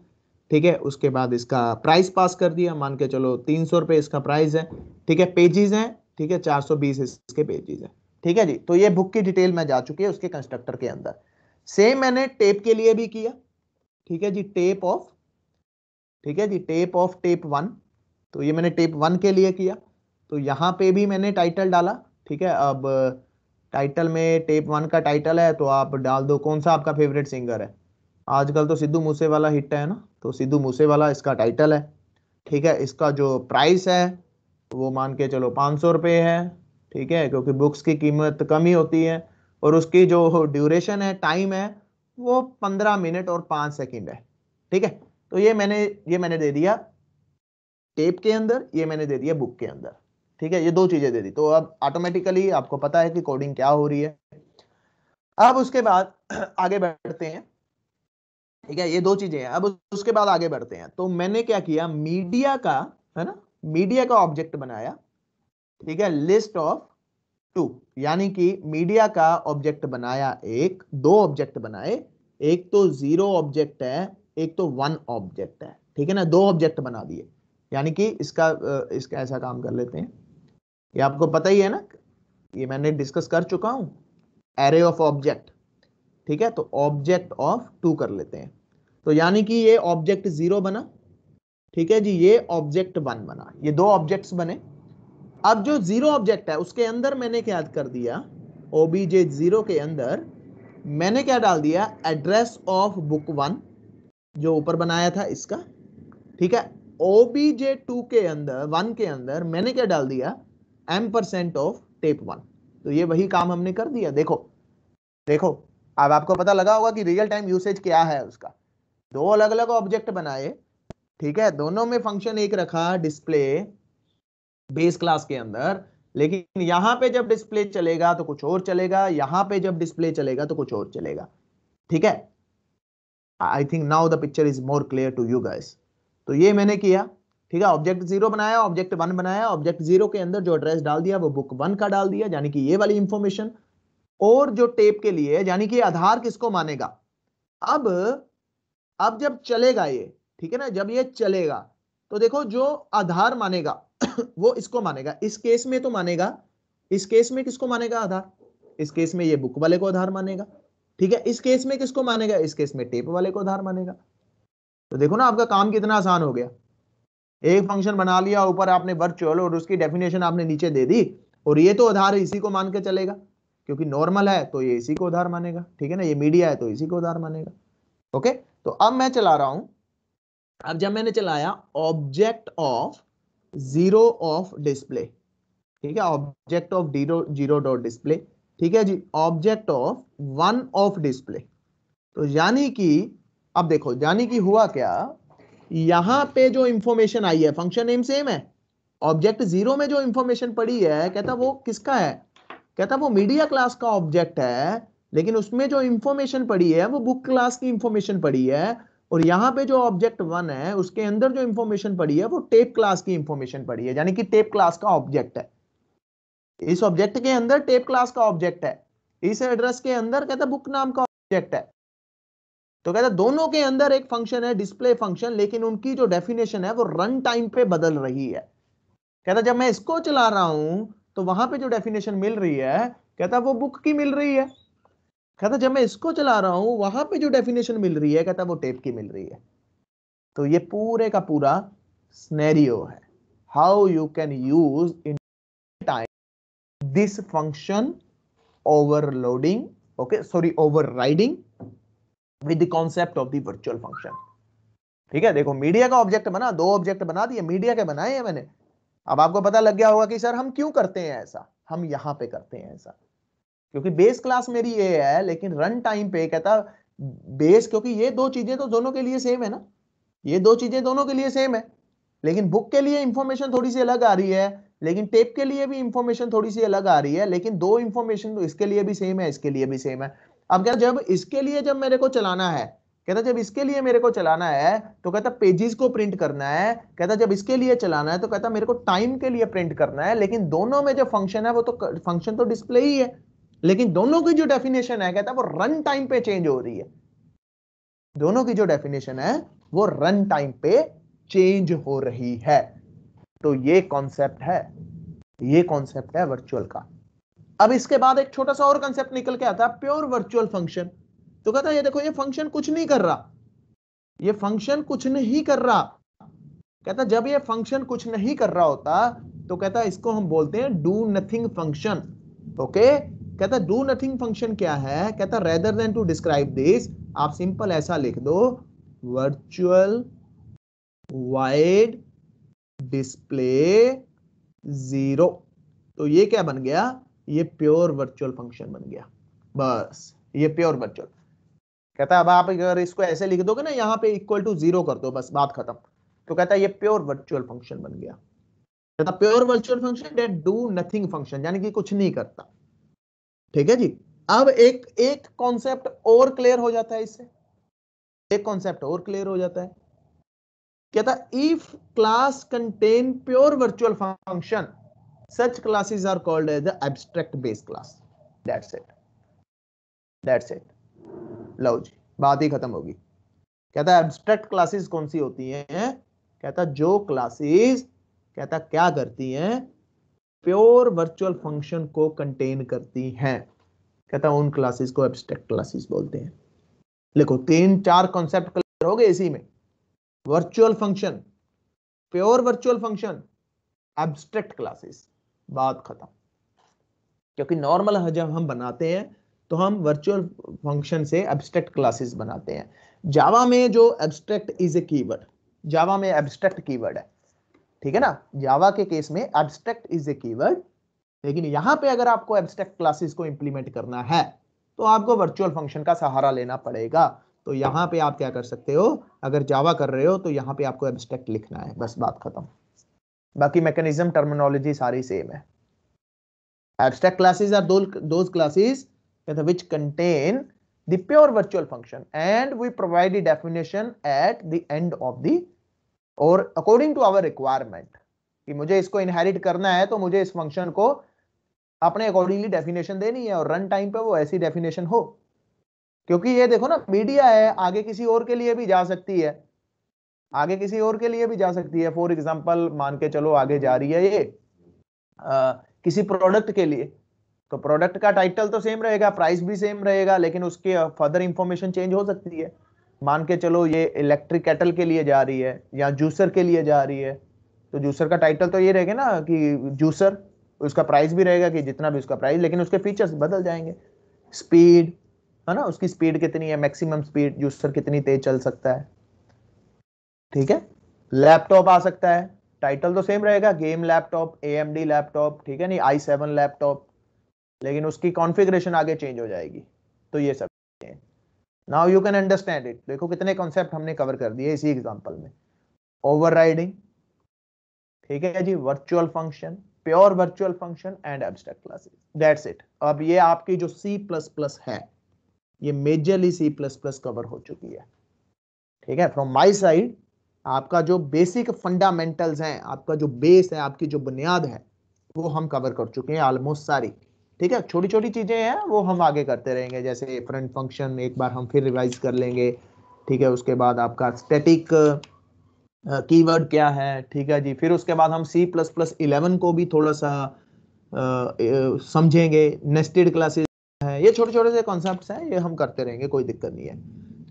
ठीक है। उसके बाद इसका प्राइस पास कर दिया, मान के चलो 300 रुपये इसका प्राइस है, ठीक है। पेजेस हैं, ठीक है, 420 इसके पेजेस हैं, ठीक है जी। तो ये बुक की डिटेल में जा चुकी है उसके कंस्ट्रक्टर के अंदर। सेम मैंने टेप के लिए भी किया, ठीक है जी, टेप ऑफ, ठीक है जी, टेप ऑफ टेप 1। तो ये मैंने टेप 1 के लिए किया। तो यहां पे भी मैंने टाइटल डाला, ठीक है। अब टाइटल में टेप 1 का टाइटल है, तो आप डाल दो कौन सा आपका फेवरेट सिंगर है। आजकल तो सिद्धू मूसेवाला हिट है ना, तो सिद्धू मूसेवाला इसका टाइटल है, ठीक है। इसका जो प्राइस है वो मान के चलो 500 रुपये है, ठीक है, क्योंकि बुक्स की कीमत कम ही होती है। और उसकी जो ड्यूरेशन है, टाइम है, वो 15 मिनट और 5 सेकंड है, ठीक है। तो ये मैंने दे दिया टेप के अंदर, ये मैंने दे दिया बुक के अंदर, ठीक है। ये 2 चीजें दे दी। तो अब ऑटोमेटिकली आपको पता है कि कोडिंग क्या हो रही है। अब उसके बाद आगे बढ़ते हैं, ठीक है, ये 2 चीजें हैं। अब उसके बाद आगे बढ़ते हैं। तो मैंने क्या किया, मीडिया का, है ना, मीडिया का ऑब्जेक्ट बनाया, ठीक है, लिस्ट ऑफ 2, यानी कि मीडिया का ऑब्जेक्ट बनाया, 2 ऑब्जेक्ट बनाए, एक तो 0 ऑब्जेक्ट है, एक तो 1 ऑब्जेक्ट है, ठीक है ना। 2 ऑब्जेक्ट बना दिए, यानी कि इसका ऐसा काम कर लेते हैं, ये आपको पता ही है ना, ये मैंने डिस्कस कर चुका हूं, एरे ऑफ ऑब्जेक्ट, ठीक है। तो ऑब्जेक्ट ऑफ 2 कर लेते हैं। तो यानी कि ये ऑब्जेक्ट 0 बना, ठीक है जी, ये ऑब्जेक्ट 1 बना, ये 2 ऑब्जेक्ट्स बने। अब जो 0 ऑब्जेक्ट है उसके अंदर मैंने क्या कर दिया, obj0 के अंदर मैंने क्या डाल दिया, एड्रेस ऑफ बुक 1 जो ऊपर बनाया था इसका, ठीक है। obj2 के अंदर 1 के अंदर मैंने क्या डाल दिया, M% ऑफ टेप 1। तो ये वही काम हमने कर दिया। देखो देखो, अब आपको पता लगा होगा कि रियल टाइम यूसेज क्या है उसका। 2 अलग अलग ऑब्जेक्ट बनाए, ठीक है, दोनों में फंक्शन एक रखा, डिस्प्ले बेस क्लास के अंदर, लेकिन यहां पे जब डिस्प्ले चलेगा तो कुछ और चलेगा, यहां पे जब डिस्प्ले चलेगा तो कुछ और चलेगा, ठीक है। I think now the picture is more clear to you guys. तो ये मैंने किया, ठीक है, ऑब्जेक्ट 0 बनाया, ऑब्जेक्ट 1 बनाया, ऑब्जेक्ट 0 के अंदर जो एड्रेस डाल दिया वो बुक 1 का डाल दिया, यानी कि ये वाली इंफॉर्मेशन, और जो टेप के लिए, यानी कि आधार किसको मानेगा? अब जब चलेगा ये, ठीक है ना, जब ये चलेगा तो देखो जो आधार मानेगा वो इसको मानेगा, इस केस में तो मानेगा, इस केस में किसको मानेगा आधार? इस केस में ये बुक वाले को आधार मानेगा, ठीक है। इस केस में किसको मानेगा? इस केस में टेप वाले को आधार मानेगा। तो देखो ना आपका काम कितना आसान हो गया। एक फंक्शन बना लिया, ऊपर आपने वर्चुअल और उसकी डेफिनेशन आपने नीचे दे दी, और ये तो आधार इसी को मान के चलेगा, क्योंकि नॉर्मल है तो ये इसी को आधार मानेगा, ठीक है ना, ये मीडिया है तो इसी को आधार मानेगा। ओके, तो अब मैं चला रहा हूं, अब जब मैंने चलाया object of zero of display, ठीक है, object of zero dot display, ठीक है जी, object of one of display, तो यानी कि अब देखो, यानी कि हुआ क्या, यहां पे जो इंफॉर्मेशन आई है, फंक्शन नेम सेम है, ऑब्जेक्ट जीरो में जो इंफॉर्मेशन पड़ी है, कहता वो किसका है? कहता वो मीडिया क्लास का ऑब्जेक्ट है, लेकिन उसमें जो इंफॉर्मेशन पड़ी है वो बुक क्लास की इंफॉर्मेशन पड़ी है, और यहां पे जो ऑब्जेक्ट वन है उसके अंदर जो इंफॉर्मेशन पड़ी है वो टेप क्लास की इंफॉर्मेशन पड़ी है, यानी कि टेप क्लास का ऑब्जेक्ट है। इस ऑब्जेक्ट के अंदर टेप क्लास का ऑब्जेक्ट है, इस एड्रेस के अंदर कहता बुक नाम का ऑब्जेक्ट है। तो कहता दोनों के अंदर एक फंक्शन है डिस्प्ले फंक्शन, लेकिन उनकी जो डेफिनेशन है वो रन टाइम पे बदल रही है। कहता जब मैं इसको चला रहा हूं तो वहां पे जो डेफिनेशन मिल रही है, कहता वो बुक की मिल रही है। कहता जब मैं इसको चला रहा हूं वहां पे जो डेफिनेशन मिल रही है, कहता वो टेप की मिल रही है। तो ये पूरे का पूरा सिनेरियो है, how you can use in time this function overloading, okay sorry overriding with the concept of the virtual function. ठीक है, देखो मीडिया का ऑब्जेक्ट बना, दो ऑब्जेक्ट बना दिए, मीडिया के बनाए हैं मैंने। अब आपको पता लग गया होगा कि सर हम क्यों करते हैं ऐसा, हम यहां पे करते हैं ऐसा क्योंकि बेस क्लास मेरी ये है, लेकिन रन टाइम पे कहता बेस, क्योंकि ये दो चीजें तो दोनों के लिए सेम है ना, ये दो चीजें दोनों के लिए सेम है, लेकिन बुक के लिए इंफॉर्मेशन थोड़ी सी अलग आ रही है, लेकिन टेप के लिए भी इंफॉर्मेशन थोड़ी सी अलग आ रही है, लेकिन दो इंफॉर्मेशन तो इसके लिए भी सेम है, इसके लिए भी सेम है। अब क्या, जब इसके लिए जब मेरे को चलाना है, कहता जब इसके लिए मेरे को चलाना है तो कहता पेजेस को प्रिंट करना है, कहता जब इसके लिए चलाना है तो कहता मेरे को टाइम के लिए प्रिंट करना है, लेकिन दोनों में जो फंक्शन है वो तो फंक्शन तो डिस्प्ले ही है, लेकिन दोनों की जो डेफिनेशन है कहता वो रन टाइम पे चेंज हो रही है, दोनों की जो डेफिनेशन है वो रन टाइम पे चेंज हो रही है। तो ये कॉन्सेप्ट है, ये कॉन्सेप्ट है वर्चुअल का। अब इसके बाद एक छोटा सा और कॉन्सेप्ट निकल के आता है, प्योर वर्चुअल फंक्शन। तो कहता है ये देखो ये फंक्शन कुछ नहीं कर रहा, ये फंक्शन कुछ नहीं कर रहा। कहता जब ये फंक्शन कुछ नहीं कर रहा होता तो कहता इसको हम बोलते हैं डू नथिंग फंक्शन। ओके, कहता डू नथिंग फंक्शन क्या है, कहता rather than to describe this, आप सिंपल ऐसा लिख दो, वर्चुअल वाइड डिस्प्ले जीरो। तो ये क्या बन गया, ये प्योर वर्चुअल फंक्शन बन गया, बस ये प्योर वर्चुअल। कहता अब आप अगर इसको ऐसे लिख दोगे ना, यहां पे इक्वल टू जीरो कर दो, बस बात खत्म। तो कहता है ये प्योर वर्चुअल फंक्शन बन गया। कहता pure virtual function that do nothing function, यानी कि कुछ नहीं करता। ठीक है जी, अब एक कॉन्सेप्ट और क्लियर हो जाता है इससे, एक कॉन्सेप्ट और क्लियर हो जाता है। कहता if class contain pure virtual function such classes are called as the abstract base class. That's it, that's it। लो जी, बात ही खत्म होगी। कहता है एब्स्ट्रैक्ट क्लासेस कौन सी होती हैं, कहता जो क्लासेस कहता क्या करती हैं, प्योर वर्चुअल फंक्शन को कंटेन करती हैं, कहता उन क्लासेस को एब्स्ट्रैक्ट क्लासेस बोलते हैं। देखो तीन चार कॉन्सेप्ट क्लियर हो गए इसी में, virtual function, pure virtual function, abstract classes, बात खत्म। क्योंकि नॉर्मल जब हम बनाते हैं तो हम वर्चुअल फंक्शन से एब्स्ट्रैक्ट क्लासेस बनाते हैं। जावा में जो एब्स्ट्रैक्ट इज ए कीवर्ड, जावा में एब्स्ट्रैक्ट कीवर्ड है, ठीक है ना, जावा के केस में एब्स्ट्रैक्ट इज ए कीवर्ड, लेकिन यहां पे अगर आपको एब्स्ट्रैक्ट क्लासेस को इंप्लीमेंट करना है तो आपको वर्चुअल फंक्शन का सहारा लेना पड़ेगा। तो यहां पे आप क्या कर सकते हो, अगर जावा कर रहे हो तो यहां पे आपको एब्स्ट्रैक्ट लिखना है, बस बात खत्म। बाकी मैकेनिज्म टर्मिनोलॉजी सारी सेम है। Abstract classes are those classes which contain the pure virtual function, and we provide the definition at the end of the or according to our requirement कि मुझे इसको inherit करना है तो मुझे इस function को अपने अकॉर्डिंगली डेफिनेशन देनी है और रन टाइम पे वो ऐसी डेफिनेशन हो, क्योंकि ये देखो ना मीडिया है, आगे किसी और के लिए भी जा सकती है, आगे किसी और के लिए भी जा सकती है। फॉर एग्जांपल मान के चलो आगे जा रही है ये किसी प्रोडक्ट के लिए, तो प्रोडक्ट का टाइटल तो सेम रहेगा, प्राइस भी सेम रहेगा, लेकिन उसके फर्दर इंफॉर्मेशन चेंज हो सकती है। मान के चलो ये इलेक्ट्रिक केटल के लिए जा रही है या जूसर के लिए जा रही है, तो जूसर का टाइटल तो ये रहेगा ना कि जूसर, उसका प्राइस भी रहेगा कि जितना भी उसका प्राइस, लेकिन उसके फीचर्स बदल जाएंगे। स्पीड है ना, उसकी स्पीड कितनी है, मैक्सिमम स्पीड जूसर कितनी तेज चल सकता है, ठीक है। लैपटॉप आ सकता है, टाइटल तो सेम रहेगा, गेम लैपटॉप, AMD लैपटॉप, ठीक है नहीं, i7 लैपटॉप, लेकिन उसकी कॉन्फ़िगरेशन आगे चेंज हो जाएगी। तो ये सब now you can understand it. देखो कितने कॉन्सेप्ट हमने कवर कर दिए इसी एग्जांपल में। ओवरराइडिंग, ठीक है जी, virtual function, pure virtual function and abstract classes, that's it. अब ये आपकी जो C++ है, ये मेजरली C++ कवर हो चुकी है, ठीक है। फ्रॉम माय साइड आपका जो बेसिक फंडामेंटल्स हैं, आपका जो बेस है, आपकी जो बुनियाद है, वो हम कवर कर चुके हैं ऑलमोस्ट सारी, ठीक है। छोटी छोटी चीजें हैं वो हम आगे करते रहेंगे, जैसे फ्रंट फंक्शन एक बार हम फिर रिवाइज कर लेंगे, ठीक है। उसके बाद आपका स्टैटिक कीवर्ड क्या है, ठीक है जी। फिर उसके बाद हम C++11 को भी थोड़ा सा समझेंगे, नेस्टेड क्लासेस है, ये छोटे छोटे से कॉन्सेप्ट्स हैं, ये हम करते रहेंगे, कोई दिक्कत नहीं है,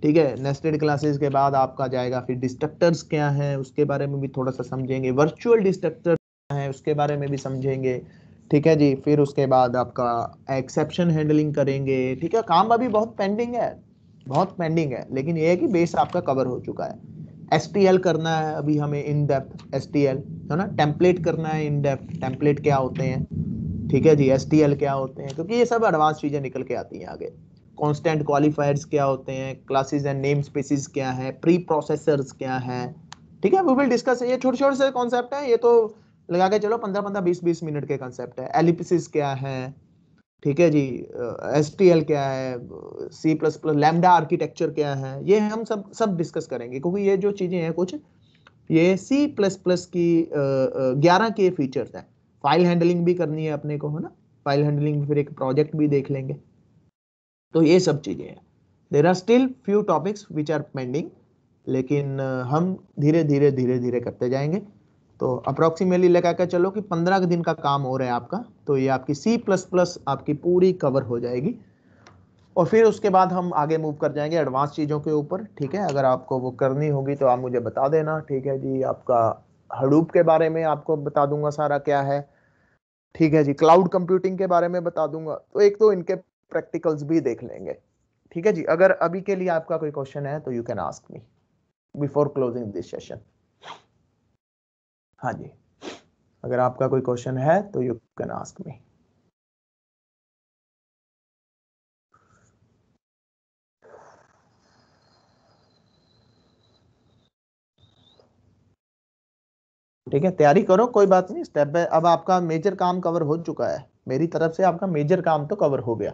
ठीक है। नेस्टेड क्लासेस के बाद आपका जाएगा फिर डिस्ट्रक्टर्स क्या है, उसके बारे में भी थोड़ा सा समझेंगे, वर्चुअल डिस्ट्रक्टर क्या है उसके बारे में भी समझेंगे, ठीक है जी। फिर उसके बाद आपका एक्सेप्शन हैंडलिंग करेंगे, ठीक है। काम अभी बहुत पेंडिंग है, बहुत पेंडिंग है, लेकिन ये है कि बेस आपका कवर हो चुका है। STL करना है अभी हमें इन डेप्थ, STL है ना, टेम्पलेट करना है इन डेप्थ, टेम्पलेट क्या होते हैं, ठीक है जी, STL क्या होते हैं, क्योंकि ये सब एडवांस चीजें निकल के आती हैं आगे। कांस्टेंट क्वालिफायर्स क्या होते हैं, क्लासेस एंड नेम स्पेसिस क्या है, प्री प्रोसेसर्स क्या है, ठीक है। We will discuss. ये छोटे छोटे से कॉन्सेप्ट हैं, ये तो लगा के चलो 15-15 20-20 मिनट के कॉन्सेप्ट है। एलिप्सिस क्या है, ठीक है जी, STL क्या है, C++ लैम्डा आर्किटेक्चर क्या है, ये हम सब डिस्कस करेंगे, क्योंकि ये जो चीजें हैं कुछ ये C++ की 11 के फीचर्स हैं। फाइल हैंडलिंग भी करनी है अपने को, है ना, फाइल हैंडलिंग फिर एक प्रोजेक्ट भी देख लेंगे। तो ये सब चीजें हैं। There are still few topics which are pending, लेकिन हम धीरे धीरे धीरे धीरे करते जाएंगे। तो अप्रोक्सीमेटली लगा के चलो कि 15 दिन का काम हो रहा है आपका, तो ये आपकी C++ आपकी पूरी कवर हो जाएगी, और फिर उसके बाद हम आगे मूव कर जाएंगे एडवांस चीज़ों के ऊपर, ठीक है। अगर आपको वो करनी होगी तो आप मुझे बता देना, ठीक है जी। आपका हडूप के बारे में आपको बता दूंगा सारा क्या है, ठीक है जी। क्लाउड कंप्यूटिंग के बारे में बता दूंगा, तो एक तो इनके प्रैक्टिकल्स भी देख लेंगे, ठीक है जी। अगर अभी के लिए आपका कोई क्वेश्चन है तो you can ask me before closing this session. हाँ जी, अगर आपका कोई क्वेश्चन है तो यू कैन आस्क मी। ठीक है, तैयारी करो, कोई बात नहीं, स्टेप बाय। अब आपका मेजर काम कवर हो चुका है, मेरी तरफ से आपका मेजर काम तो कवर हो गया,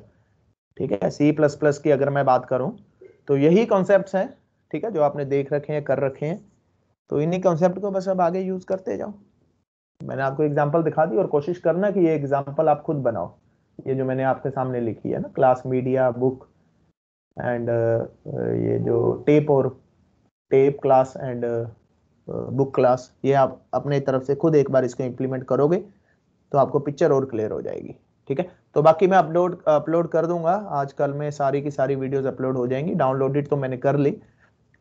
ठीक है। C++ की अगर मैं बात करूं तो यही कॉन्सेप्ट्स हैं, ठीक है, जो आपने देख रखे हैं, कर रखे हैं। तो इन्हीं कॉन्सेप्ट को बस अब आगे यूज करते जाओ। मैंने आपको एग्जांपल दिखा दी, और कोशिश करना कि ये एग्जांपल आप खुद बनाओ, ये जो मैंने आपके सामने लिखी है ना, क्लास मीडिया बुक एंड ये जो tape class and book class, ये आप अपने तरफ से खुद एक बार इसको इंप्लीमेंट करोगे तो आपको पिक्चर और क्लियर हो जाएगी, ठीक है। तो बाकी मैं अपलोड कर दूंगा, आजकल में सारी की सारी वीडियोस अपलोड हो जाएंगी। डाउनलोडेड तो मैंने कर ली,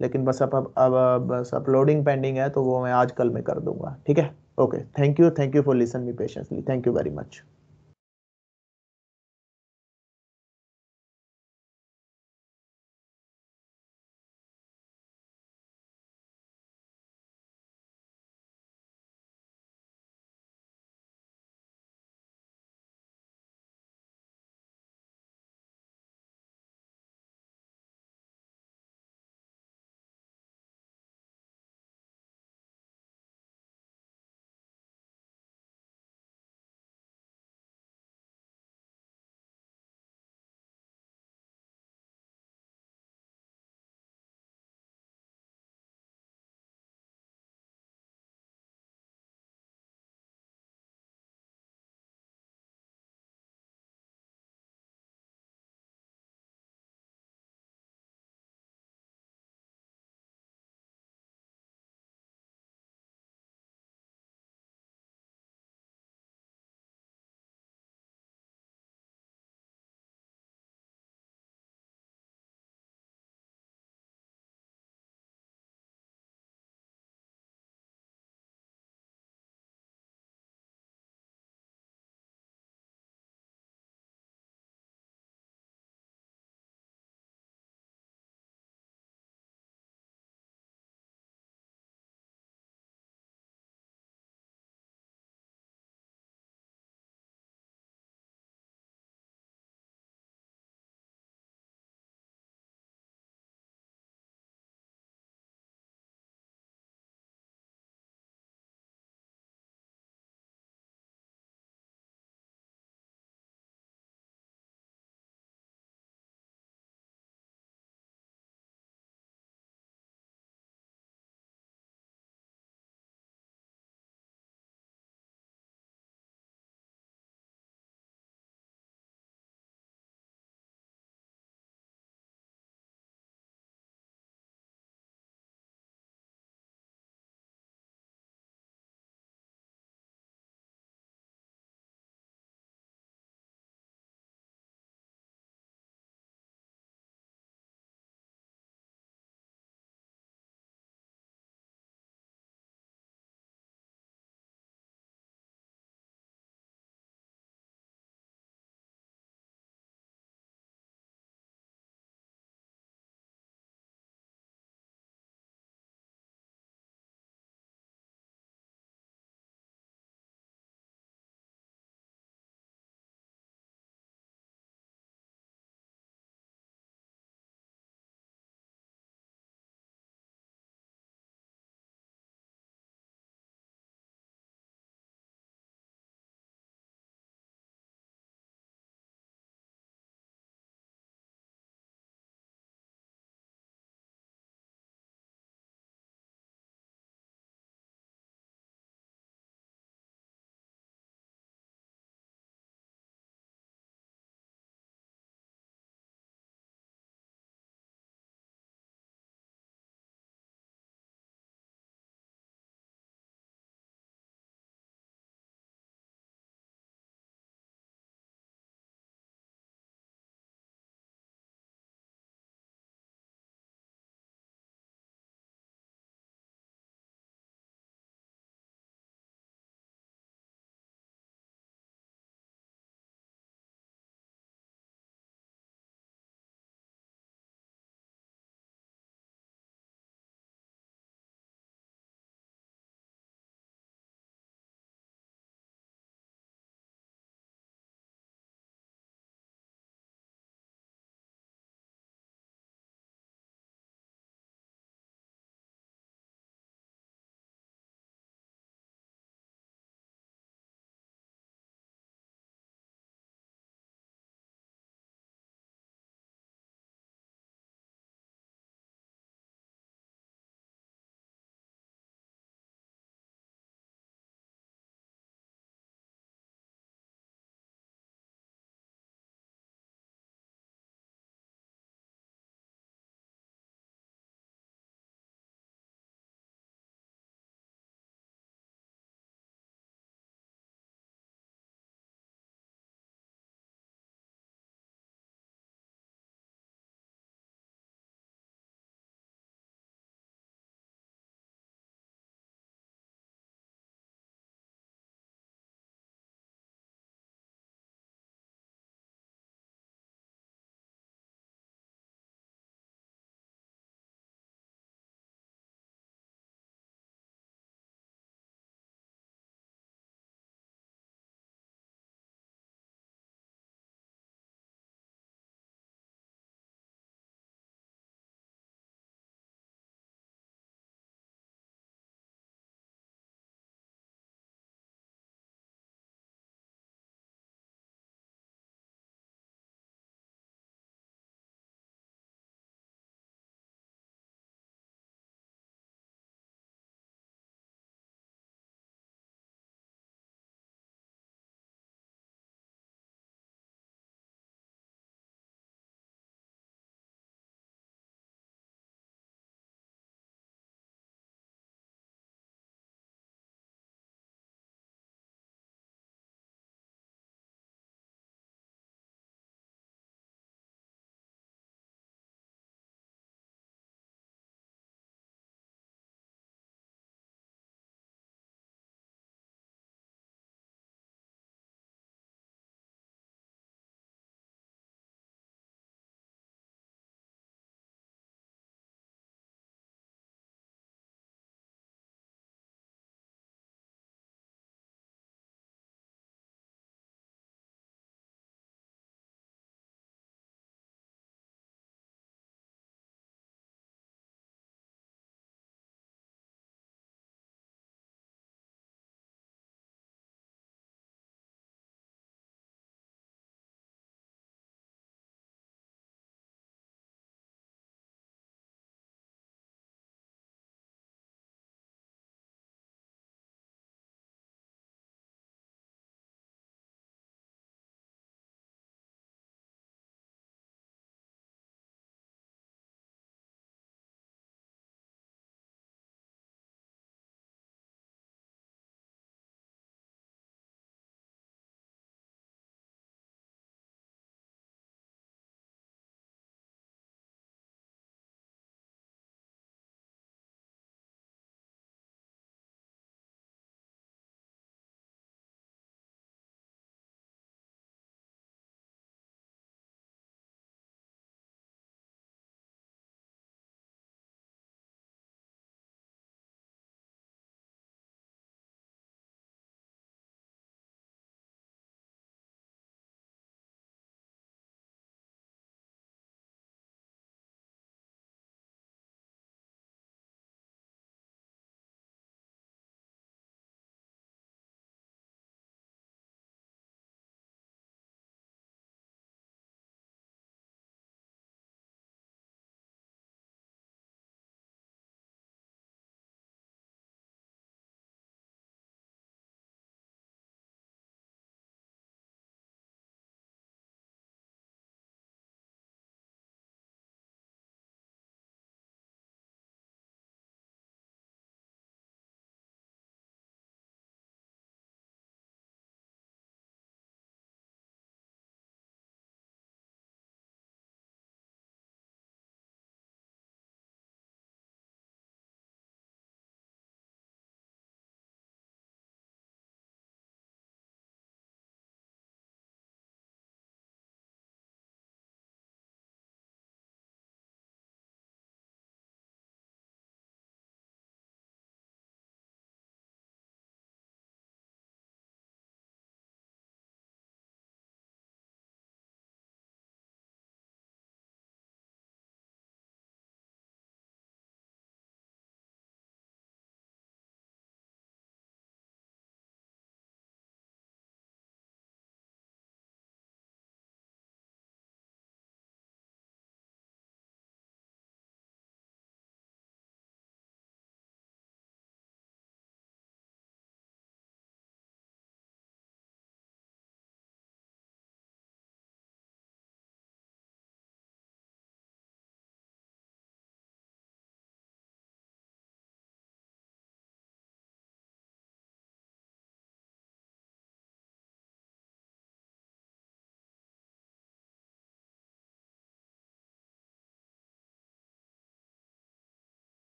लेकिन बस अब बस अपलोडिंग पेंडिंग है, तो वो मैं आजकल में कर दूंगा, ठीक है। Okay, thank you for listen me patiently, thank you very much.